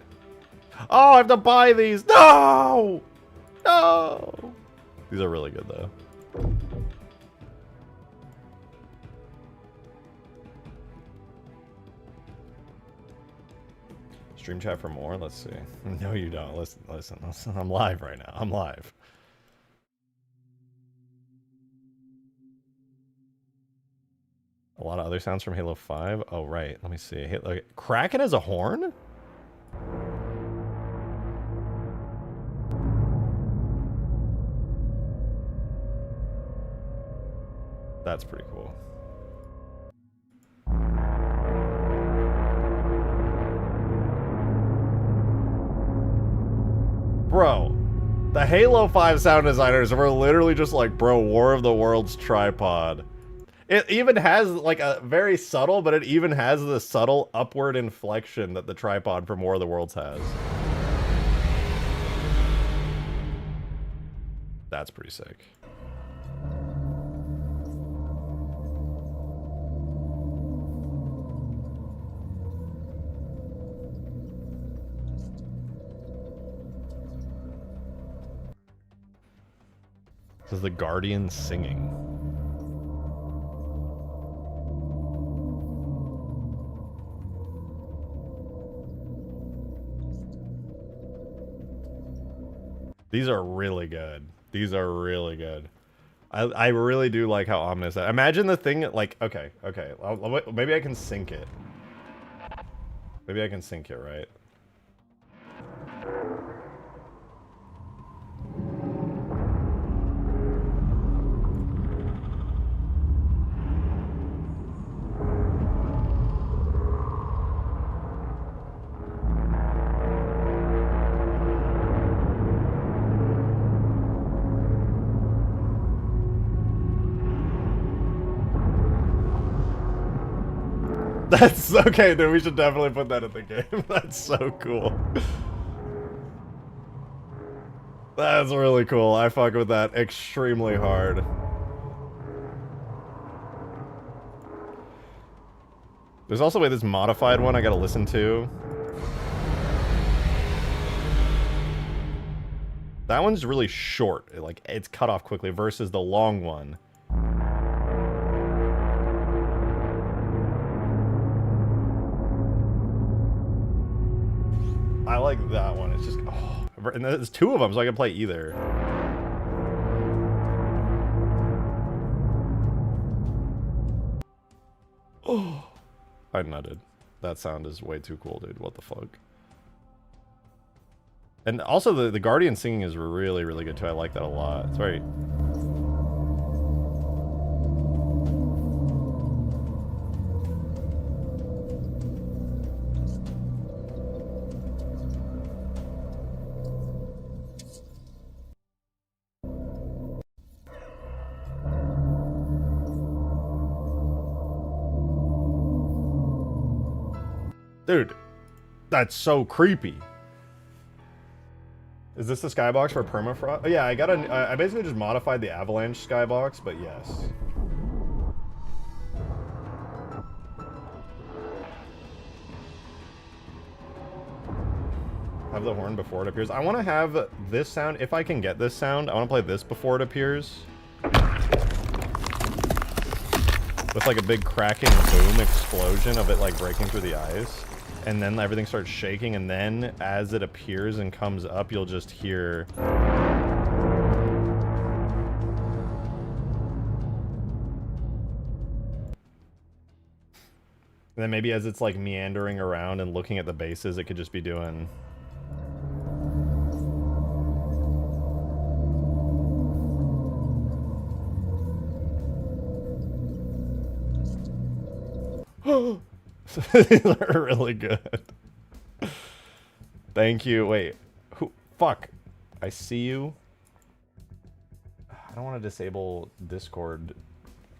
Oh, I have to buy these. No! No! These are really good, though. Stream chat for more? Let's see. No, you don't. Listen. I'm live right now. I'm live. A lot of other sounds from Halo 5. Oh, right. Let me see. Kraken has a horn? That's pretty cool. Bro, the Halo 5 sound designers were literally just like, bro, War of the Worlds tripod. It even has like a very subtle, but it even has the subtle upward inflection that the tripod from War of the Worlds has. That's pretty sick. This is the Guardian singing. These are really good. These are really good. I really do like how ominous that. Imagine the thing like, okay. Maybe I can sync it. Maybe I can sync it, right? That's okay, then we should definitely put that in the game. That's so cool. That's really cool. I fuck with that extremely hard. There's also this modified one I gotta listen to. That one's really short. It's cut off quickly versus the long one. I like that one. It's just, oh, and there's two of them, so I can play either. Oh, I nutted. That sound is way too cool, dude. What the fuck? And also the Guardian singing is really, really good too. I like that a lot. It's very... Dude, that's so creepy. Is this the skybox for Permafrost? Oh, yeah, I basically just modified the avalanche skybox, but yes. Have the horn before it appears. I want to have this sound, if I can get this sound, I want to play this before it appears. With like a big cracking boom explosion of it like breaking through the ice. And then everything starts shaking, and then as it appears and comes up, you'll just hear... And then maybe as it's like meandering around and looking at the bases, it could just be doing... These are really good. Thank you. Wait. Who? Fuck. I see you. I don't want to disable Discord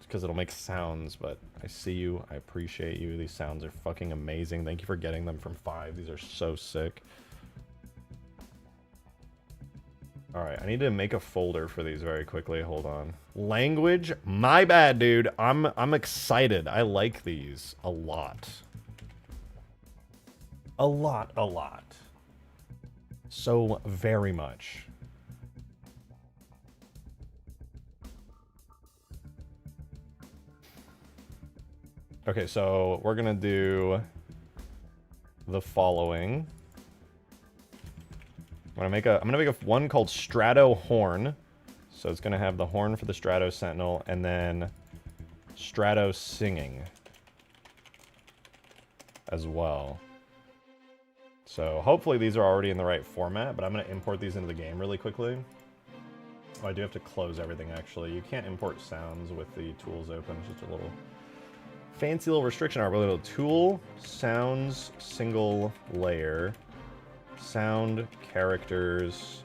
because it'll make sounds, but I see you. I appreciate you. These sounds are fucking amazing. Thank you for getting them from 5. These are so sick. Alright, I need to make a folder for these very quickly. Hold on. Language? My bad, dude. I'm excited. I like these a lot. A lot. So very much. Okay, so we're gonna do the following. I'm gonna make a one called Strato Horn. So it's gonna have the horn for the Strato Sentinel and then Strato Singing as well. So hopefully these are already in the right format, but I'm gonna import these into the game really quickly. Oh, I do have to close everything actually. You can't import sounds with the tools open. It's just a little fancy little restriction. Our little tool, sounds, single layer. Sound, characters,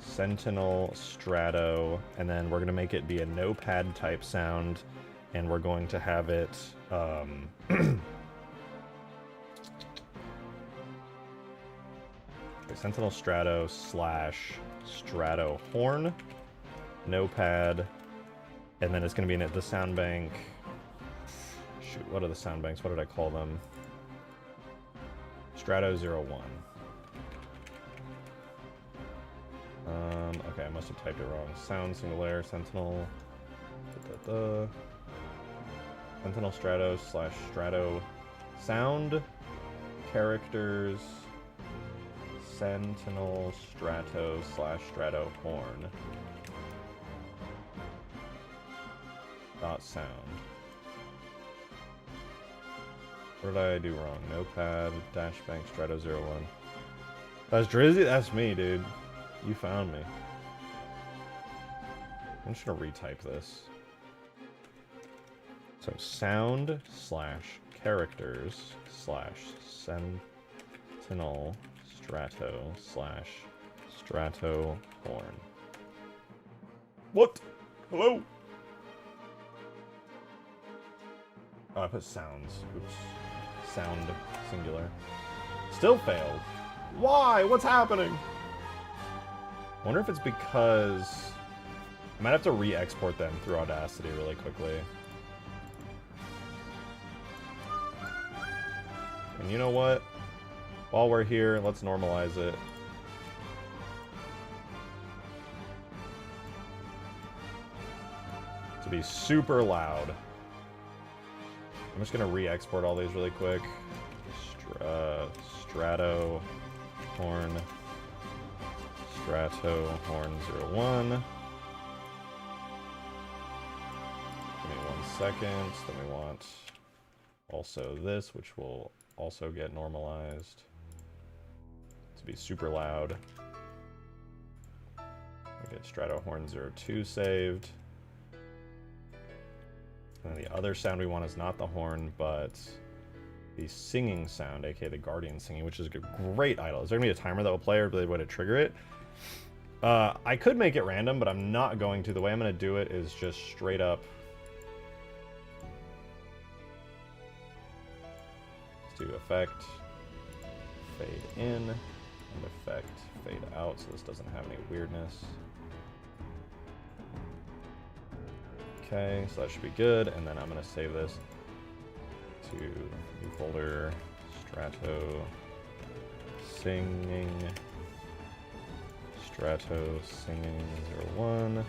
Sentinel, Strato, and then we're going to make it be a notepad type sound, and we're going to have it, Sentinel, Strato, / Strato Horn, notepad, and then it's going to be in the sound bank. Shoot, what are the sound banks? What did I call them? Strato 01. Okay, I must have typed it wrong. Sound, single layer, Sentinel. Sentinel Strato / Strato Sound, characters, Sentinel Strato / Strato Horn. Sound. What did I do wrong? Notepad, Dashbank, Strato 01. That's Drizzy? That's me, dude. You found me. I'm just gonna retype this. So sound / characters / Sentinel Strato / Strato Horn. What? Hello? Oh, I put sounds. Oops. Sound singular. Still failed. Why? What's happening? I wonder if it's because I might have to re-export them through Audacity really quickly. And you know what? While we're here, let's normalize it. To be super loud. I'm just gonna re-export all these really quick. Strato Horn. Strato Horn 01. Give me 1 second. Then we want also this, which will also get normalized to be super loud. We get Strato Horn 02 saved. And the other sound we want is not the horn, but the singing sound, aka the Guardian singing, which is a great idle. Is there gonna be a timer that will play or the way to trigger it? I could make it random, but I'm not going to. The way I'm gonna do it is just straight up. Let's do effect, fade in, and effect, fade out, so this doesn't have any weirdness. Okay, so that should be good, and then I'm gonna save this to new folder, Strato Singing, Strato Singing 01.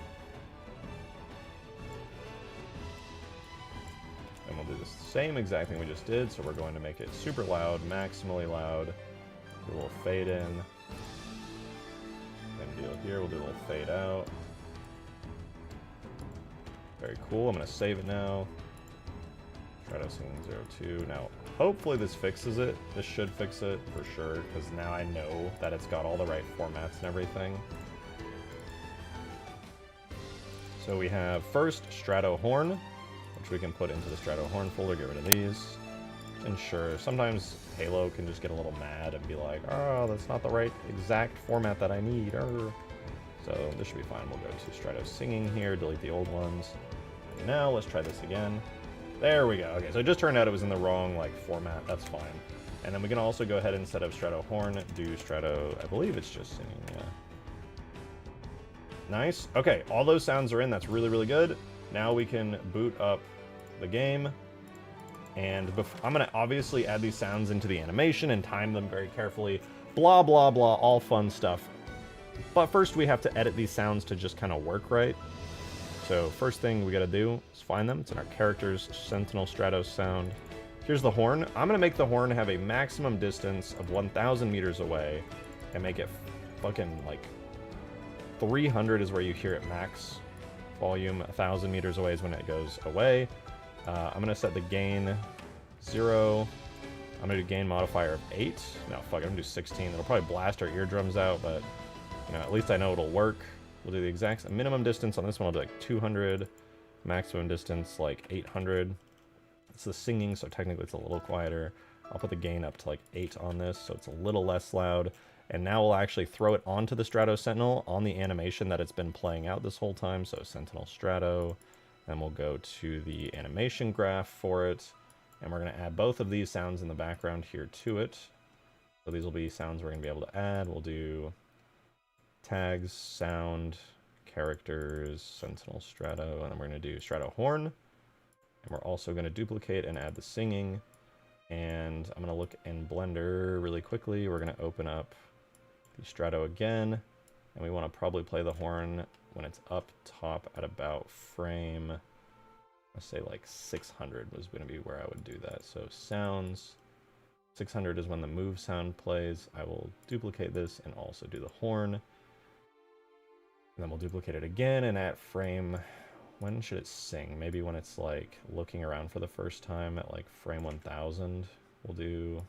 And we'll do the same exact thing we just did, so we're going to make it super loud, maximally loud, do a little fade in, same deal here, we'll do a little fade out. Very cool, I'm going to save it now. Strato Singing 02. Now, hopefully this fixes it. This should fix it for sure, because now I know that it's got all the right formats and everything. So we have first Strato Horn, which we can put into the Strato Horn folder, get rid of these. And sure, sometimes Halo can just get a little mad and be like, oh, that's not the right exact format that I need. So this should be fine. We'll go to Strato Singing here, delete the old ones. And now let's try this again. There we go. Okay, so it just turned out it was in the wrong format. That's fine. And then we can also go ahead, instead of Strato Horn, do Strato, I believe it's just singing, yeah. Nice. Okay, all those sounds are in. That's really, really good. Now we can boot up the game. And I'm going to obviously add these sounds into the animation and time them very carefully. Blah, blah, blah, all fun stuff. But first we have to edit these sounds to just kind of work right. So first thing we got to do is find them. It's in our characters, Sentinel Strato sound. Here's the horn. I'm going to make the horn have a maximum distance of 1,000 meters away and make it fucking 300 is where you hear it max volume. 1,000 meters away is when it goes away. I'm going to set the gain 0. I'm going to do gain modifier of 8. No, fuck, I'm going to do 16. It'll probably blast our eardrums out, but at least I know it'll work. We'll do the exact minimum distance on this one. I'll do 200. Maximum distance 800. It's the singing, so technically it's a little quieter. I'll put the gain up to 8 on this, so it's a little less loud. And now we'll actually throw it onto the Strato Sentinel on the animation that it's been playing out this whole time. So Sentinel Strato. Then we'll go to the animation graph for it. And we're going to add both of these sounds in the background here to it. So these will be sounds we're going to be able to add. We'll do tags, sound, characters, Sentinel Strato, and then we're going to do Strato Horn. And we're also going to duplicate and add the singing. And I'm going to look in Blender really quickly. We're going to open up the Strato again. And we want to probably play the horn when it's up top at about frame, let's say 600 was going to be where I would do that. So sounds, 600 is when the move sound plays. I will duplicate this and also do the horn. And then we'll duplicate it again, and at frame, when should it sing? Maybe when it's looking around for the first time at frame 1000. We'll do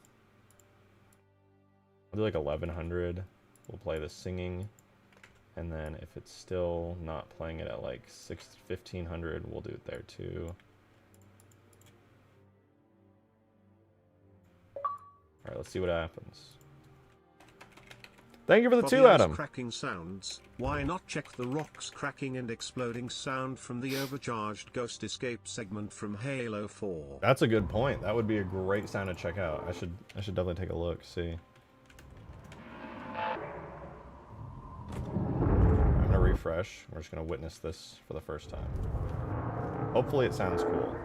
1100. We'll play the singing. And then if it's still not playing it at 1500, we'll do it there too. Alright, let's see what happens. Thank you for the 2, Adam. Cracking sounds. Why not check the rocks cracking and exploding sound from the overcharged Ghost Escape segment from Halo 4? That's a good point. That would be a great sound to check out. I should definitely take a look, see. I'm gonna refresh. We're just gonna witness this for the first time. Hopefully it sounds cool.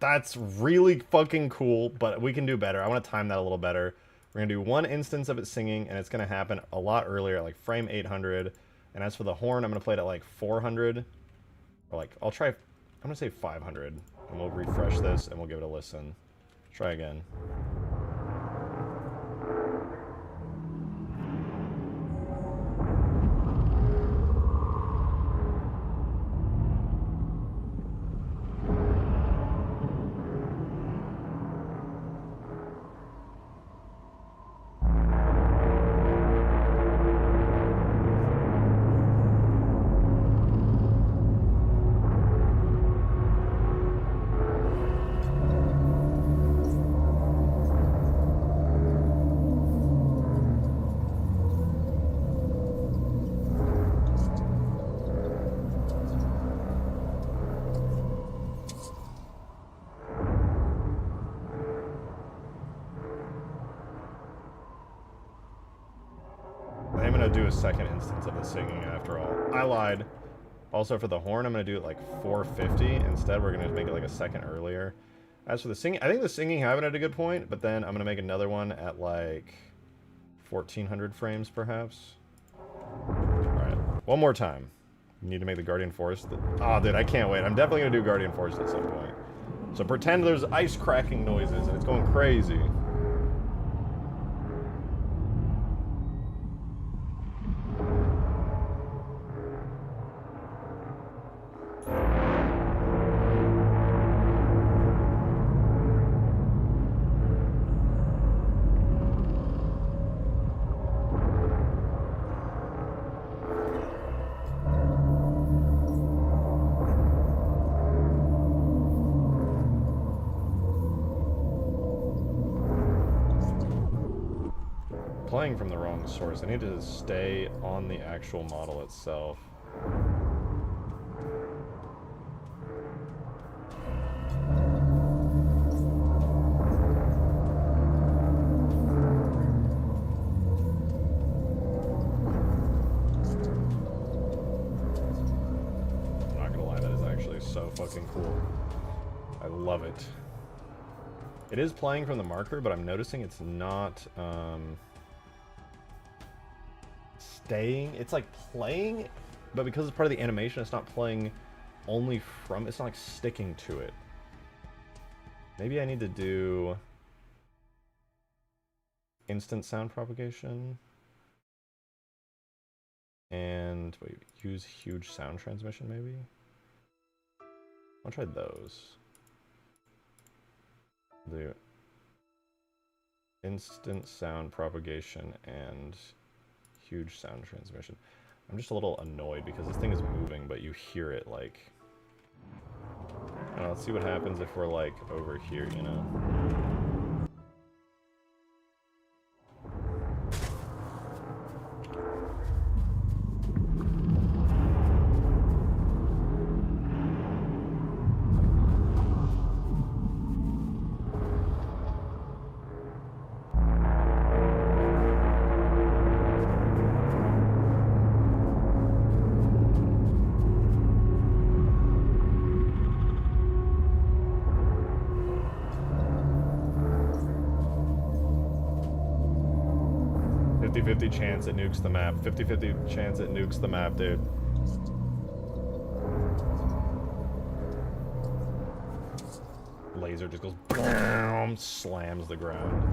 That's really fucking cool, but we can do better. I want to time that a little better. We're going to do one instance of it singing, and it's going to happen a lot earlier, like frame 800. And as for the horn, I'm going to play it at like 400. Or like, I'm going to say 500. And we'll refresh this, and we'll give it a listen. Try again. I'm going to do a second instance of the singing after all. I lied. Also for the horn, I'm going to do it like 450. Instead, we're going to make it like a second earlier. As for the singing, I think the singing happened at a good point, but then I'm going to make another one at like 1400 frames perhaps. Alright, one more time. You need to make the Guardian Forest. Oh, dude, I can't wait. I'm definitely going to do Guardian Forest at some point. So pretend there's ice cracking noises and it's going crazy. Playing from the wrong source. I need to stay on the actual model itself. I'm not gonna lie, that is actually so fucking cool. I love it. It is playing from the marker, but I'm noticing it's not, staying. It's like playing, but because it's part of the animation, it's not playing only from, it's not like sticking to it. Maybe I need to do instant sound propagation and wait, use huge sound transmission maybe. I'll try those. Do instant sound propagation and huge sound transmission. I'm just a little annoyed because this thing is moving, but you hear it like... let's see what happens if we're like over here, you know? 50-50 chance it nukes the map. 50-50 chance it nukes the map, dude. Laser just goes BAM! Slams the ground.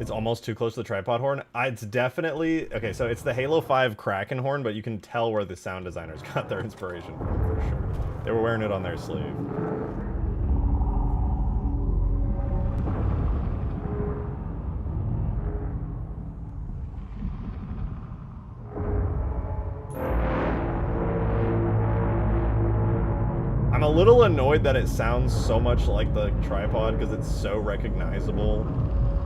It's almost too close to the tripod horn. It's definitely... Okay, so it's the Halo 5 Kraken horn, but you can tell where the sound designers got their inspiration from, for sure. They were wearing it on their sleeve. I'm a little annoyed that it sounds so much like the tripod because it's so recognizable.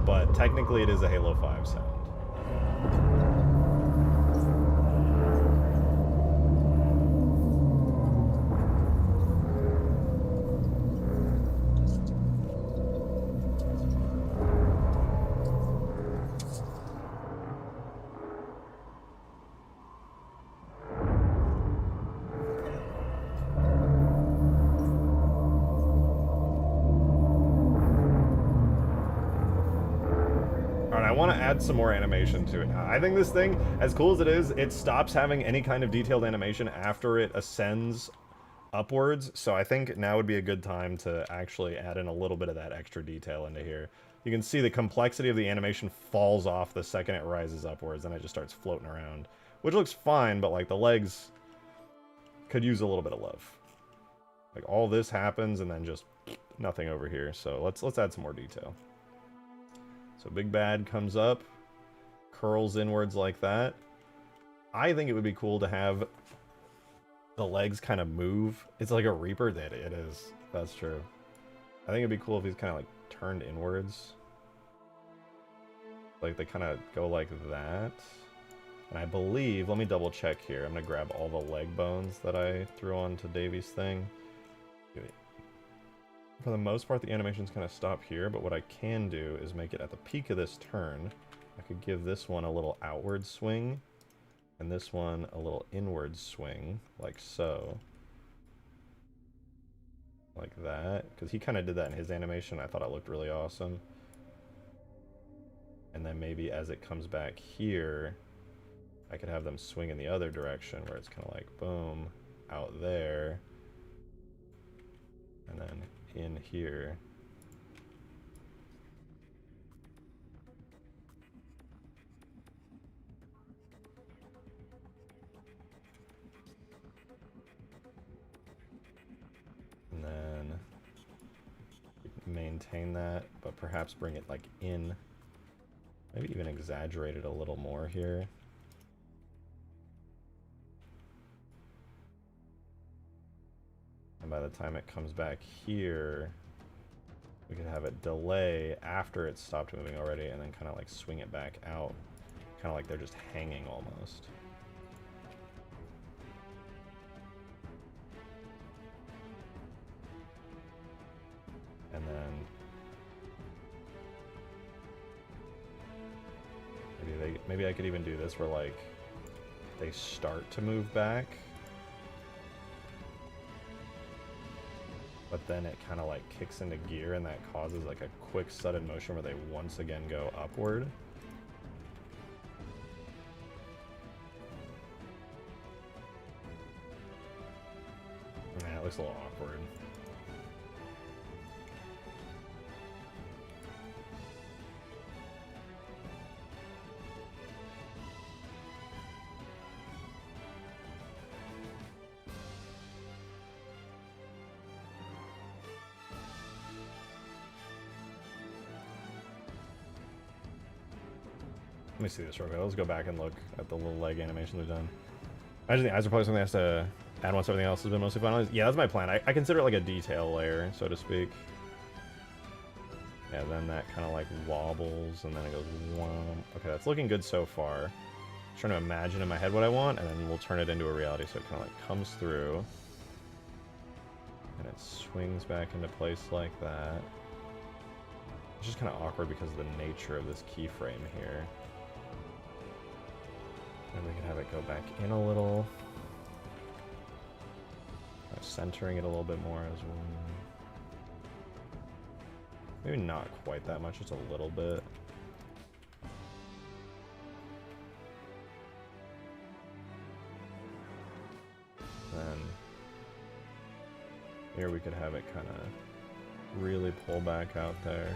But technically it is a Halo 5 sound. want to add some more animation to it. I think this thing, as cool as it is, it stops having any kind of detailed animation after it ascends upwards. So I think now would be a good time to actually add in a little bit of that extra detail into here. You can see the complexity of the animation falls off the second it rises upwards, and it just starts floating around, which looks fine, but like the legs could use a little bit of love. Like all this happens and then just nothing over here. So let's add some more detail. So Big Bad comes up, curls inwards like that. I think it would be cool to have the legs kind of move. It's like a Reaper. It is. That's true. I think it'd be cool if he's kind of like turned inwards. Like they kind of go like that. And I believe, let me double check here. I'm going to grab all the leg bones that I threw onto Davy's thing. For the most part, the animations kind of stop here, but what I can do is make it at the peak of this turn. I could give this one a little outward swing, and this one a little inward swing, like so. Like that, because he kind of did that in his animation. I thought it looked really awesome. And then maybe as it comes back here, I could have them swing in the other direction, where it's kind of like, boom, out there, and then in here. And then maintain that, but perhaps bring it like in. Maybe even exaggerate it a little more here. And by the time it comes back here, we could have it delay after it stopped moving already, and then kind of like swing it back out. Kind of like they're just hanging almost. And then maybe I could even do this where like they start to move back, but then it kind of like kicks into gear, and that causes like a quick sudden motion where they once again go upward. Yeah, it looks a little awkward. Let me see this real quick. Let's go back and look at the little leg animation we've done. Imagine the eyes are probably something that has to add once everything else has been mostly finalized. Yeah, that's my plan. I consider it like a detail layer, so to speak. Yeah, then that kind of like wobbles, and then it goes womp. Okay, that's looking good so far. I'm trying to imagine in my head what I want, and then we'll turn it into a reality, so it kind of like comes through. And it swings back into place like that. It's just kind of awkward because of the nature of this keyframe here. And we can have it go back in a little. Centering it a little bit more as well. Maybe not quite that much, just a little bit. Then here we could have it kind of really pull back out there.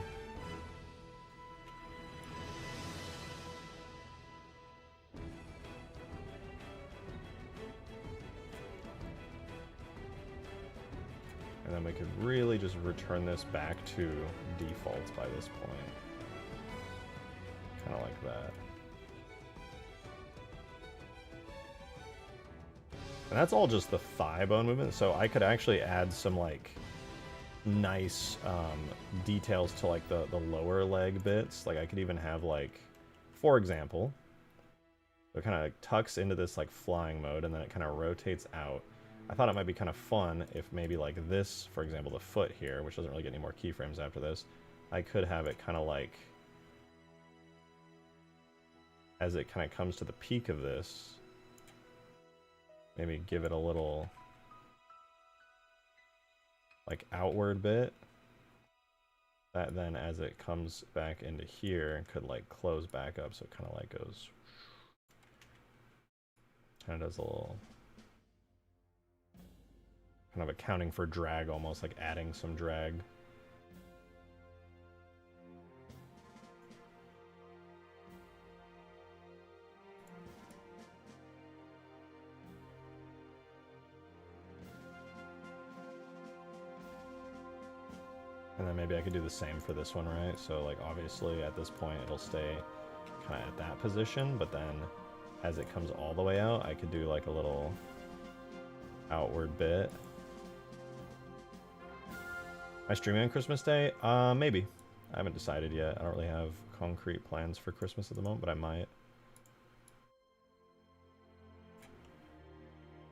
And then we could really just return this back to defaults by this point. Kind of like that. And that's all just the thigh bone movement, so I could actually add some like nice details to like the lower leg bits. Like I could even have like, for example, it kind of tucks into this like flying mode, and then it kind of rotates out. I thought it might be kind of fun if maybe like this, for example, the foot here, which doesn't really get any more keyframes after this, I could have it kind of like, as it kind of comes to the peak of this, maybe give it a little like outward bit. That then, as it comes back into here, could like close back up, so it kind of like goes, kind of does a little, kind of accounting for drag, almost like adding some drag. And then maybe I could do the same for this one, right? So like obviously at this point it'll stay kind of at that position, but then as it comes all the way out, I could do like a little outward bit. Am I streaming on Christmas Day? Maybe. I haven't decided yet. I don't really have concrete plans for Christmas at the moment, but I might.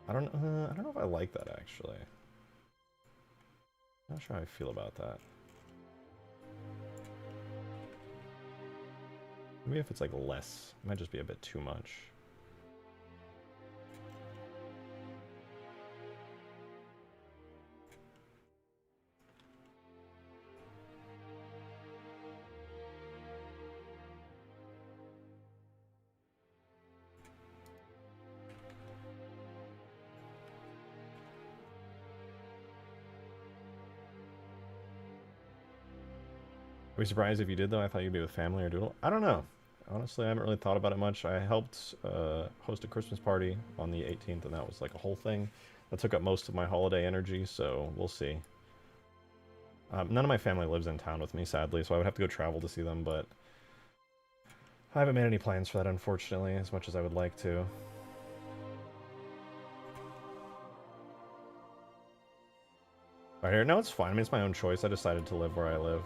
I don't know if I like that actually. Not sure how I feel about that. Maybe if it's like less, it might just be a bit too much. I'd be surprised if you did, though. I thought you'd be with family or doodle. I don't know. Honestly, I haven't really thought about it much. I helped host a Christmas party on the 18th, and that was like a whole thing. That took up most of my holiday energy, so we'll see. None of my family lives in town with me, sadly, so I would have to go travel to see them, but I haven't made any plans for that, unfortunately, as much as I would like to. Right here? No, it's fine. I mean, it's my own choice. I decided to live where I live.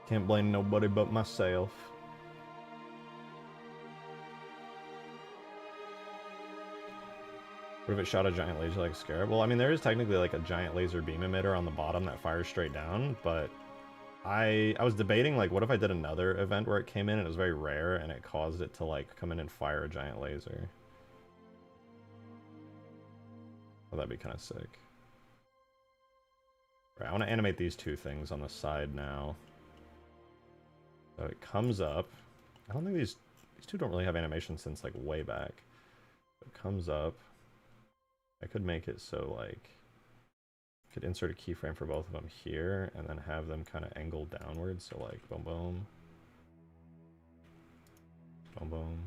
Can't blame nobody but myself. What if it shot a giant laser like Scarab? Well, I mean, there is technically like a giant laser beam emitter on the bottom that fires straight down, but I was debating, like, what if I did another event where it came in and it was very rare and it caused it to, like, come in and fire a giant laser. Oh, that'd be kind of sick. Right, I want to animate these two things on the side now. So it comes up. I don't think these two don't really have animation since, like, way back. It comes up. I could make it so, like, I could insert a keyframe for both of them here, and then have them kind of angled downwards, so, like, boom, boom. Boom, boom.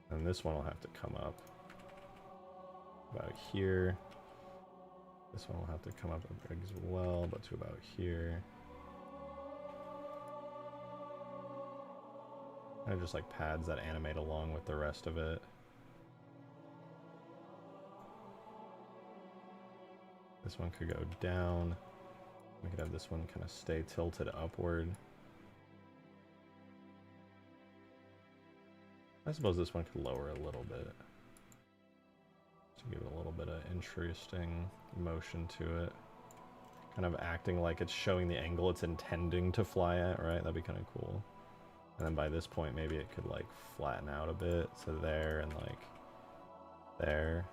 And this one will have to come up about here. This one will have to come up as well, but to about here. And it just like pads that animate along with the rest of it. This one could go down. We could have this one kind of stay tilted upward. I suppose this one could lower a little bit to give it a little bit of interesting motion to it. Kind of acting like it's showing the angle it's intending to fly at, right? That'd be kind of cool. And then by this point, maybe it could like flatten out a bit. So there and like there.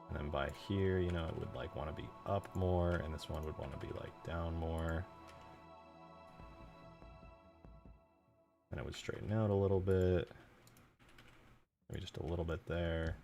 And then by here, you know, it would like want to be up more, and this one would want to be like down more. And it would straighten out a little bit. Maybe just a little bit there.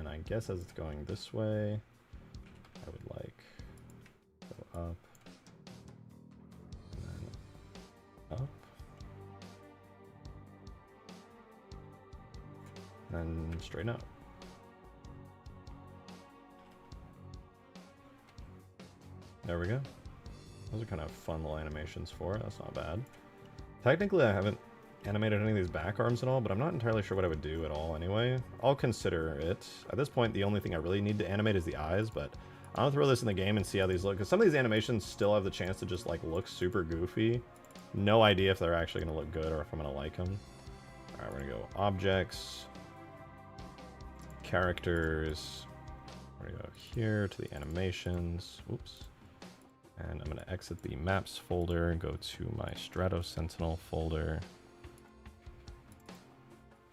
I guess as it's going this way, I would like go up, and then up, and then straighten out. There we go. Those are kind of fun little animations for it. That's not bad. Technically, I haven't animated any of these back arms at all, but I'm not entirely sure what I would do at all anyway. I'll consider it. At this point, the only thing I really need to animate is the eyes, but I'll throw this in the game and see how these look, because some of these animations still have the chance to just, like, look super goofy. No idea if they're actually going to look good or if I'm going to like them. Alright, we're going to go Objects, Characters, we're going to go here to the Animations, oops. And I'm going to exit the Maps folder and go to my Strato Sentinel folder.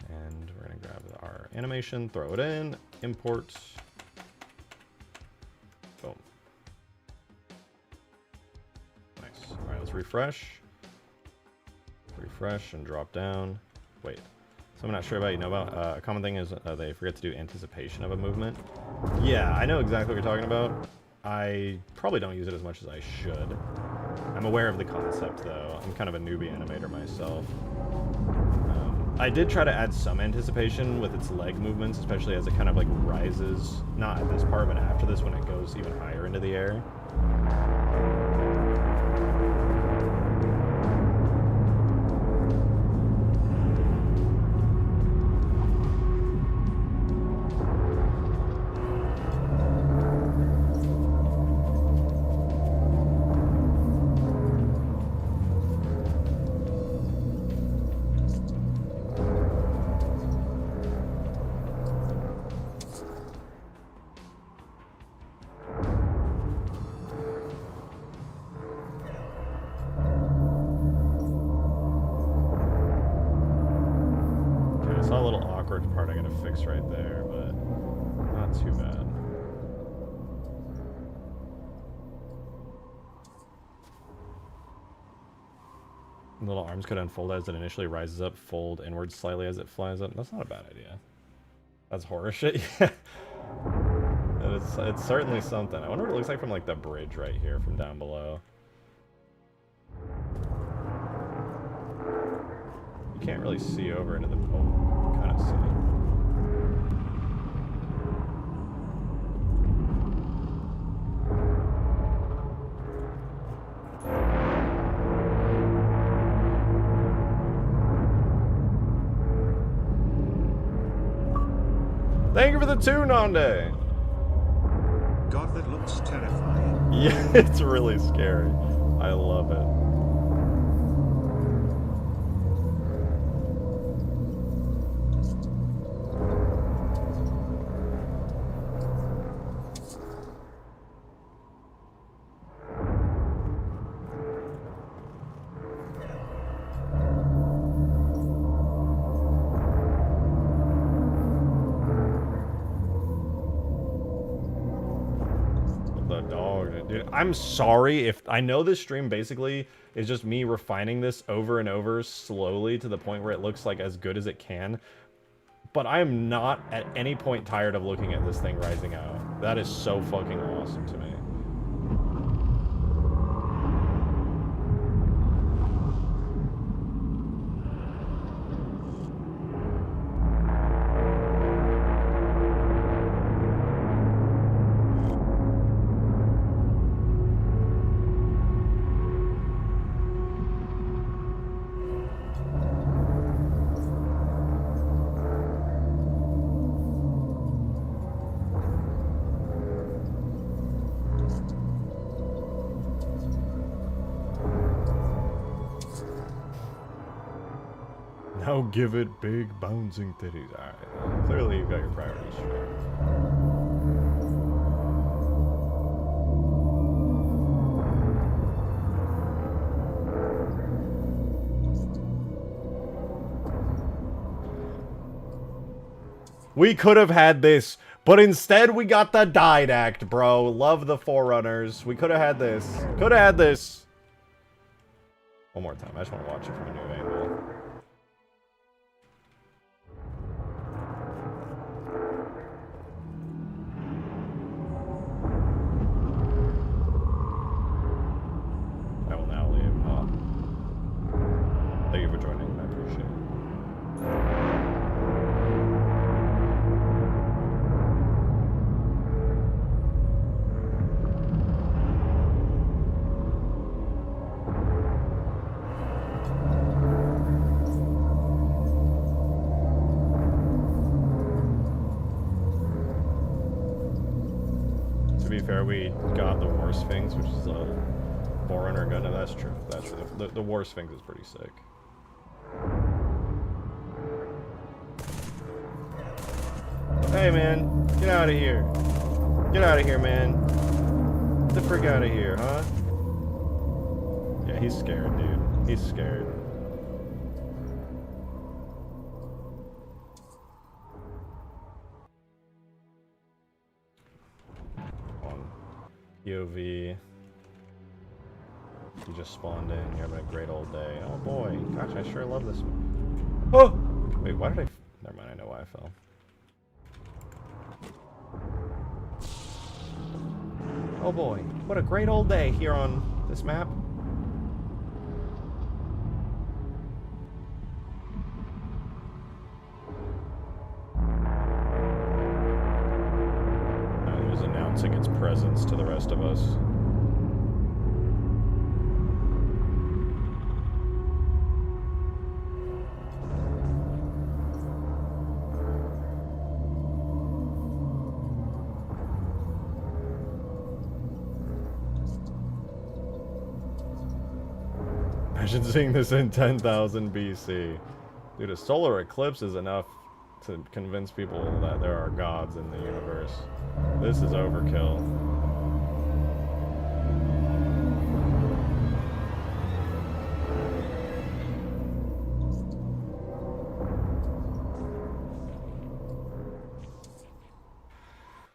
And we're going to grab our animation, throw it in, import. Boom. Nice. Alright, let's refresh. Refresh and drop down. Wait. So I'm not sure about, you know about, a common thing is they forget to do anticipation of a movement. Yeah, I know exactly what you're talking about. I probably don't use it as much as I should. I'm aware of the concept, though. I'm kind of a newbie animator myself. I did try to add some anticipation with its leg movements, especially as it kind of like rises, not at this part, but after this when it goes even higher into the air. Part I gotta fix right there, but not too bad. The little arms could unfold as it initially rises up, fold inwards slightly as it flies up. That's not a bad idea. That's horror shit. Yeah. It's certainly something. I wonder what it looks like from like the bridge right here from down below. You can't really see over into the kind of see. Thank you for the tune, Nonde. God, that looks terrifying. Yeah, it's really scary. I love it. I'm sorry if I know this stream basically is just me refining this over and over slowly to the point where it looks like as good as it can, but I am not at any point tired of looking at this thing rising out. That is so fucking awesome to me. Now give it big bouncing titties. Alright, clearly you've got your priorities straight. We could have had this, but instead we got the Didact, bro. Love the Forerunners. We could have had this. Could have had this. One more time. I just want to watch it from a new angle. I will now leave. Thank you for joining. I appreciate it. be fair, we got the War Sphinx, which is a Forerunner gun. No, that's true. That's true. The War Sphinx is pretty sick. Hey, man. Get out of here. Get out of here, man. Get the frick out of here, huh? Yeah, he's scared, dude. He's scared. On POV. You just spawned in. You're having a great old day. Oh boy. Gosh, I sure love this. Oh! Wait, why did I... Never mind, I know why I fell. Oh boy, what a great old day here on this map. It was announcing its presence to the rest of us. Imagine seeing this in 10,000 BC. Dude, a solar eclipse is enough to convince people that there are gods in the universe. This is overkill.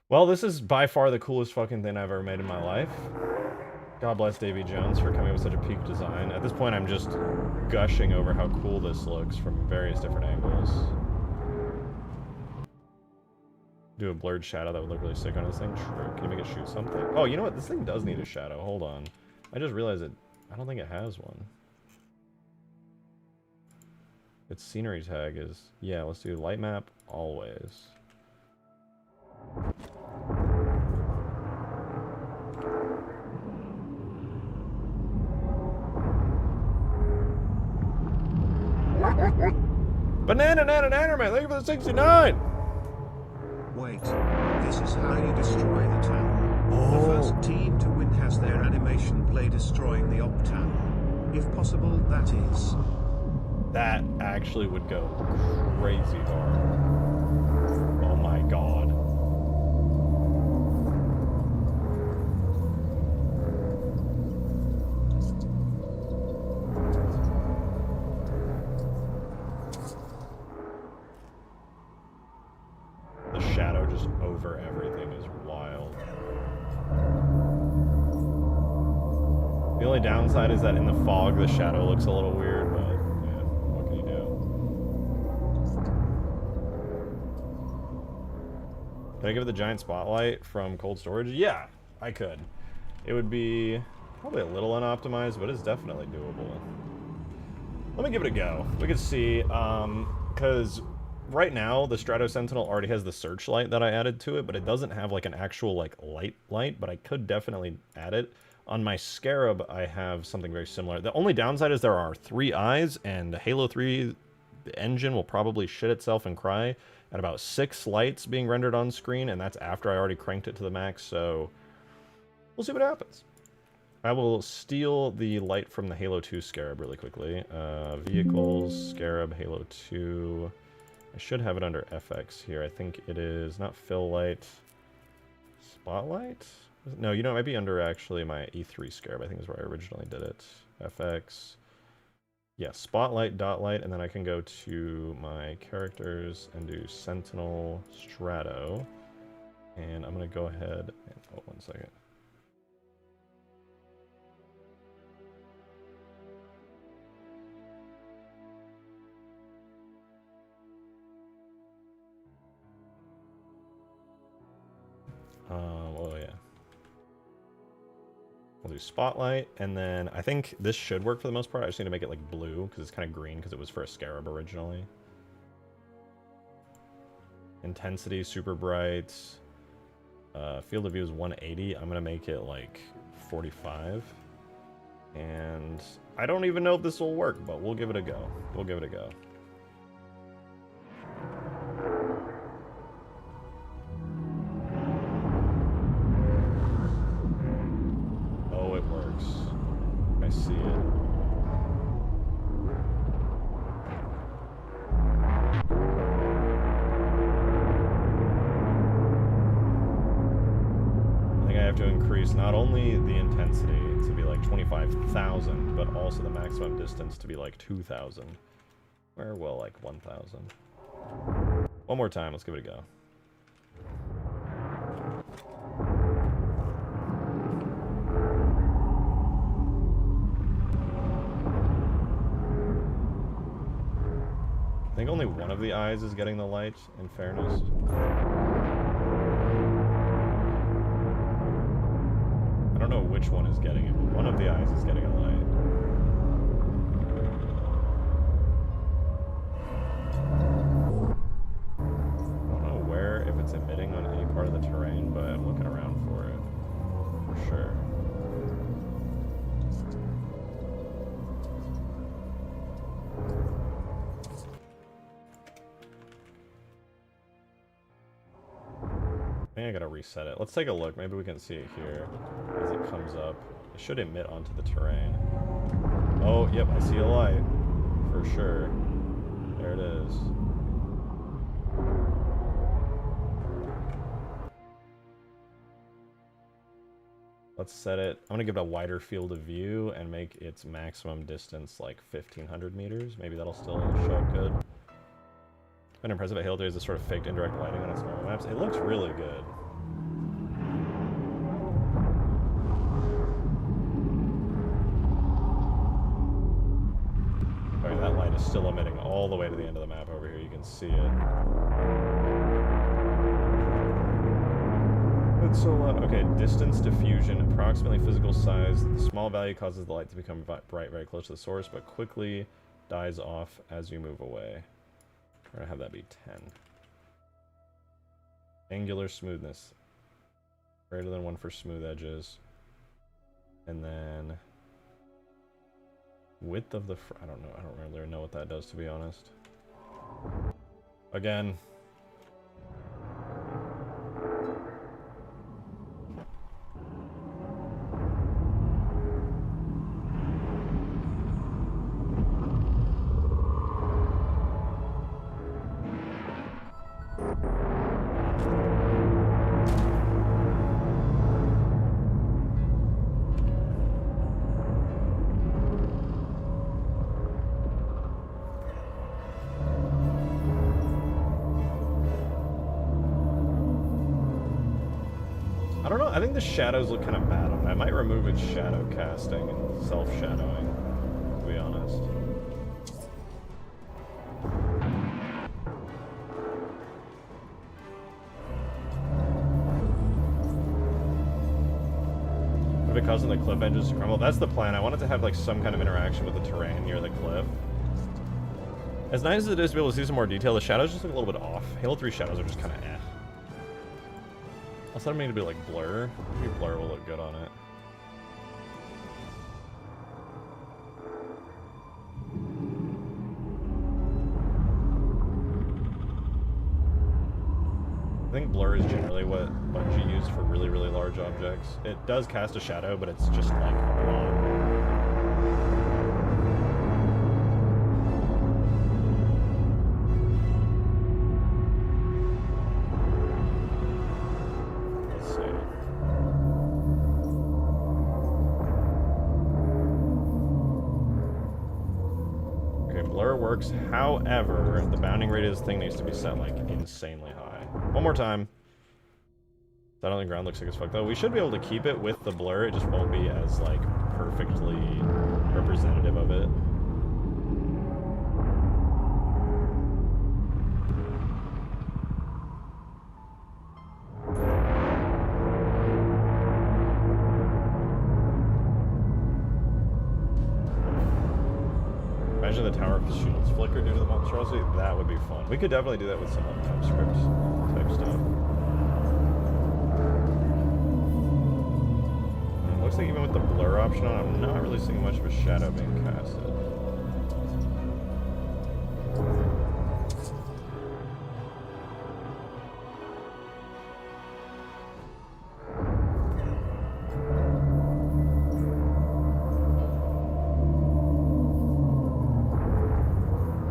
Well, this is by far the coolest fucking thing I've ever made in my life. God bless Davy Jones for coming up with such a peak design. At this point, I'm just gushing over how cool this looks from various different angles. Do a blurred shadow, that would look really sick on this thing. True. Can you make it shoot something? Oh, you know what? This thing does need a shadow. Hold on. I just realized it. I don't think it has one. Its scenery tag is... Yeah, let's do light map always. Banana man, thank you for the 69! Wait, this is how you destroy the tower. The first team to win has their animation play destroying the op tower. If possible, that is. That actually would go crazy hard. Oh my god. The shadow just over everything is wild. The only downside is that in the fog the shadow looks a little weird, but yeah, what can you do? Can I give it the giant spotlight from cold storage? Yeah, I could. It would be probably a little unoptimized, but it's definitely doable. Let me give it a go. We can see, because right now the Strato Sentinel already has the searchlight that I added to it, but it doesn't have like an actual like light, but I could definitely add it. On my Scarab, I have something very similar. The only downside is there are 3 eyes, and the Halo 3 engine will probably shit itself and cry at about 6 lights being rendered on screen, and that's after I already cranked it to the max, so we'll see what happens. I will steal the light from the Halo 2 Scarab really quickly. Vehicles, Scarab, Halo 2. I should have it under FX here. I think it is not fill light. Spotlight? No, you know, it might be under actually my E3 Scarab. I think is where I originally did it. FX. Yeah, Spotlight, Dot Light, and then I can go to my characters and do Sentinel Strato. And I'm going to go ahead and... Oh, 1 second. Oh yeah. We'll do Spotlight, and then I think this should work for the most part. I just need to make it like blue, because it's kind of green, because it was for a Scarab originally. Intensity, super bright. Field of view is 180. I'm going to make it like 45. And I don't even know if this will work, but we'll give it a go. We'll give it a go. to increase not only the intensity to be like 25,000, but also the maximum distance to be like 2,000. Or, well, like 1,000. One more time, let's give it a go. I think only one of the eyes is getting the light, in fairness. I don't know which one is getting it, but one of the eyes is getting a light. I don't know where, if it's emitting on any part of the terrain, but I'm looking around for it, for sure. I think I gotta reset it. Let's take a look. Maybe we can see it here as it comes up. It should emit onto the terrain. Oh, yep, I see a light. For sure. There it is. Let's set it. I'm gonna give it a wider field of view and make its maximum distance like 1,500 meters. Maybe that'll still show up good. Been impressive at Halo 3 is this sort of faked indirect lighting on its normal maps. It looks really good. Okay, that light is still emitting all the way to the end of the map over here. You can see it. It's so loud. Okay, distance diffusion, approximately physical size. The small value causes the light to become bright very close to the source, but quickly dies off as you move away. We're gonna have that be 10. Angular smoothness. Greater than 1 for smooth edges. And then width of the I don't know. I don't really know what that does, to be honest. Again. I don't know, I think the shadows look kind of bad on it. I might remove its shadow casting and self-shadowing, to be honest. If it causing the cliff edges to crumble, that's the plan. I want it to have like some kind of interaction with the terrain near the cliff. As nice as it is to be able to see some more detail, the shadows just look a little bit off. Halo 3 shadows are just kind of eh. Also, I don't mean to be like blur. Maybe blur will look good on it. I think blur is generally what Bungie used for really, really large objects. It does cast a shadow, but it's just like a blob. Works. However, the bounding rate of this thing needs to be set like insanely high. One more time. That on the ground looks like as fuck though. We should be able to keep it with the blur. It just won't be as like perfectly representative of it. Imagine the tower of shields flicker due to the monstrosity. That would be fun. We could definitely do that with some TypeScript type stuff. Looks like even with the blur option on, I'm not really seeing much of a shadow being casted.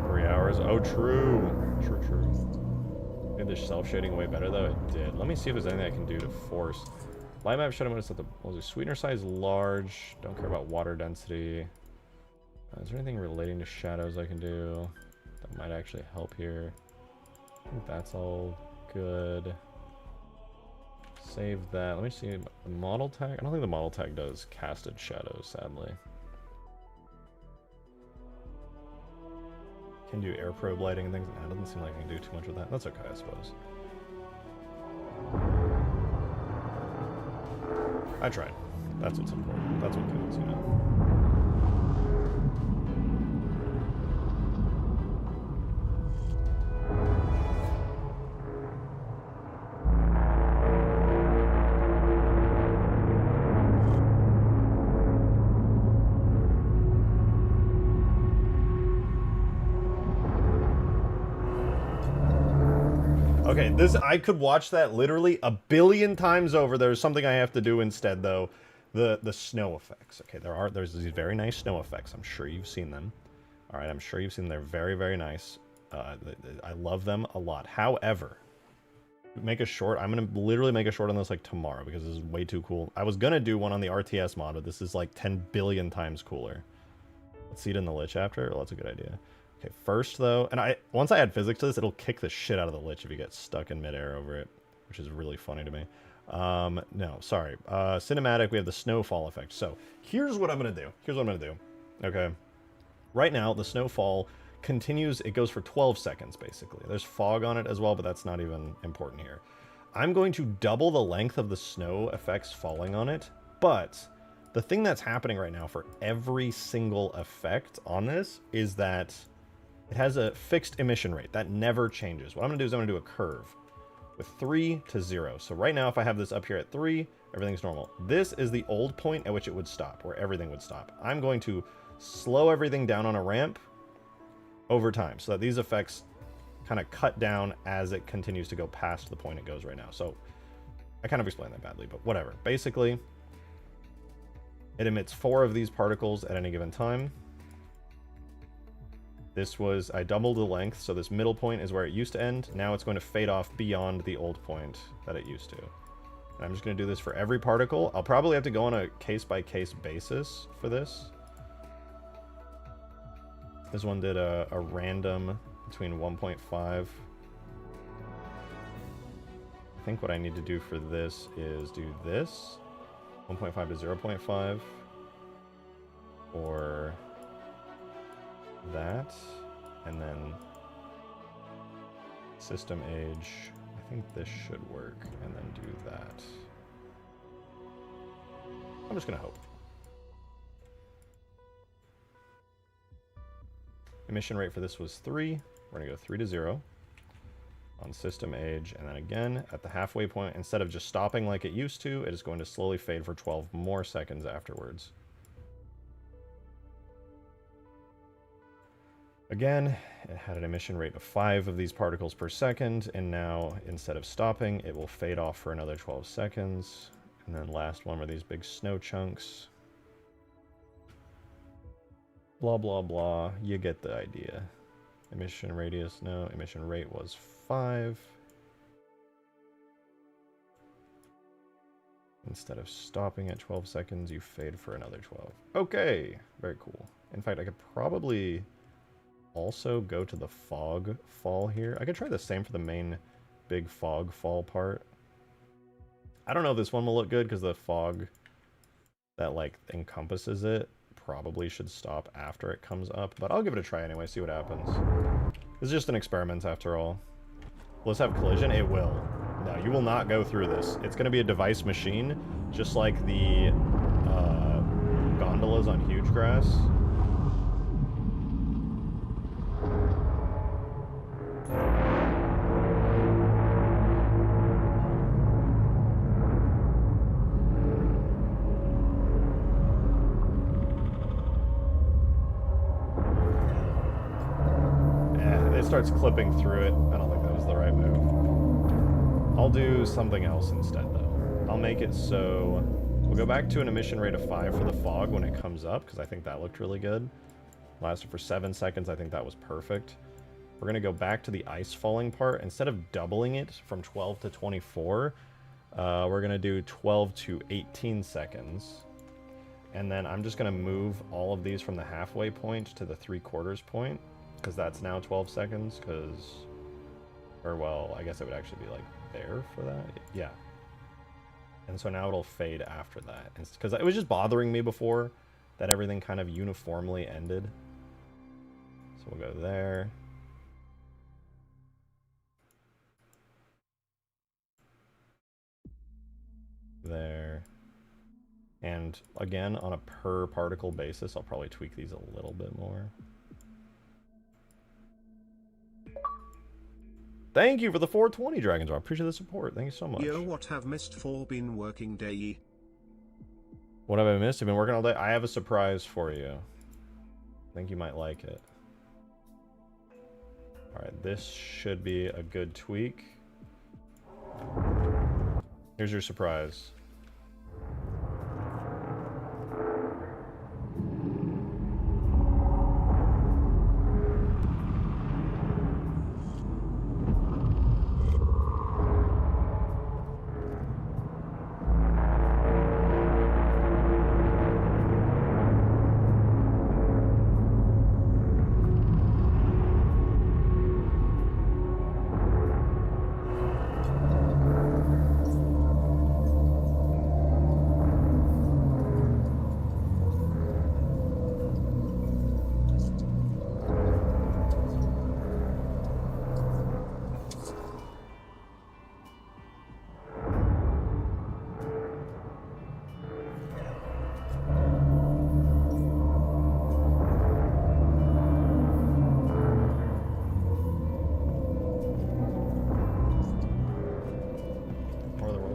3 hours. Oh, true. True. Made the self-shading way better though? It did. Let me see if there's anything I can do to force. Light map shadow mode is at the sweetener size large. Don't care about water density. Is there anything relating to shadows I can do that might actually help here? I think that's all good. Save that. Let me see the model tag. I don't think the model tag does casted shadows, sadly. Can do air probe lighting and things. It doesn't seem like I can do too much with that. That's okay, I suppose. I tried. That's what's important. That's what counts, you know. Okay, I could watch that literally a billion times over. There's something I have to do instead, though. The snow effects. Okay, there's these very nice snow effects. I'm sure you've seen them. All right, I'm sure you've seen them. They're very, very nice. I love them a lot. However, make a short. I'm gonna literally make a short on this like tomorrow because this is way too cool. I was gonna do one on the RTS mod, but this is like 10 billion times cooler. Let's see it in the Lich after. Oh, that's a good idea. Okay, first though, and once I add physics to this, it'll kick the shit out of the Lich if you get stuck in midair over it, which is really funny to me. No, sorry. Cinematic, we have the snowfall effect. So here's what I'm gonna do. Okay. Right now, the snowfall continues, it goes for 12 seconds, basically. There's fog on it as well, but that's not even important here. I'm going to double the length of the snow effects falling on it, but the thing that's happening right now for every single effect on this is that it has a fixed emission rate. That never changes. What I'm going to do is I'm going to do a curve with 3 to 0. So right now, if I have this up here at 3, everything's normal. This is the old point at which it would stop, where everything would stop. I'm going to slow everything down on a ramp over time so that these effects kind of cut down as it continues to go past the point it goes right now. So I kind of explained that badly, but whatever. Basically, it emits 4 of these particles at any given time. I doubled the length, so this middle point is where it used to end. Now it's going to fade off beyond the old point that it used to. And I'm just going to do this for every particle. I'll probably have to go on a case-by-case basis for this. This one did a random between 1.5. I think what I need to do for this is do this. 1.5 to 0.5. Or that, and then system age. I think this should work, and then do that. I'm just gonna hope. Emission rate for this was 3. We're gonna go 3 to 0 on system age, and then again at the halfway point, instead of just stopping like it used to, it is going to slowly fade for 12 more seconds afterwards. Again, it had an emission rate of 5 of these particles per second, and now, instead of stopping, it will fade off for another 12 seconds. And then last one were these big snow chunks. Blah, blah, blah. You get the idea. Emission radius, no. Emission rate was 5. Instead of stopping at 12 seconds, you fade for another 12. Okay, very cool. In fact, I could probably also go to the fog fall here. I could try the same for the main big fog fall part. I don't know if this one will look good because the fog that like encompasses it probably should stop after it comes up, but I'll give it a try anyway, see what happens. It's just an experiment after all. Let's have collision. It will. No, you will not go through this. It's going to be a device machine, just like the gondolas on Huge Grass. Starts clipping through it. I don't think that was the right move. I'll do something else instead, though. I'll make it so we'll go back to an emission rate of 5 for the fog when it comes up, because I think that looked really good. Lasted for 7 seconds. I think that was perfect. We're going to go back to the ice falling part. Instead of doubling it from 12 to 24, We're going to do 12 to 18 seconds. And then I'm just going to move all of these from the halfway point to the 3/4 point, because that's now 12 seconds, or well, I guess it would actually be like there for that. Yeah. And so now it'll fade after that. Because it was just bothering me before that everything kind of uniformly ended. So we'll go there. There. And again, on a per particle basis, I'll probably tweak these a little bit more. Thank you for the 420, Dragons. I appreciate the support. Thank you so much. Yo, what have missed for been working day? What have I missed? I've been working all day. I have a surprise for you. I think you might like it. Alright, this should be a good tweak. Here's your surprise.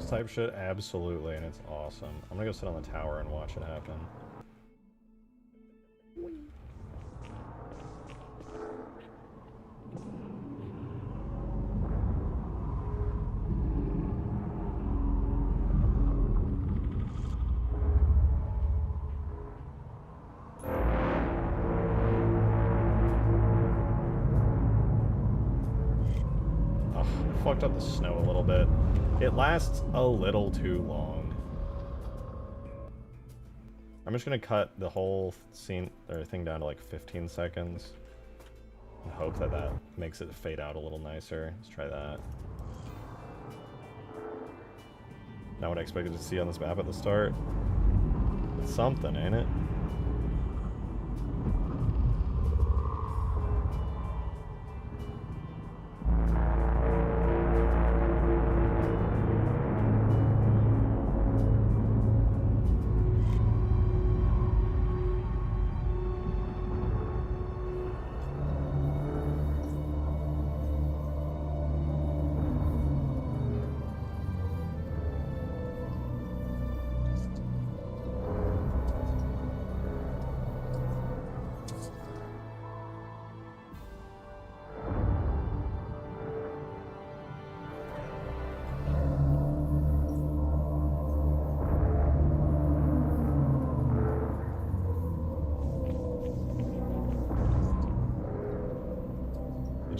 Type shit, absolutely, and it's awesome. I'm gonna go sit on the tower and watch it happen. Oh, I fucked up the snow a little bit. It lasts a little too long. I'm just gonna cut the whole scene or thing down to like 15 seconds and hope that that makes it fade out a little nicer. Let's try that. Not what I expected to see on this map at the start. It's something, ain't it?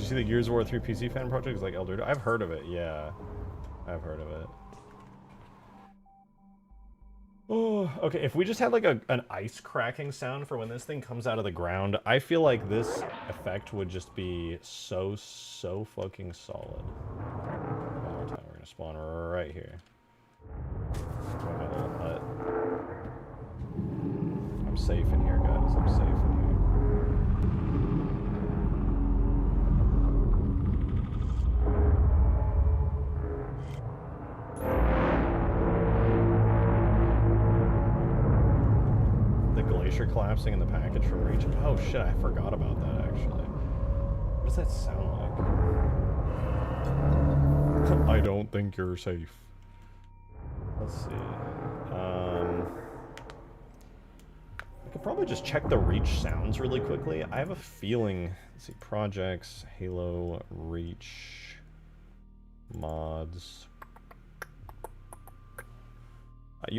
See the Gears of War 3 PC fan project is like Elder. I've heard of it, yeah. I've heard of it. Oh, okay, if we just had like an ice cracking sound for when this thing comes out of the ground, I feel like this effect would just be so fucking solid. One more time, we're gonna spawn right here. My little hut. I'm safe in here, guys. I'm safe in here. Collapsing in the package from Reach. Oh shit, I forgot about that actually. What does that sound like? I don't think you're safe. Let's see. I could probably just check the Reach sounds really quickly. I have a feeling, let's see, projects, Halo, Reach, mods.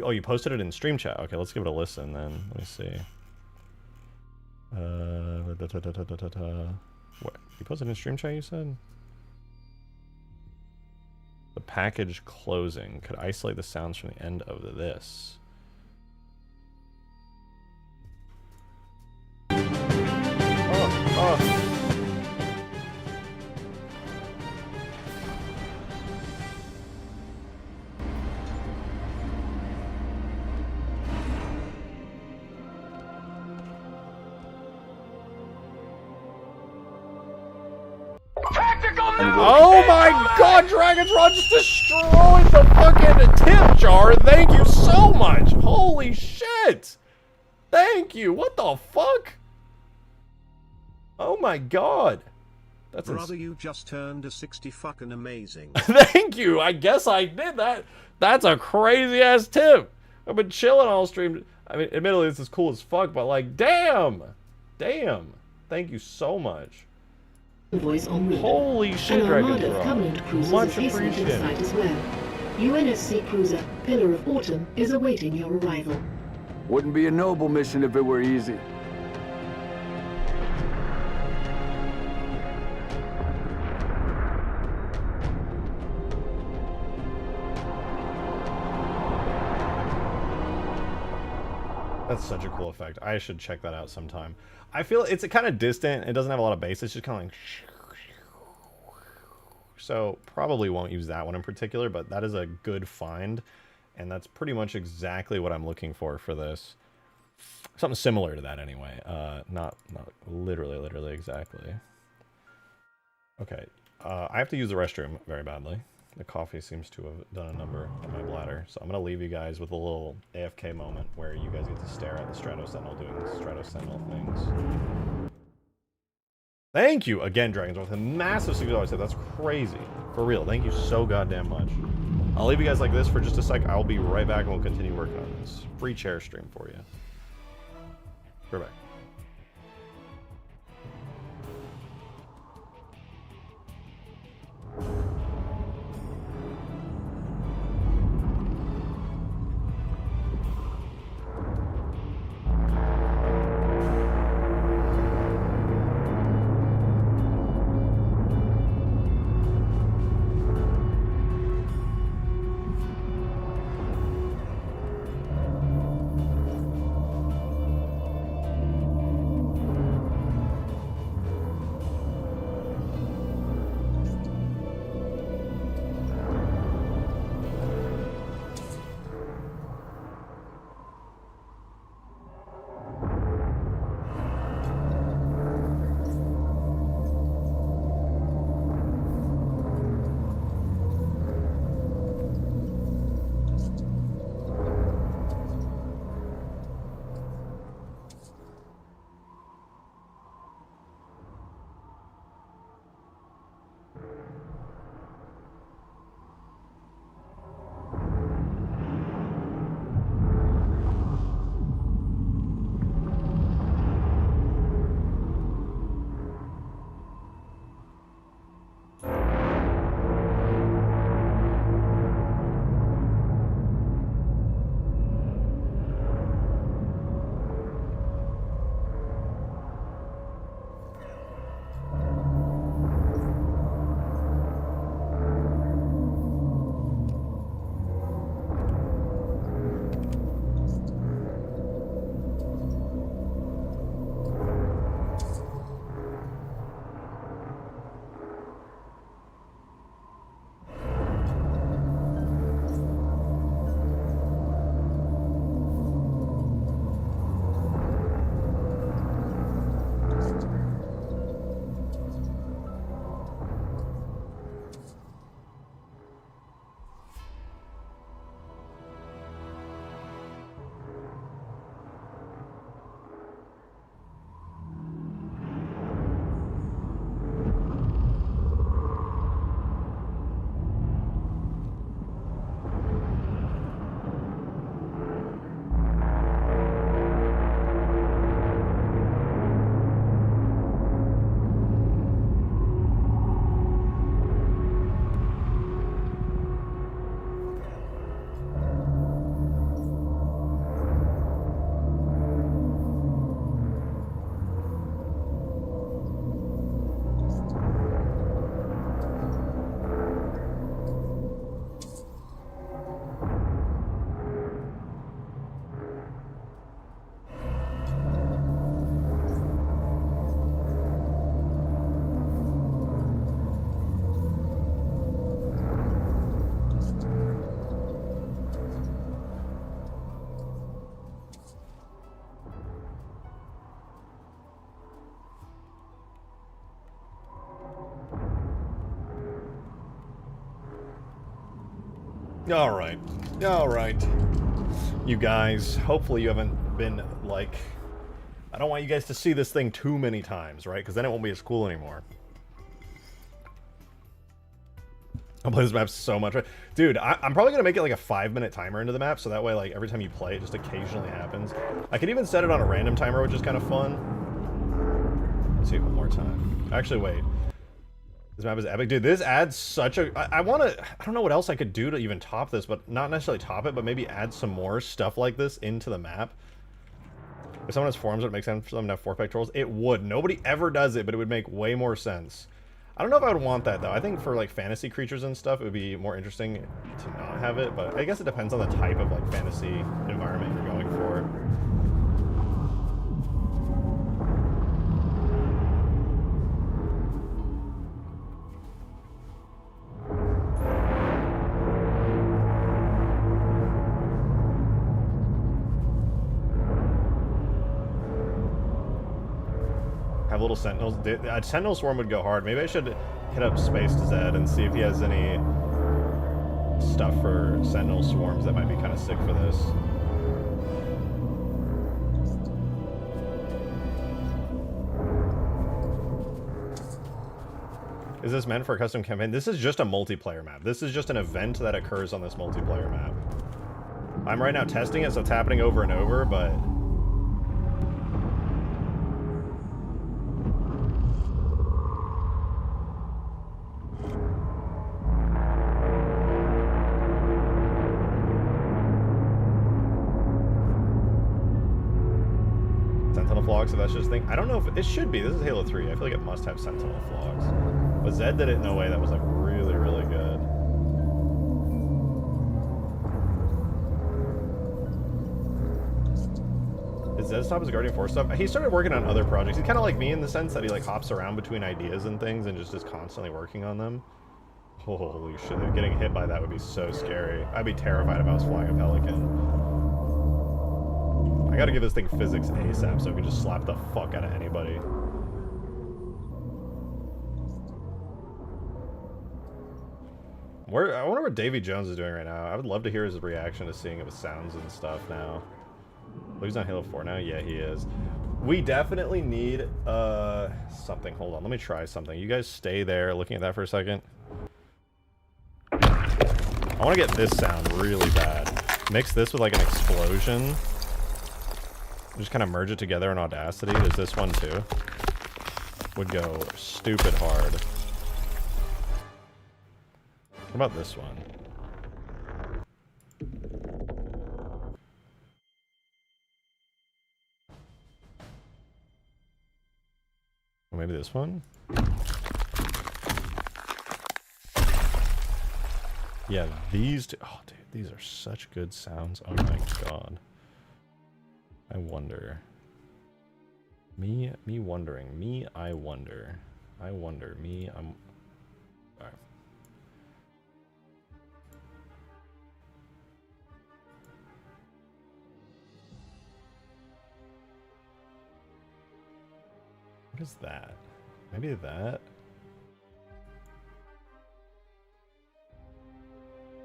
Oh, you posted it in stream chat. Okay, let's give it a listen then. Let me see. What? You posted in stream chat, you said? The package closing. Could isolate the sounds from the end of this. Oh. Oh my god, Dragon's Rod just destroyed the fucking tip jar. Thank you so much. Holy shit. Thank you. What the fuck? Oh my god. That's Brother, you just turned a 60 fucking amazing. Thank you. I guess I did that. That's a crazy ass tip. I've been chilling all stream. I mean, admittedly, this is cool as fuck, but like, damn. Damn. Thank you so much. Holy shit, Dragon's Rod. Much appreciated. As well. UNSC cruiser Pillar of Autumn is awaiting your arrival. Wouldn't be a noble mission if it were easy. That's such a cool effect. I should check that out sometime. I feel it's kind of distant. It doesn't have a lot of bass. It's just kind of like... So probably won't use that one in particular, but that is a good find. And that's pretty much exactly what I'm looking for this. Something similar to that anyway. Not literally exactly. Okay. I have to use the restroom very badly. The coffee seems to have done a number on my bladder. So I'm going to leave you guys with a little AFK moment where you guys get to stare at the Strato Sentinel doing the Strato Sentinel things. Thank you again, Dragons, with a massive $6 tip. That's crazy. For real. Thank you so goddamn much. I'll leave you guys like this for just a sec. I'll be right back and we'll continue working on this free chair stream for you. We're back. Alright. Alright. You guys, hopefully you haven't been, like... I don't want you guys to see this thing too many times, right? Because then it won't be as cool anymore. I play this map so much. Dude, I'm probably going to make it like a 5-minute timer into the map, so that way, like, every time you play, it just occasionally happens. I could even set it on a random timer, which is kind of fun. Let's see, one more time. Actually, wait. This map is epic. Dude, this adds such a... I want to... I don't know what else I could do to even top this, but not necessarily top it, but maybe add some more stuff like this into the map. If someone has forms, would it make sense for them to have 4 pectorals? It would. Nobody ever does it, but it would make way more sense. I don't know if I would want that, though. I think for, like, fantasy creatures and stuff, it would be more interesting to not have it, but I guess it depends on the type of, like, fantasy environment you're going for. Have little sentinels. A sentinel swarm would go hard. Maybe I should hit up Space Zed and see if he has any stuff for sentinel swarms that might be kind of sick for this. Is this meant for a custom campaign? This is just a multiplayer map. This is just an event that occurs on this multiplayer map. I'm right now testing it, so it's happening over and over, but... Flogs, if that's just a thing. I don't know if it should be. This is Halo 3. I feel like it must have Sentinel Flogs. But Zed did it in a way that was like really, really good. Did Zed stop his Guardian Force stuff? He started working on other projects. He's kind of like me in the sense that he like hops around between ideas and things and just is constantly working on them. Holy shit, getting hit by that would be so scary. I'd be terrified if I was flying a Pelican. I gotta give this thing physics ASAP so we can just slap the fuck out of anybody. I wonder what Davy Jones is doing right now. I would love to hear his reaction to seeing his sounds and stuff now. Oh, he's on Halo 4 now? Yeah, he is. We definitely need something. Hold on, let me try something. You guys stay there looking at that for a second. I want to get this sound really bad. Mix this with like an explosion. Just kind of merge it together in Audacity. There's this one too. Would go stupid hard. What about this one? Or maybe this one? Yeah, these two. Oh, dude, these are such good sounds. Oh my god. I wonder. Me wondering. I wonder. I'm... Alright. What is that? Maybe that?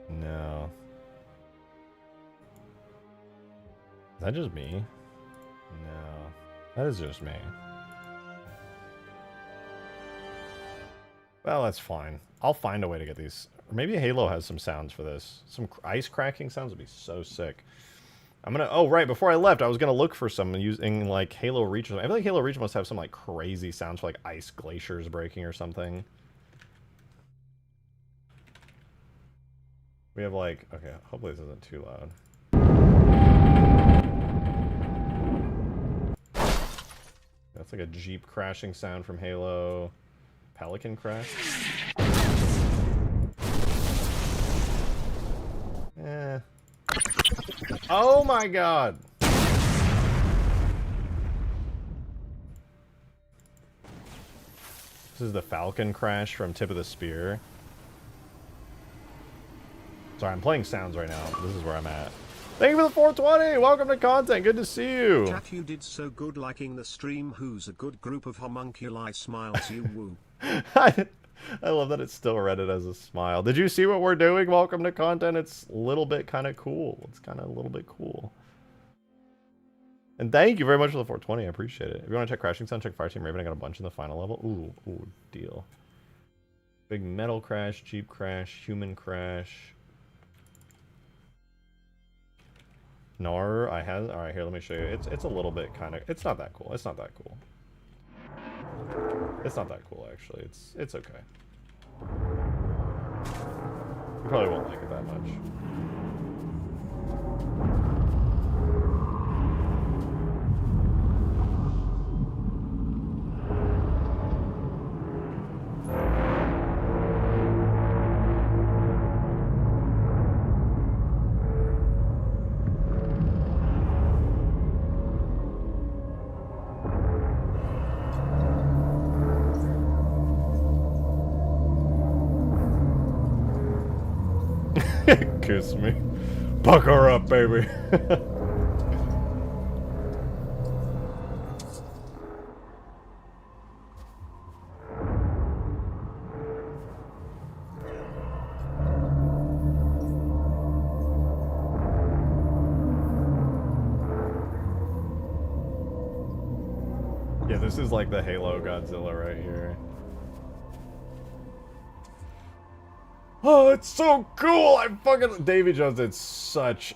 No. Is that just me? No. That is just me. Well, that's fine. I'll find a way to get these. Or maybe Halo has some sounds for this. Some ice cracking sounds would be so sick. I'm gonna... Oh, right. Before I left, I was gonna look for some using, like, Halo Reach. I feel like Halo Reach must have some, like, crazy sounds for, like, ice glaciers breaking or something. We have, like... Okay, hopefully this isn't too loud. That's like a Jeep crashing sound from Halo. Pelican crash? Eh. Oh my god! This is the Falcon crash from Tip of the Spear. Sorry, I'm playing sounds right now. This is where I'm at. Thank you for the 420! Welcome to content, good to see you! Chat, you did so good liking the stream. Who's a good group of homunculi smiles you woo? I love that it's still read it as a smile. Did you see what we're doing? Welcome to content. It's a little bit kind of cool. It's kind of a little bit cool. And thank you very much for the 420. I appreciate it. If you want to check Crashing Sound, check Fireteam Raven. I got a bunch in the final level. Ooh, deal. Big metal crash, Jeep crash, human crash. Nar, I had. All right, here, let me show you. It's a little bit kind of. It's not that cool. It's not that cool. It's not that cool, actually. It's okay. You probably won't like it that much. Kiss me. Pucker up, baby. Yeah, this is like the Halo Godzilla right here. Oh, it's so cool! I fucking... Davy Jones did such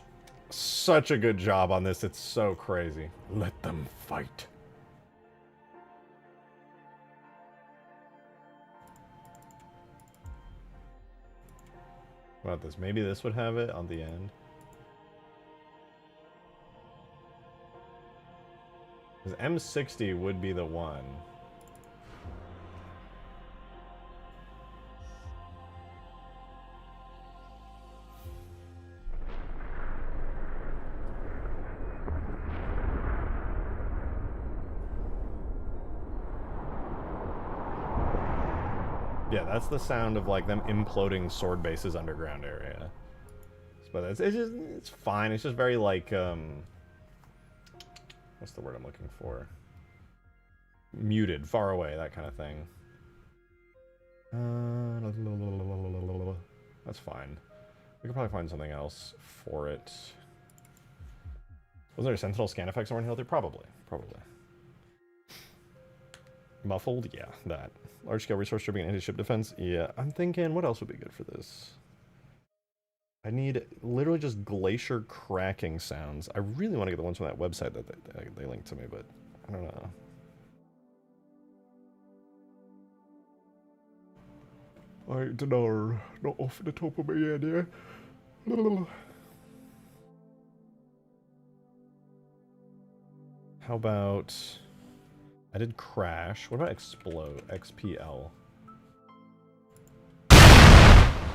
a good job on this. It's so crazy. Let them fight. What about this? Maybe this would have it on the end. Because M60 would be the one. Yeah, that's the sound of like them imploding sword bases underground area. But it's fine. It's just very like what's the word I'm looking for? Muted, far away, that kind of thing. That's fine. We could probably find something else for it. Was there a Sentinel scan effect somewhere in Hill 3? Probably. Muffled? Yeah, that. Large-scale resource stripping and anti-ship defense? Yeah, I'm thinking, what else would be good for this? I need literally just glacier cracking sounds. I really want to get the ones from that website that they linked to me, but I don't know. I don't know. Not off the top of my head here. How about... I did crash. What about explode? XPL.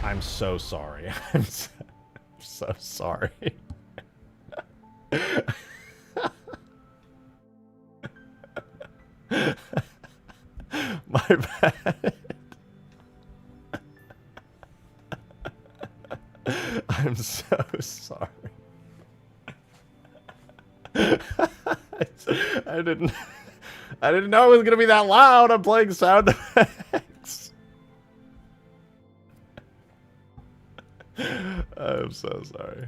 I'm so sorry. I'm so sorry. My bad. I'm so sorry. I didn't know it was gonna be that loud. I'm playing sound effects. I'm so sorry.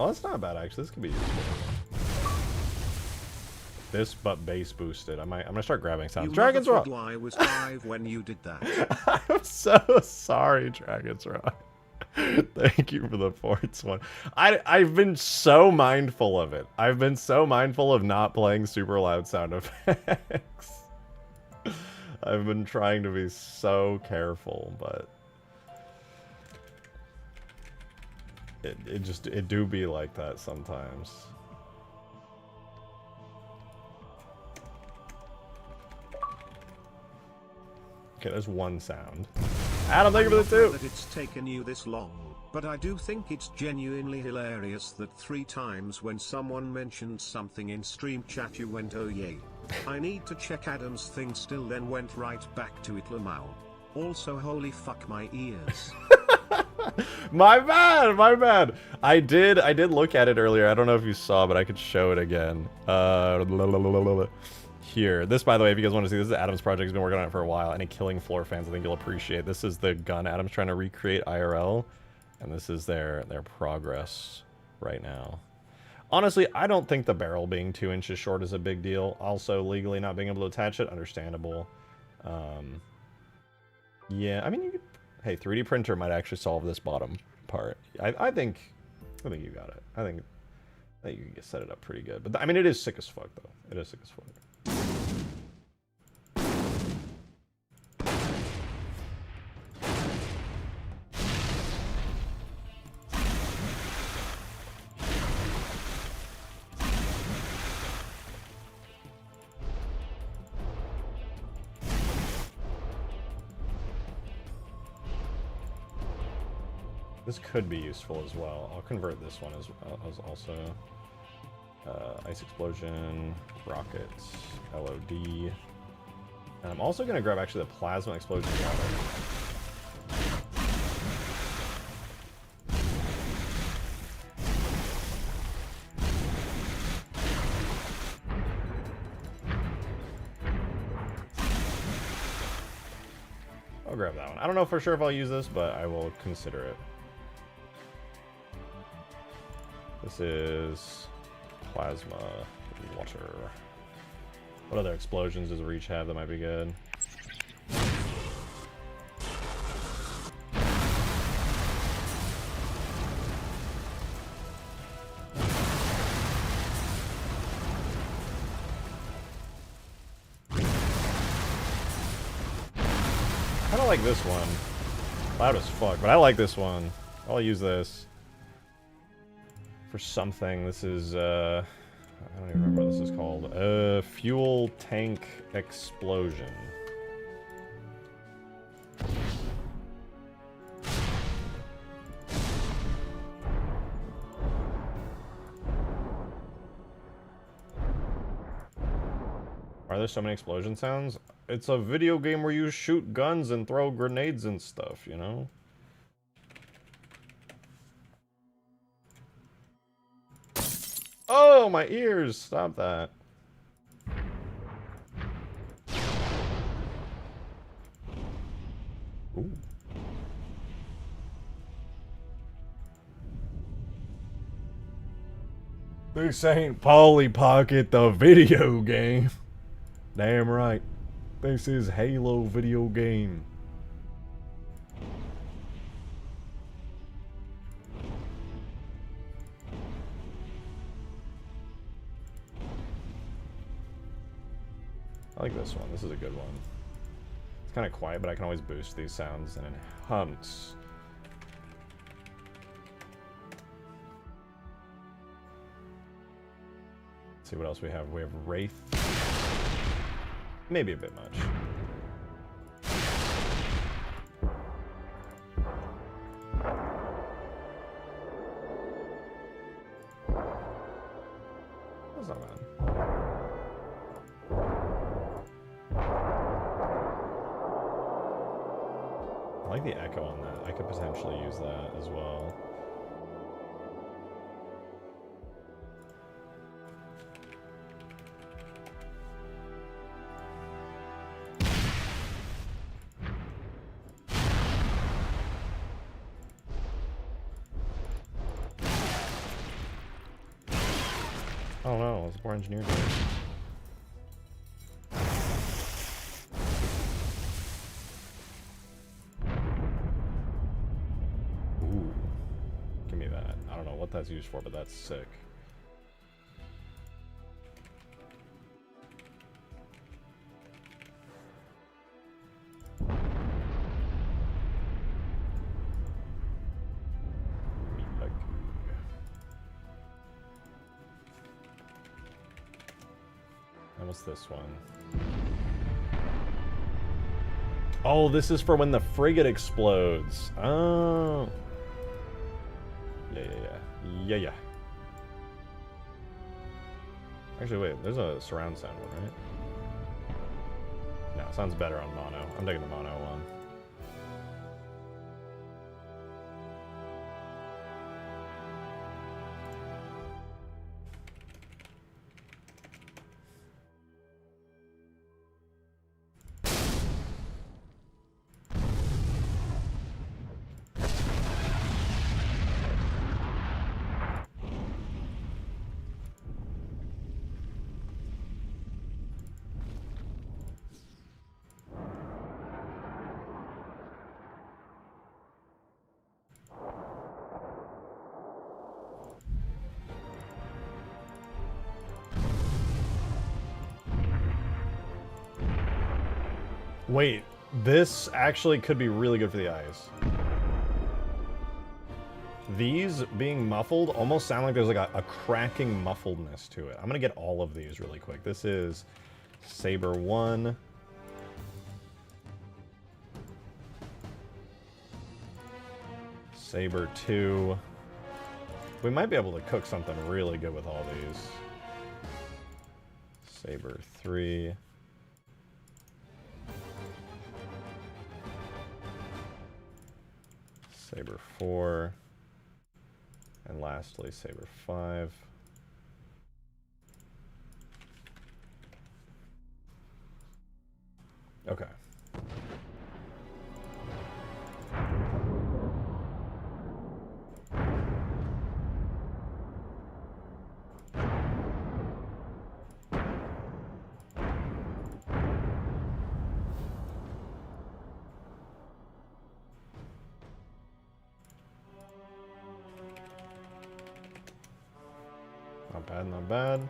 Oh, that's not bad actually. This could be useful. This, but bass boosted. I'm gonna start grabbing sounds. Dragon's Rock. I was 5 when you did that. I'm so sorry, Dragon's Rock. Thank you for the fourth one. I've been so mindful of it. I've been so mindful of not playing super loud sound effects. I've been trying to be so careful, but it do be like that sometimes. Okay, there's one sound. Adam, thank you for the two. That it's taken you this long. but I do think it's genuinely hilarious that 3 times when someone mentioned something in stream chat you went oh yay. I need to check Adam's thing still, then went right back to it Lamau. Also holy fuck my ears. My bad, my bad. I did look at it earlier. I don't know if you saw, but I could show it again. Here. This, by the way, if you guys want to see, this is Adam's project. He's been working on it for a while. Any Killing Floor fans, I think you'll appreciate. This is the gun Adam's trying to recreate IRL, and this is their progress right now. Honestly, I don't think the barrel being 2 inches short is a big deal. Also, legally not being able to attach it, understandable. Yeah, I mean, you could... Hey, 3D printer might actually solve this bottom part. I think you got it. I think you can set it up pretty good. But I mean, it is sick as fuck, though. It is sick as fuck. This could be useful as well. I'll convert this one as also ice explosion, rockets, LOD. And I'm also going to grab actually the plasma explosion water. I'll grab that one. I don't know for sure if I'll use this, but I will consider it. This is plasma water. What other explosions does Reach have that might be good? I don't like this one. Loud as fuck, but I like this one. I'll use this for something. This is, I don't even remember what this is called. Fuel tank explosion. Are there so many explosion sounds? It's a video game where you shoot guns and throw grenades and stuff, you know? Oh, my ears! Stop that. Ooh. This ain't Polly Pocket the video game. Damn right. This is Halo video game. I like this one. This is a good one. It's kind of quiet, but I can always boost these sounds and enhance. Let's see what else we have. We have Wraith. Maybe a bit much. That's not bad. I like the echo on that. I could potentially use that as well. I don't know. What's the poor engineer doing? Ooh. Give me that. I don't know what that's used for, but that's sick. What's this one? Oh, this is for when the frigate explodes. Oh. Yeah. Actually, wait, there's a surround sound one, right? No, it sounds better on mono. I'm taking the mono one. Wait, this actually could be really good for the eyes. These being muffled almost sound like there's like a cracking muffledness to it. I'm gonna get all of these really quick. This is Saber 1. Saber 2. We might be able to cook something really good with all these. Saber 3. Saber 4. And lastly, Saber 5. Okay. Not bad, not bad.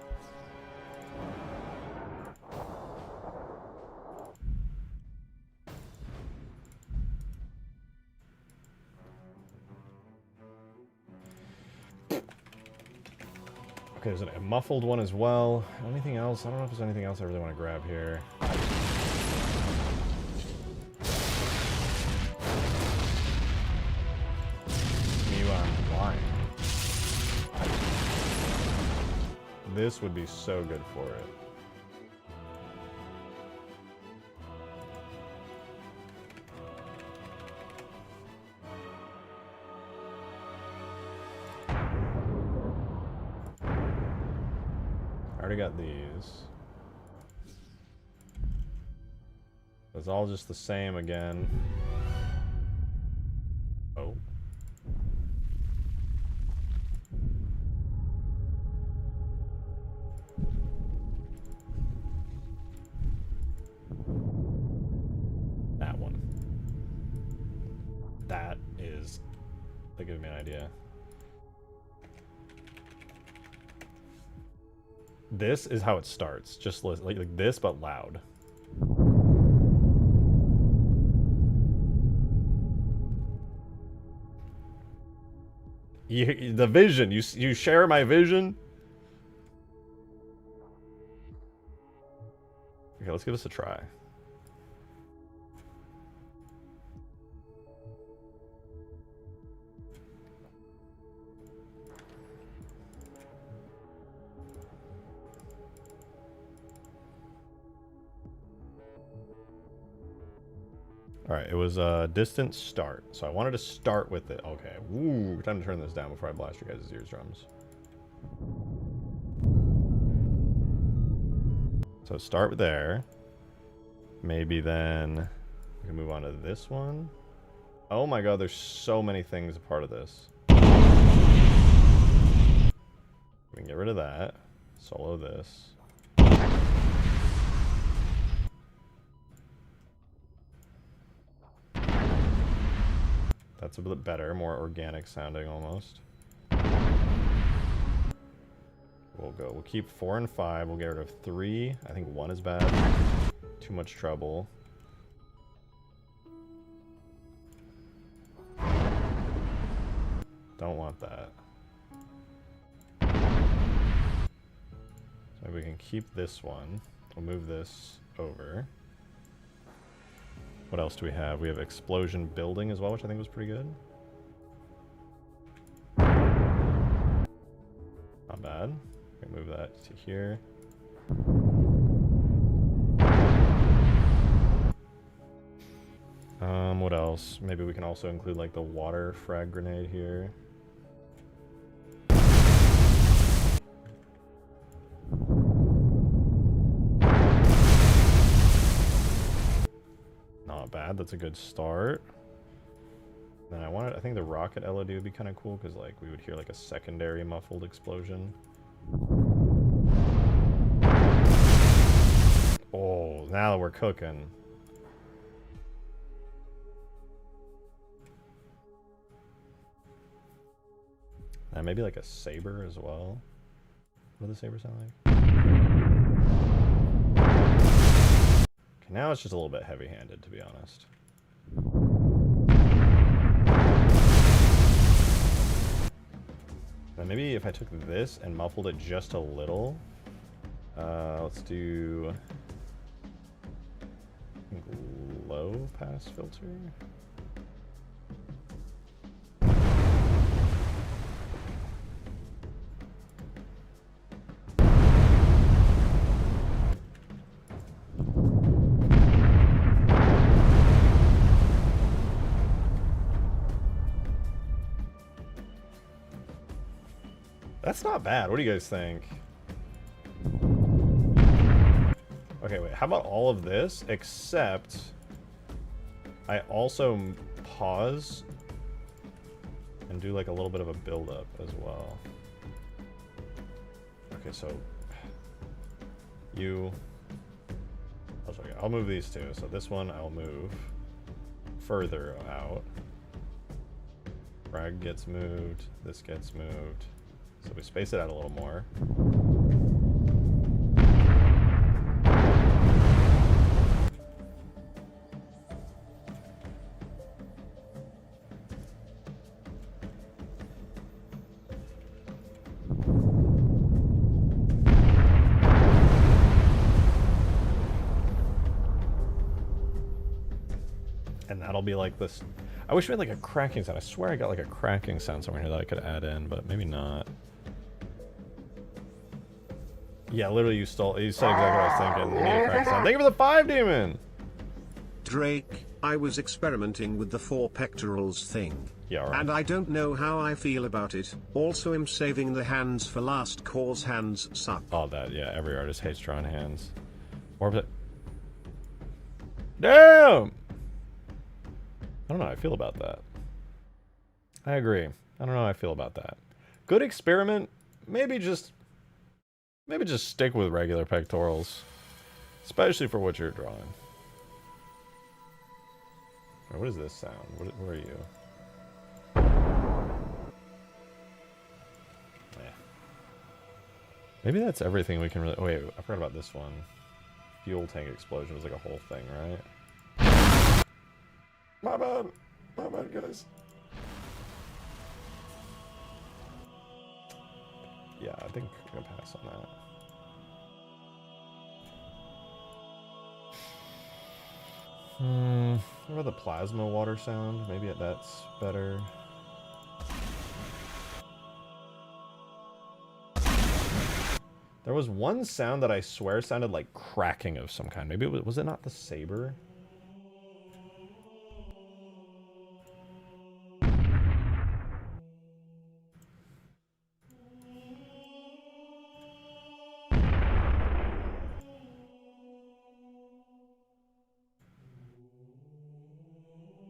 Okay, there's a muffled one as well. Anything else? I don't know if there's anything else I really want to grab here. This would be so good for it. I already got these. It's all just the same again. Oh. That gives me an idea. This is how it starts. Just like this, but loud. The vision. You share my vision. Okay, let's give this a try. Alright, it was a distant start. So I wanted to start with it. Okay. Ooh, time to turn this down before I blast your guys' eardrums. So start there. Maybe then we can move on to this one. Oh my god, there's so many things a part of this. We can get rid of that. Solo this. That's a bit better, more organic sounding almost. We'll keep 4 and 5. We'll get rid of 3. I think 1 is bad. Too much trouble. Don't want that. So maybe we can keep this one. We'll move this over. What else do we have? We have explosion building as well, which I think was pretty good. Not bad. We can move that to here. What else? Maybe we can also include like the water frag grenade here. Not bad. That's a good start. Then I think the rocket LOD would be kind of cool because like we would hear like a secondary muffled explosion. Oh, now we're cooking. And maybe like a saber as well. What does the saber sound like? Okay, now it's just a little bit heavy-handed, to be honest. Then maybe if I took this and muffled it just a little. Let's do low pass filter. That's not bad. What do you guys think? Okay, wait. How about all of this, except I also pause and do like a little bit of a build-up as well. Okay, so I'll show you. I'll move these two. So this one I'll move further out. Frag gets moved. This gets moved. So we space it out a little more. And that'll be like this. I wish we had like a cracking sound. I swear I got like a cracking sound somewhere here that I could add in, but maybe not. Yeah, literally you said exactly what I was thinking. We need a cracking sound. Thank you for the 5, Demon! Drake, I was experimenting with the 4 pectorals thing. Yeah, all right. And I don't know how I feel about it. Also, I'm saving the hands for last cause hands suck. Oh, that, yeah, every artist hates drawing hands. Or damn! I don't know how I feel about that. I agree. I don't know how I feel about that. Good experiment. Maybe just stick with regular pectorals. Especially for what you're drawing. What is this sound? Where are you? Yeah. Maybe that's everything we can really... Oh, wait, I forgot about this one. Fuel tank explosion was like a whole thing, right? My bad, guys. Yeah, I think I'm gonna pass on that. What about the plasma water sound? Maybe that's better. There was one sound that I swear sounded like cracking of some kind. Maybe was it not the saber? I don't know. I feel about that. I agree. I don't know how I feel about that. Good experiment. Maybe just stick with regular pectorals. Especially for what you're drawing.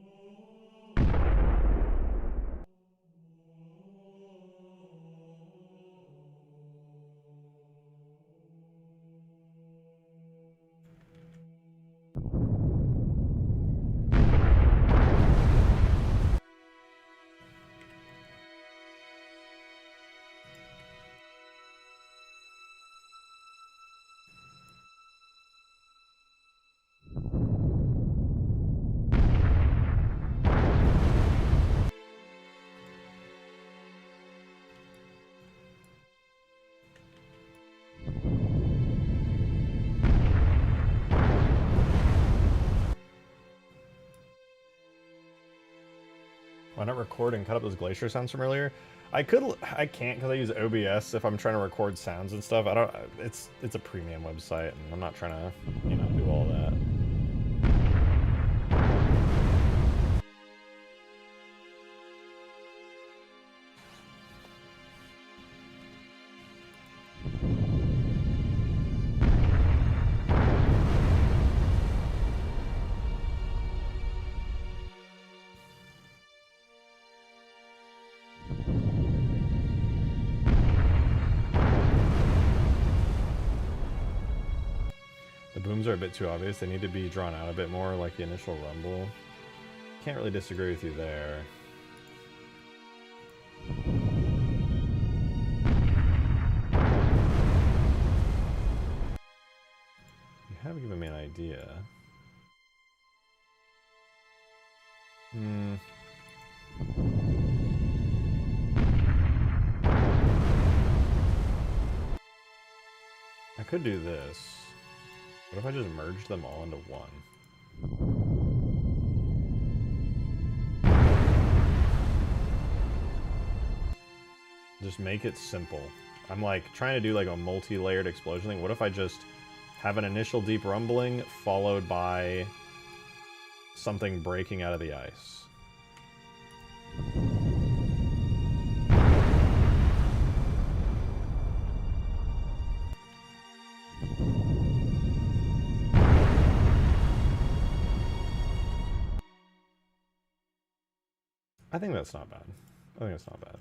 Maybe that's everything we can really... Oh, yeah. Maybe that's everything we can really... Oh, yeah. Maybe that's everything we can really... Why not record and cut up those glacier sounds from earlier? I can't because I use OBS if I'm trying to record sounds and stuff. It's a premium website, and I'm not trying to, you know, do all that. The booms are a bit too obvious. They need to be drawn out a bit more, like the initial rumble. Can't really disagree with you there. You have given me an idea. I could do this. What if I just merge them all into one? Just make it simple. I'm like trying to do like a multi-layered explosion thing. What if I just have an initial deep rumbling followed by something breaking out of the ice? I think that's not bad. I think it's not bad.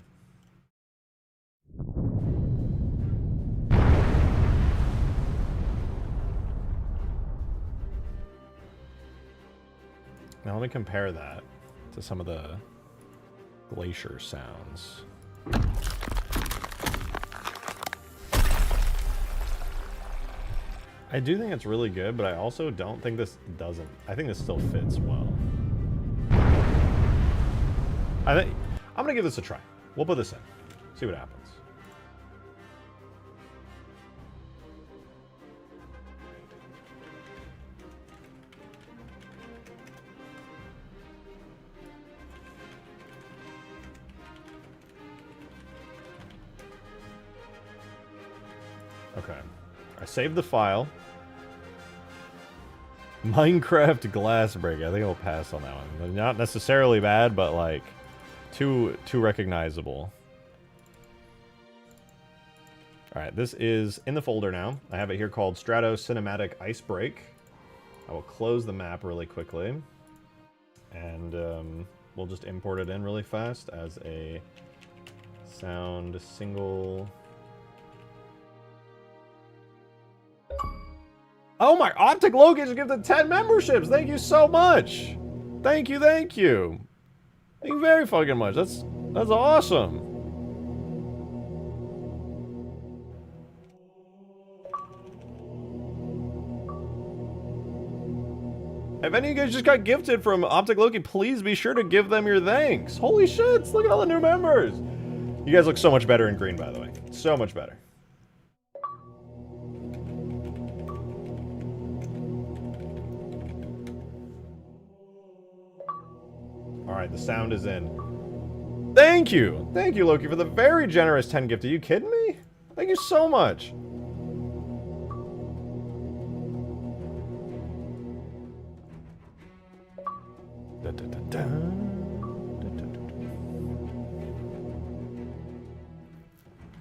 Now let me compare that to some of the glacier sounds. I do think it's really good, but I also don't think this doesn't. I think this still fits well. I'm gonna give this a try. We'll put this in. See what happens. Okay. I saved the file. Minecraft glass break. I think I'll pass on that one. Not necessarily bad, but like too recognizable. Alright, this is in the folder now. I have it here called Strato Cinematic Ice Break. I will close the map really quickly. And we'll just import it in really fast as a sound single. Oh my, Optic Loki just gifted 10 memberships! Thank you so much! Thank you, thank you! Thank you very fucking much. That's awesome. If any of you guys just got gifted from Optic Loki, please be sure to give them your thanks. Holy shit, look at all the new members. You guys look so much better in green, by the way. So much better. Alright, the sound is in. Thank you! Thank you, Loki, for the very generous 10 gift. Are you kidding me? Thank you so much. Da, da, da, da. Da, da, da.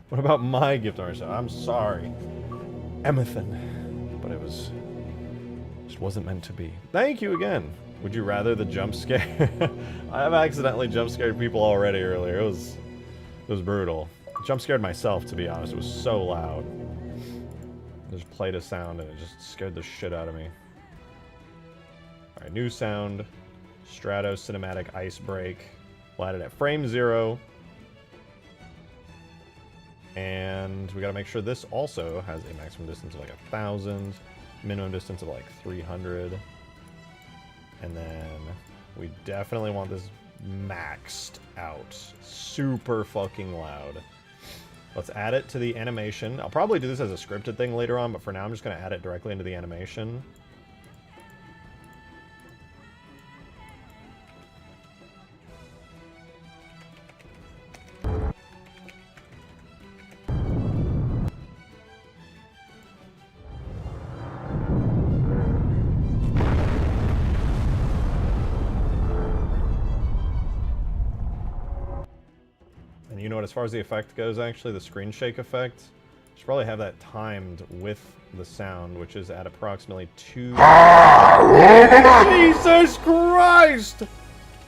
What about my gift, Arsa? I'm sorry. Emethan. But it was... just wasn't meant to be. Thank you again. Would you rather the jump scare? I have accidentally jump scared people already earlier. It was brutal. Jump scared myself, to be honest. It was so loud. I just played a sound and it just scared the shit out of me. Alright, new sound. Strato Cinematic Ice Break. We'll add it at frame 0. And we gotta make sure this also has a maximum distance of like 1,000. Minimum distance of like 300. And then we definitely want this maxed out. Super fucking loud. Let's add it to the animation. I'll probably do this as a scripted thing later on, but for now I'm just going to add it directly into the animation. know what? As far as the effect goes, actually, the screen shake effect, should probably have that timed with the sound, which is at approximately 2. Jesus Christ!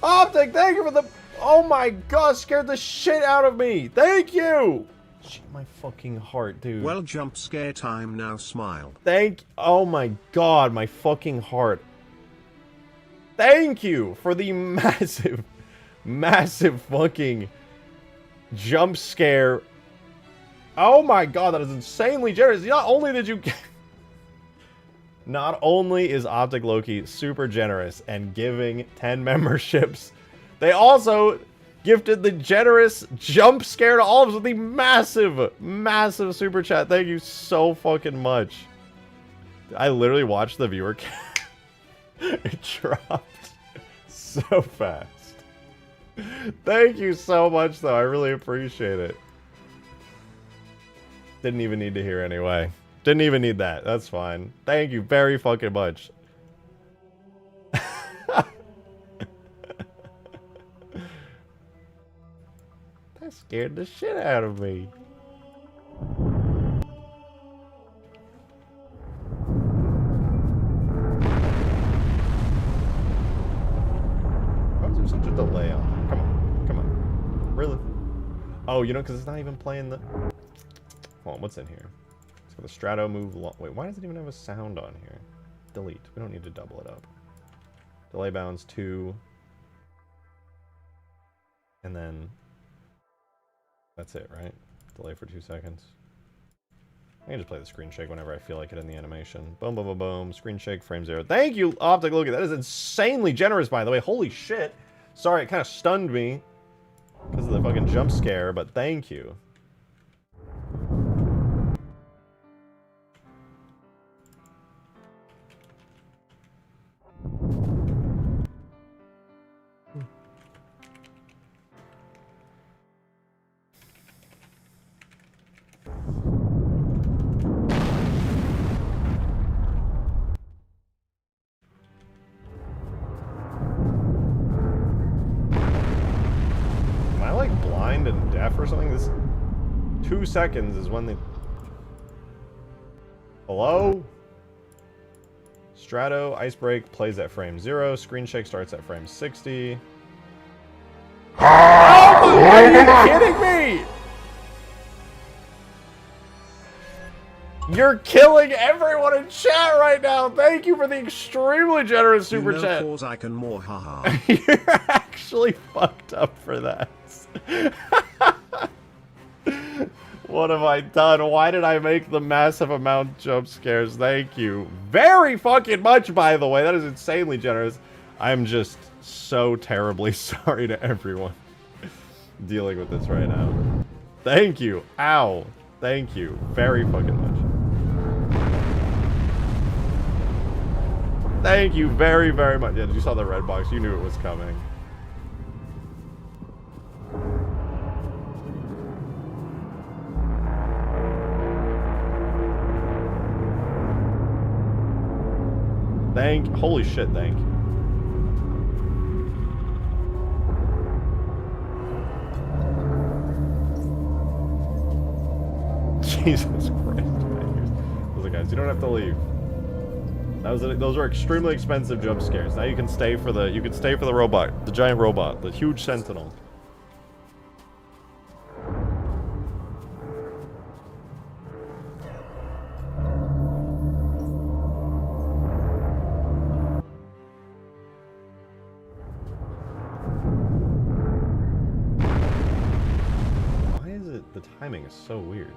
Optic, thank you for the. Oh my god, scared the shit out of me. Thank you. Shit, my fucking heart, dude. Well, jump scare time now. Smile. Oh my god, my fucking heart. Thank you for the massive, massive fucking jump scare. Oh my god, that is insanely generous. Not only did you... Not only is Optic Loki super generous and giving 10 memberships, they also gifted the generous jump scare to all of us with the massive, massive super chat. Thank you so fucking much. I literally watched the viewer count. It dropped so fast. Thank you so much, though. I really appreciate it. Didn't even need to hear anyway. Didn't even need that. That's fine. Thank you very fucking much. That scared the shit out of me. Why was there such a delay on that? Come on. Come on. Really? Oh, you know, because it's not even playing the... Hold on, what's in here? It's got the Strato move long. Wait, why does it even have a sound on here? Delete. We don't need to double it up. Delay bounds 2. And then... That's it, right? Delay for 2 seconds. I can just play the screen shake whenever I feel like it in the animation. Boom, boom, boom, boom. Screen shake, frame 0. Thank you, Optic Loki. That is insanely generous, by the way. Holy shit. Sorry, it kind of stunned me because of the fucking jump scare, but thank you. Or something. This 2 seconds is when they... Hello? Strato, Ice Break plays at frame 0. Screen Shake starts at frame 60. Oh my, are you kidding me? You're killing everyone in chat right now. Thank you for the extremely generous super chat. Cause I can more, haha. You're actually fucked up for that. What have I done? Why did I make the massive amount jump scares? Thank you very fucking much, by the way. That is insanely generous. I'm just so terribly sorry to everyone dealing with this right now. Thank you. Ow. Thank you very fucking much. Thank you very, very much. Yeah, you saw the red box. You knew it was coming. Holy shit, thank you. Jesus Christ. Listen, guys, you don't have to leave. Those were extremely expensive jump scares. Now you can stay for the robot, the giant robot, the huge sentinel. The timing is so weird.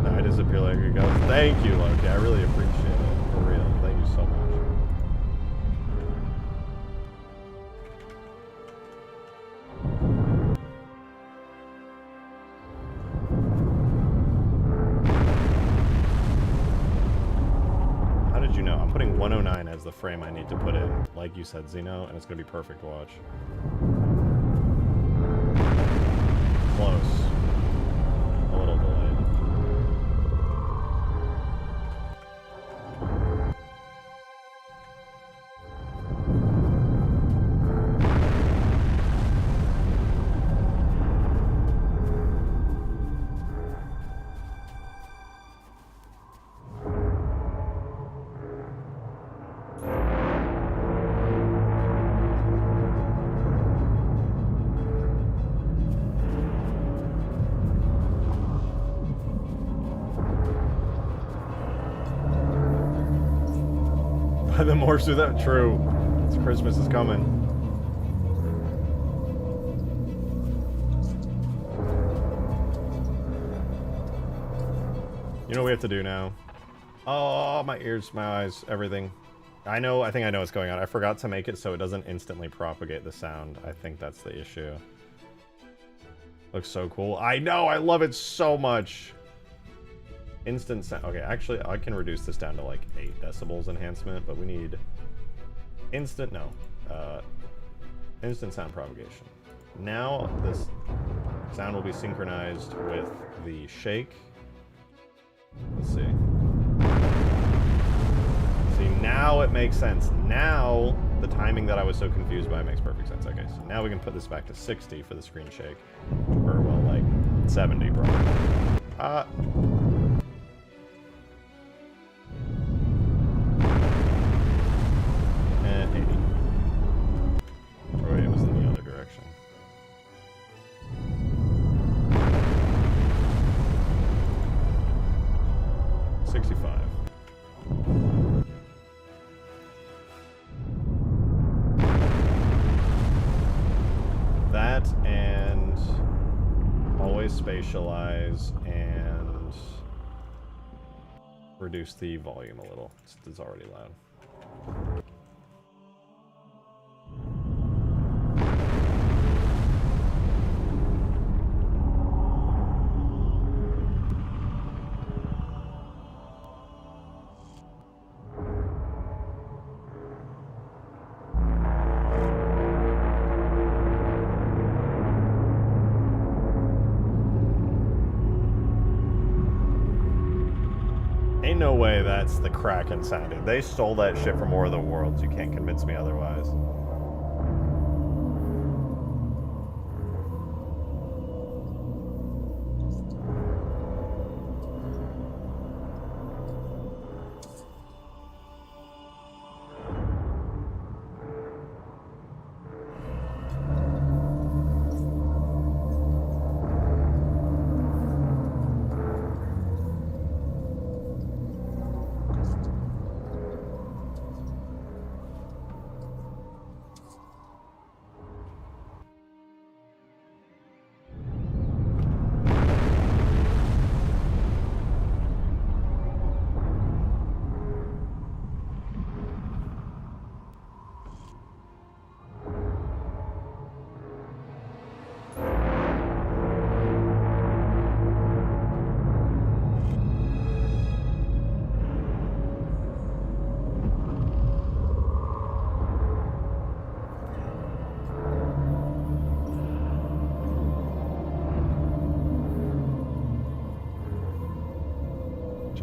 No, I disappear like it goes. Thank you, Loki. I really appreciate it. For real. Thank you so much. How did you know? I'm putting 109 as the frame I need to put in, like you said, Zeno, and it's going to be perfect to watch. Close. A little delayed. The more through that. True. It's Christmas is coming. You know what we have to do now? Oh, my ears, my eyes, everything. I think I know what's going on. I forgot to make it so it doesn't instantly propagate the sound. I think that's the issue. Looks so cool. I know, I love it so much. Instant sound. Okay, actually, I can reduce this down to like 8 decibels enhancement, but we need instant sound propagation. Now this sound will be synchronized with the shake. Let's see. See, now it makes sense. Now the timing that I was so confused by makes perfect sense. Okay, so now we can put this back to 60 for the screen shake. Or, well, like 70 probably. And 80. Oh wait, it was in the other direction. That and always spatialize and reduce the volume a little. It's already loud. No way that's the Kraken sounding. They stole that shit from War of the Worlds. You can't convince me otherwise.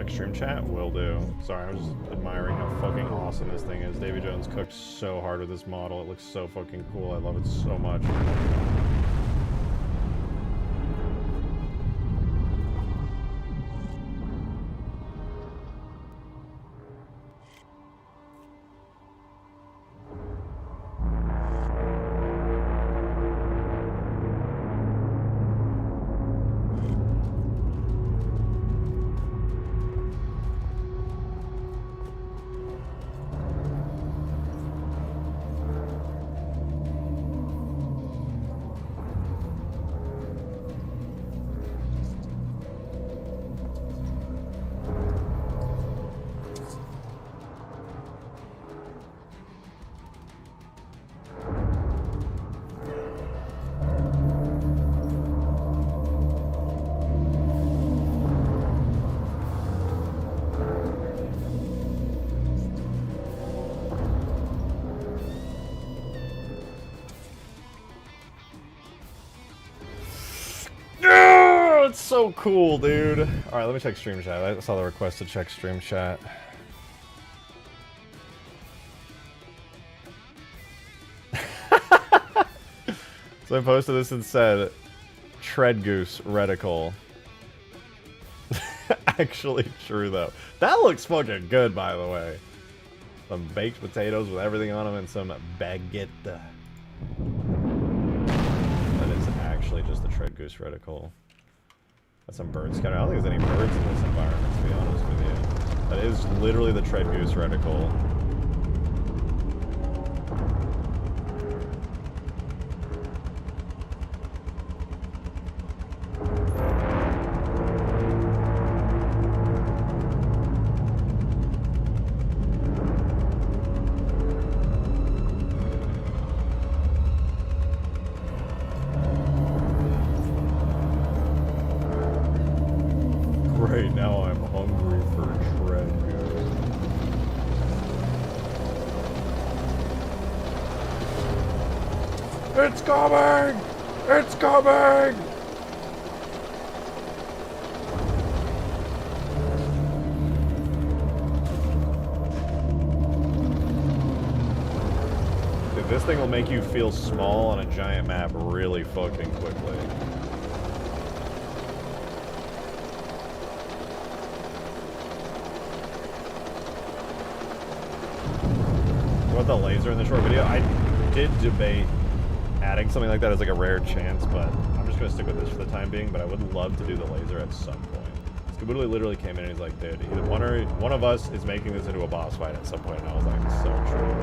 Stream chat will do. Sorry, I was just admiring how fucking awesome this thing is. Davy Jones cooked so hard with this model. It looks so fucking cool. I love it so much. It's so cool, dude. Alright, let me check stream chat. I saw the request to check stream chat. So I posted this and said, Tread Goose reticle. Actually true, though. That looks fucking good, by the way. Some baked potatoes with everything on them and some baguette. That is actually just the Tread Goose reticle. That's some bird scatter. I don't think there's any birds in this environment, to be honest with you. That is literally the Tread Goose reticle. Right now I'm hungry for treasure. It's coming! It's coming! Dude, this thing will make you feel small on a giant map really fucking quickly. What the laser in the short video? I did debate adding something like that as like a rare chance, but I'm just gonna stick with this for the time being. But I would love to do the laser at some point. Skibboodle literally came in and he's like, dude, either one of us is making this into a boss fight at some point. And I was like, so true.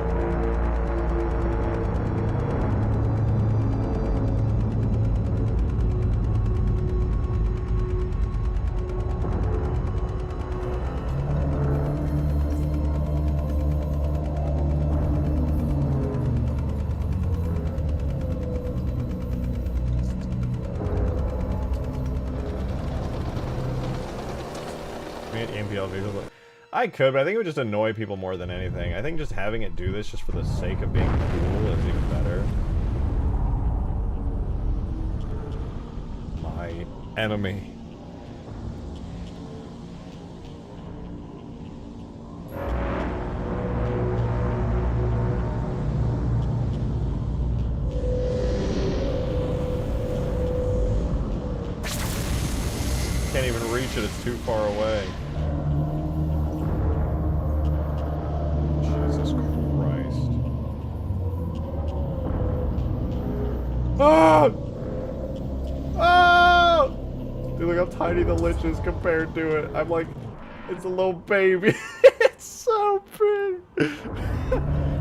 I could, but I think it would just annoy people more than anything. I think just having it do this just for the sake of being cool is even better. My enemy. Can't even reach it, it's too far away. Ah! Ah! Dude, look how tiny the lich is compared to it. I'm like, it's a little baby. It's so big.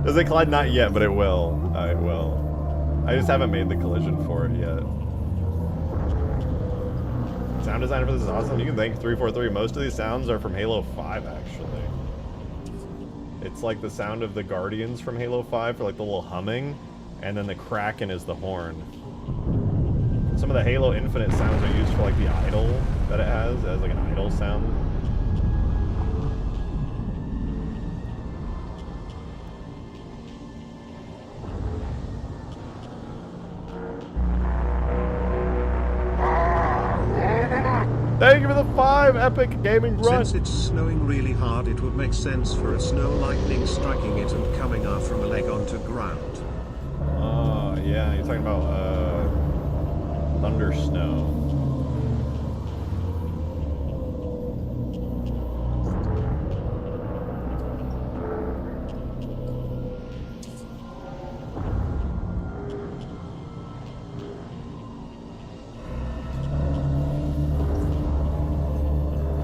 Does it collide? Not yet, but it will. It will. I just haven't made the collision for it yet. Sound designer for this is awesome. You can thank 343. Most of these sounds are from Halo 5, actually. It's like the sound of the Guardians from Halo 5 for like the little humming. And then the Kraken is the horn. Some of the Halo Infinite sounds are used for like the idol that it has. It has like an idol sound. Thank you for the 5 epic gaming run. Since it's snowing really hard, it would make sense for a snow lightning striking it and coming out from a leg onto ground. Yeah, you're talking about, thunder snow.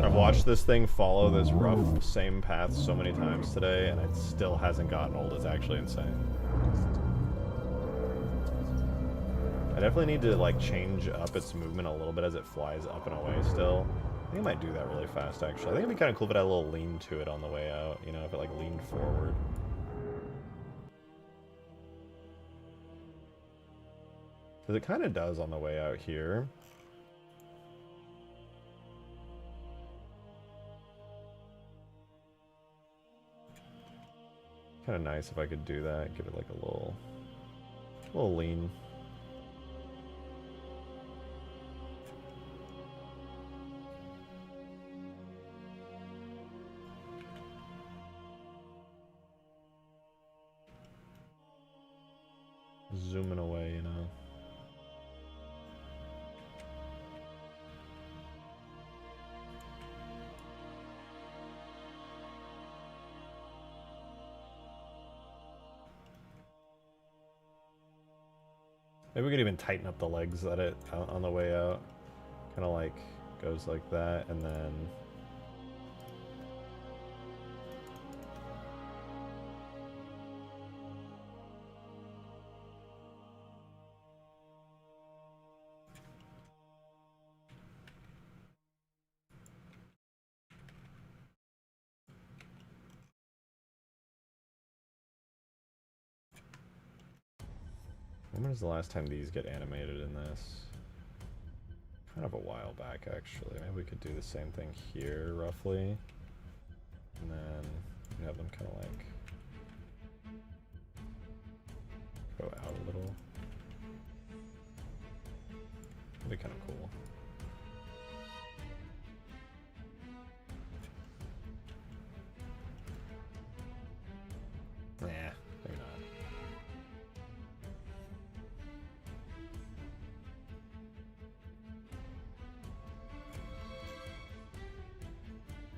I've watched this thing follow this rough, same path so many times today, and it still hasn't gotten old. It's actually insane. I definitely need to like change up its movement a little bit as it flies up and away still. I think I might do that really fast actually. I think it'd be kind of cool if it had a little lean to it on the way out, you know, if it like leaned forward. Because it kind of does on the way out here. Kind of nice if I could do that, give it like a little lean. Zooming away, you know. Maybe we could even tighten up the legs at it on the way out. Kind of like goes like that, and then when was the last time these get animated in this? kind of a while back, actually. Maybe we could do the same thing here, roughly. And then have them kind of like go out a little. That'd be kind of cool. Nah, maybe not.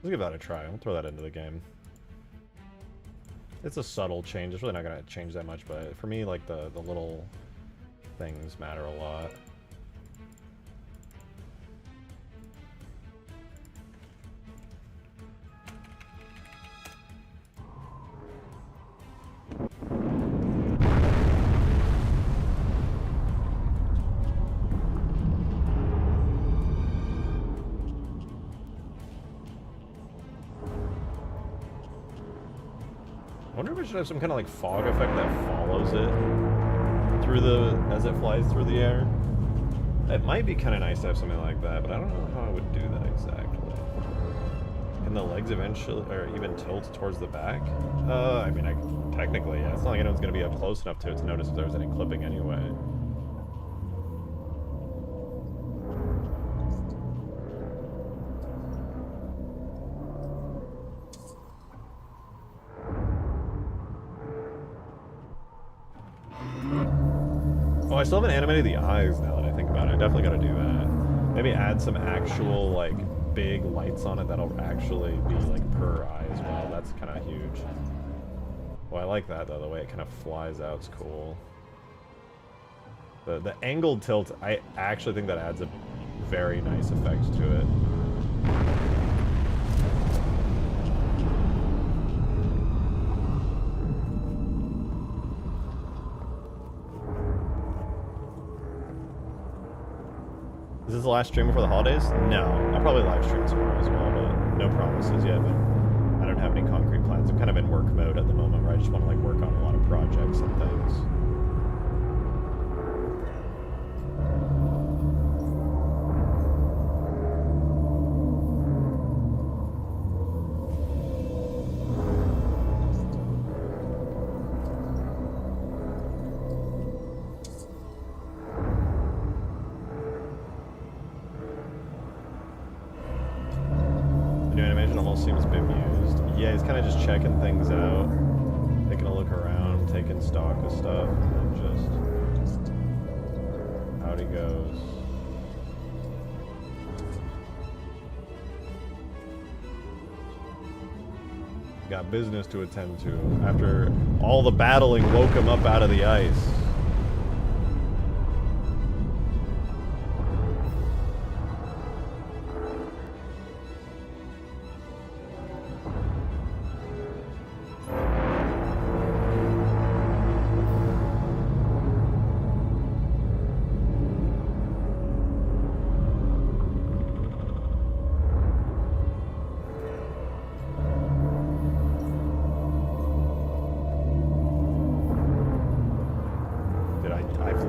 Let's give that a try. I'll throw that into the game. It's a subtle change. It's really not going to change that much, but for me, like, the little things matter a lot. I wonder if it should have some kind of like fog effect that follows it through as it flies through the air. It might be kind of nice to have something like that, but I don't know how I would do that exactly. Can the legs eventually, or even tilt towards the back? I mean, technically, yeah. It's not like anyone's going to be up close enough to it to notice if there was any clipping anyway. Oh, I still haven't animated the eyes now that I think about it. I definitely gotta do that. Maybe add some actual, like, big lights on it that'll actually be, like, per eye as well. That's kind of huge. Well, I like that, though. The way it kind of flies out is cool. The angled tilt, I actually think that adds a very nice effect to it. Is this the last stream before the holidays? No. I'll probably live stream tomorrow as well, but no promises yet. But I don't have any concrete plans. I'm kind of in work mode at the moment where I just want to like work on a lot of projects and things. Seems bemused. Yeah, he's kind of just checking things out, taking a look around, taking stock of stuff, and just out he goes. Got business to attend to after all the battling woke him up out of the ice.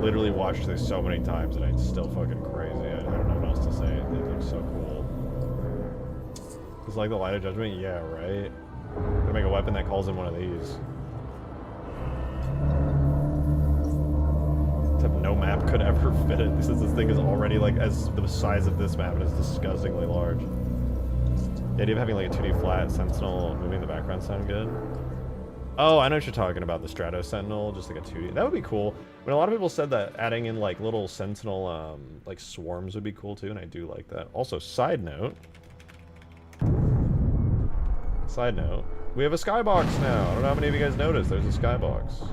Literally watched this so many times and it's still fucking crazy. I don't know what else to say. It looks so cool. It's like the Light of Judgment? Yeah, right? Gonna make a weapon that calls in one of these. Except no map could ever fit it. This thing is already like as the size of this map and it's disgustingly large. The idea of having like a 2D flat Sentinel moving the background sound good. Oh, I know what you're talking about, the Strato Sentinel, just like a 2D. That would be cool. I mean, a lot of people said that adding in like little Sentinel like swarms would be cool too, and I do like that. Also, side note, we have a Skybox now. I don't know how many of you guys noticed. There's a Skybox.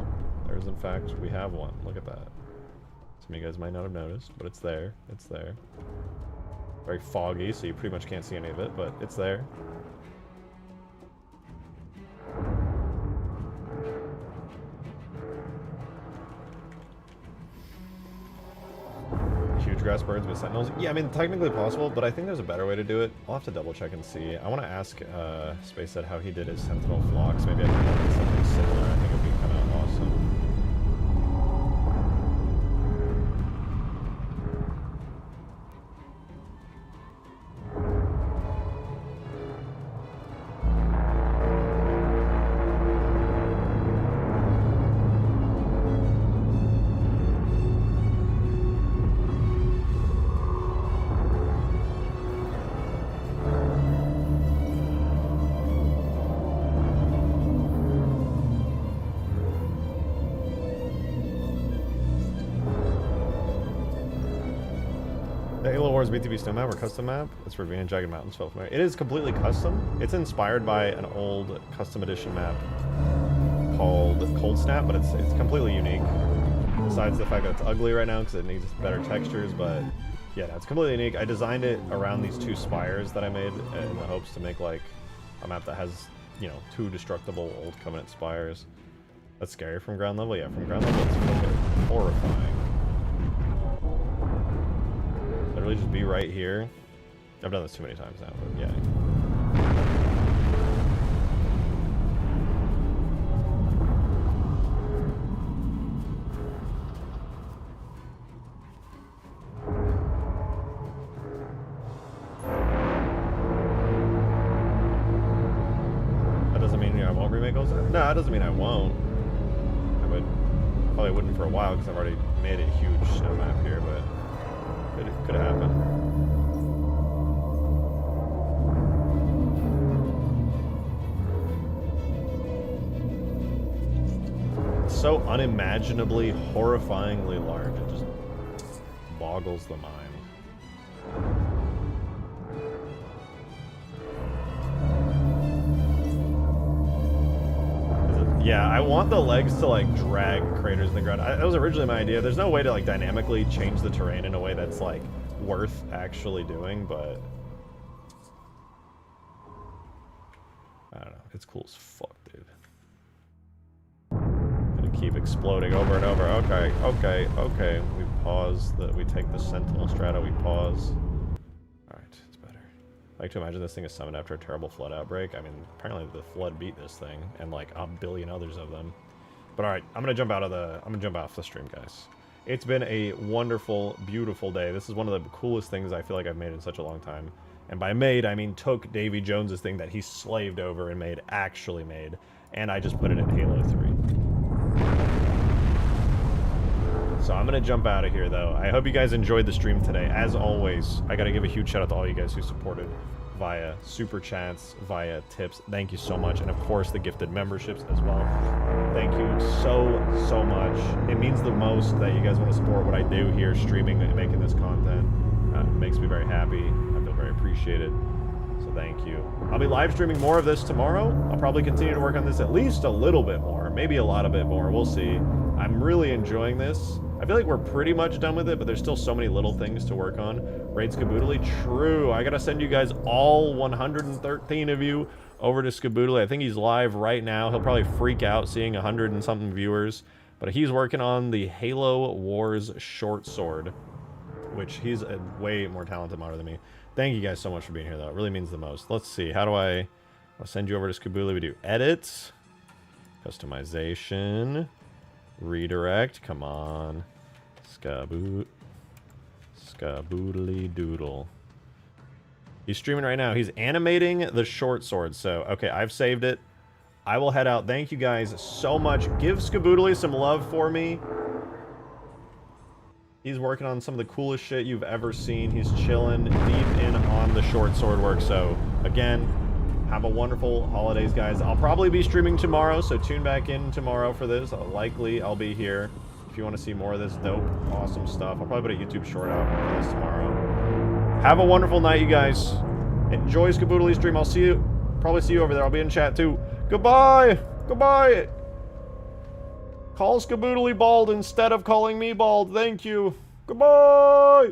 There's, in fact, we have one. Look at that. Some of you guys might not have noticed, but it's there. It's there. Very foggy, so you pretty much can't see any of it, but it's there. Huge grass birds with sentinels? Yeah, I mean, technically possible, but I think there's a better way to do it. I'll have to double check and see. I want to ask Spacehead how he did his sentinel flocks. Maybe I can do something similar. I think it would be kind of awesome. Wars BTB snow map or custom map? It's for Van Jagged Mountains. It is completely custom. It's inspired by an old custom edition map called Cold Snap, but it's completely unique. Besides the fact that it's ugly right now because it needs better textures, but yeah, no, it's completely unique. I designed it around these 2 spires that I made in the hopes to make like a map that has, you know, 2 destructible old Covenant spires. That's scary from ground level? Yeah, from ground level it's fucking horrifying. Literally just be right here. I've done this too many times now, but yeah. That doesn't mean I won't remake those? No, that doesn't mean I won't. Probably wouldn't for a while because I've already made a huge snow map here, but it could happen. It's so unimaginably, horrifyingly large. It just boggles the mind. Yeah, I want the legs to like drag craters in the ground. That was originally my idea. There's no way to like dynamically change the terrain in a way that's like worth actually doing, but I don't know. It's cool as fuck, dude. Gonna keep exploding over and over. Okay, okay, okay. We pause. We take the Sentinel Strato. We pause. All right, it's better. I like to imagine this thing is summoned after a terrible flood outbreak. I mean, apparently the flood beat this thing, and like a billion others of them. But all right, I'm gonna jump off the stream, guys. It's been a wonderful, beautiful day. This is one of the coolest things I feel like I've made in such a long time. And by made, I mean took Davy Jones's thing that he slaved over and actually made, and I just put it in Halo 3. So I'm gonna jump out of here though. I hope you guys enjoyed the stream today. As always, I gotta give a huge shout out to all you guys who supported via super chats, via tips. Thank you so much, and of course the gifted memberships as well. Thank you so much. It means the most that you guys want to support what I do here, streaming and making this content. It makes me very happy. I feel very appreciated. So thank you. I'll be live streaming more of this tomorrow. I'll probably continue to work on this at least a little bit more, maybe a lot of bit more. We'll see. I'm really enjoying this. I feel like we're pretty much done with it, but there's still so many little things to work on. Raid Skaboodly, true. I gotta send you guys all 113 of you over to Skaboodly. I think he's live right now. He'll probably freak out seeing 100 and something viewers, but he's working on the Halo Wars short sword, which he's a way more talented modder than me. Thank you guys so much for being here, though. It really means the most. Let's see. How do I'll send you over to Skaboodly. We do edit, customization, redirect. Come on. Skaboodly doodle. He's streaming right now. He's animating the short sword. So, okay, I've saved it. I will head out. Thank you guys so much. Give Skaboodly some love for me. He's working on some of the coolest shit you've ever seen. He's chilling deep in on the short sword work. So, again, have a wonderful holidays, guys. I'll probably be streaming tomorrow, so tune back in tomorrow for this. Likely, I'll be here. If you want to see more of this dope, awesome stuff, I'll probably put a YouTube short out for this tomorrow. Have a wonderful night, you guys. Enjoy Skaboodly stream. I'll see you. Probably see you over there. I'll be in chat too. Goodbye. Goodbye. Call Skaboodly bald instead of calling me bald. Thank you. Goodbye.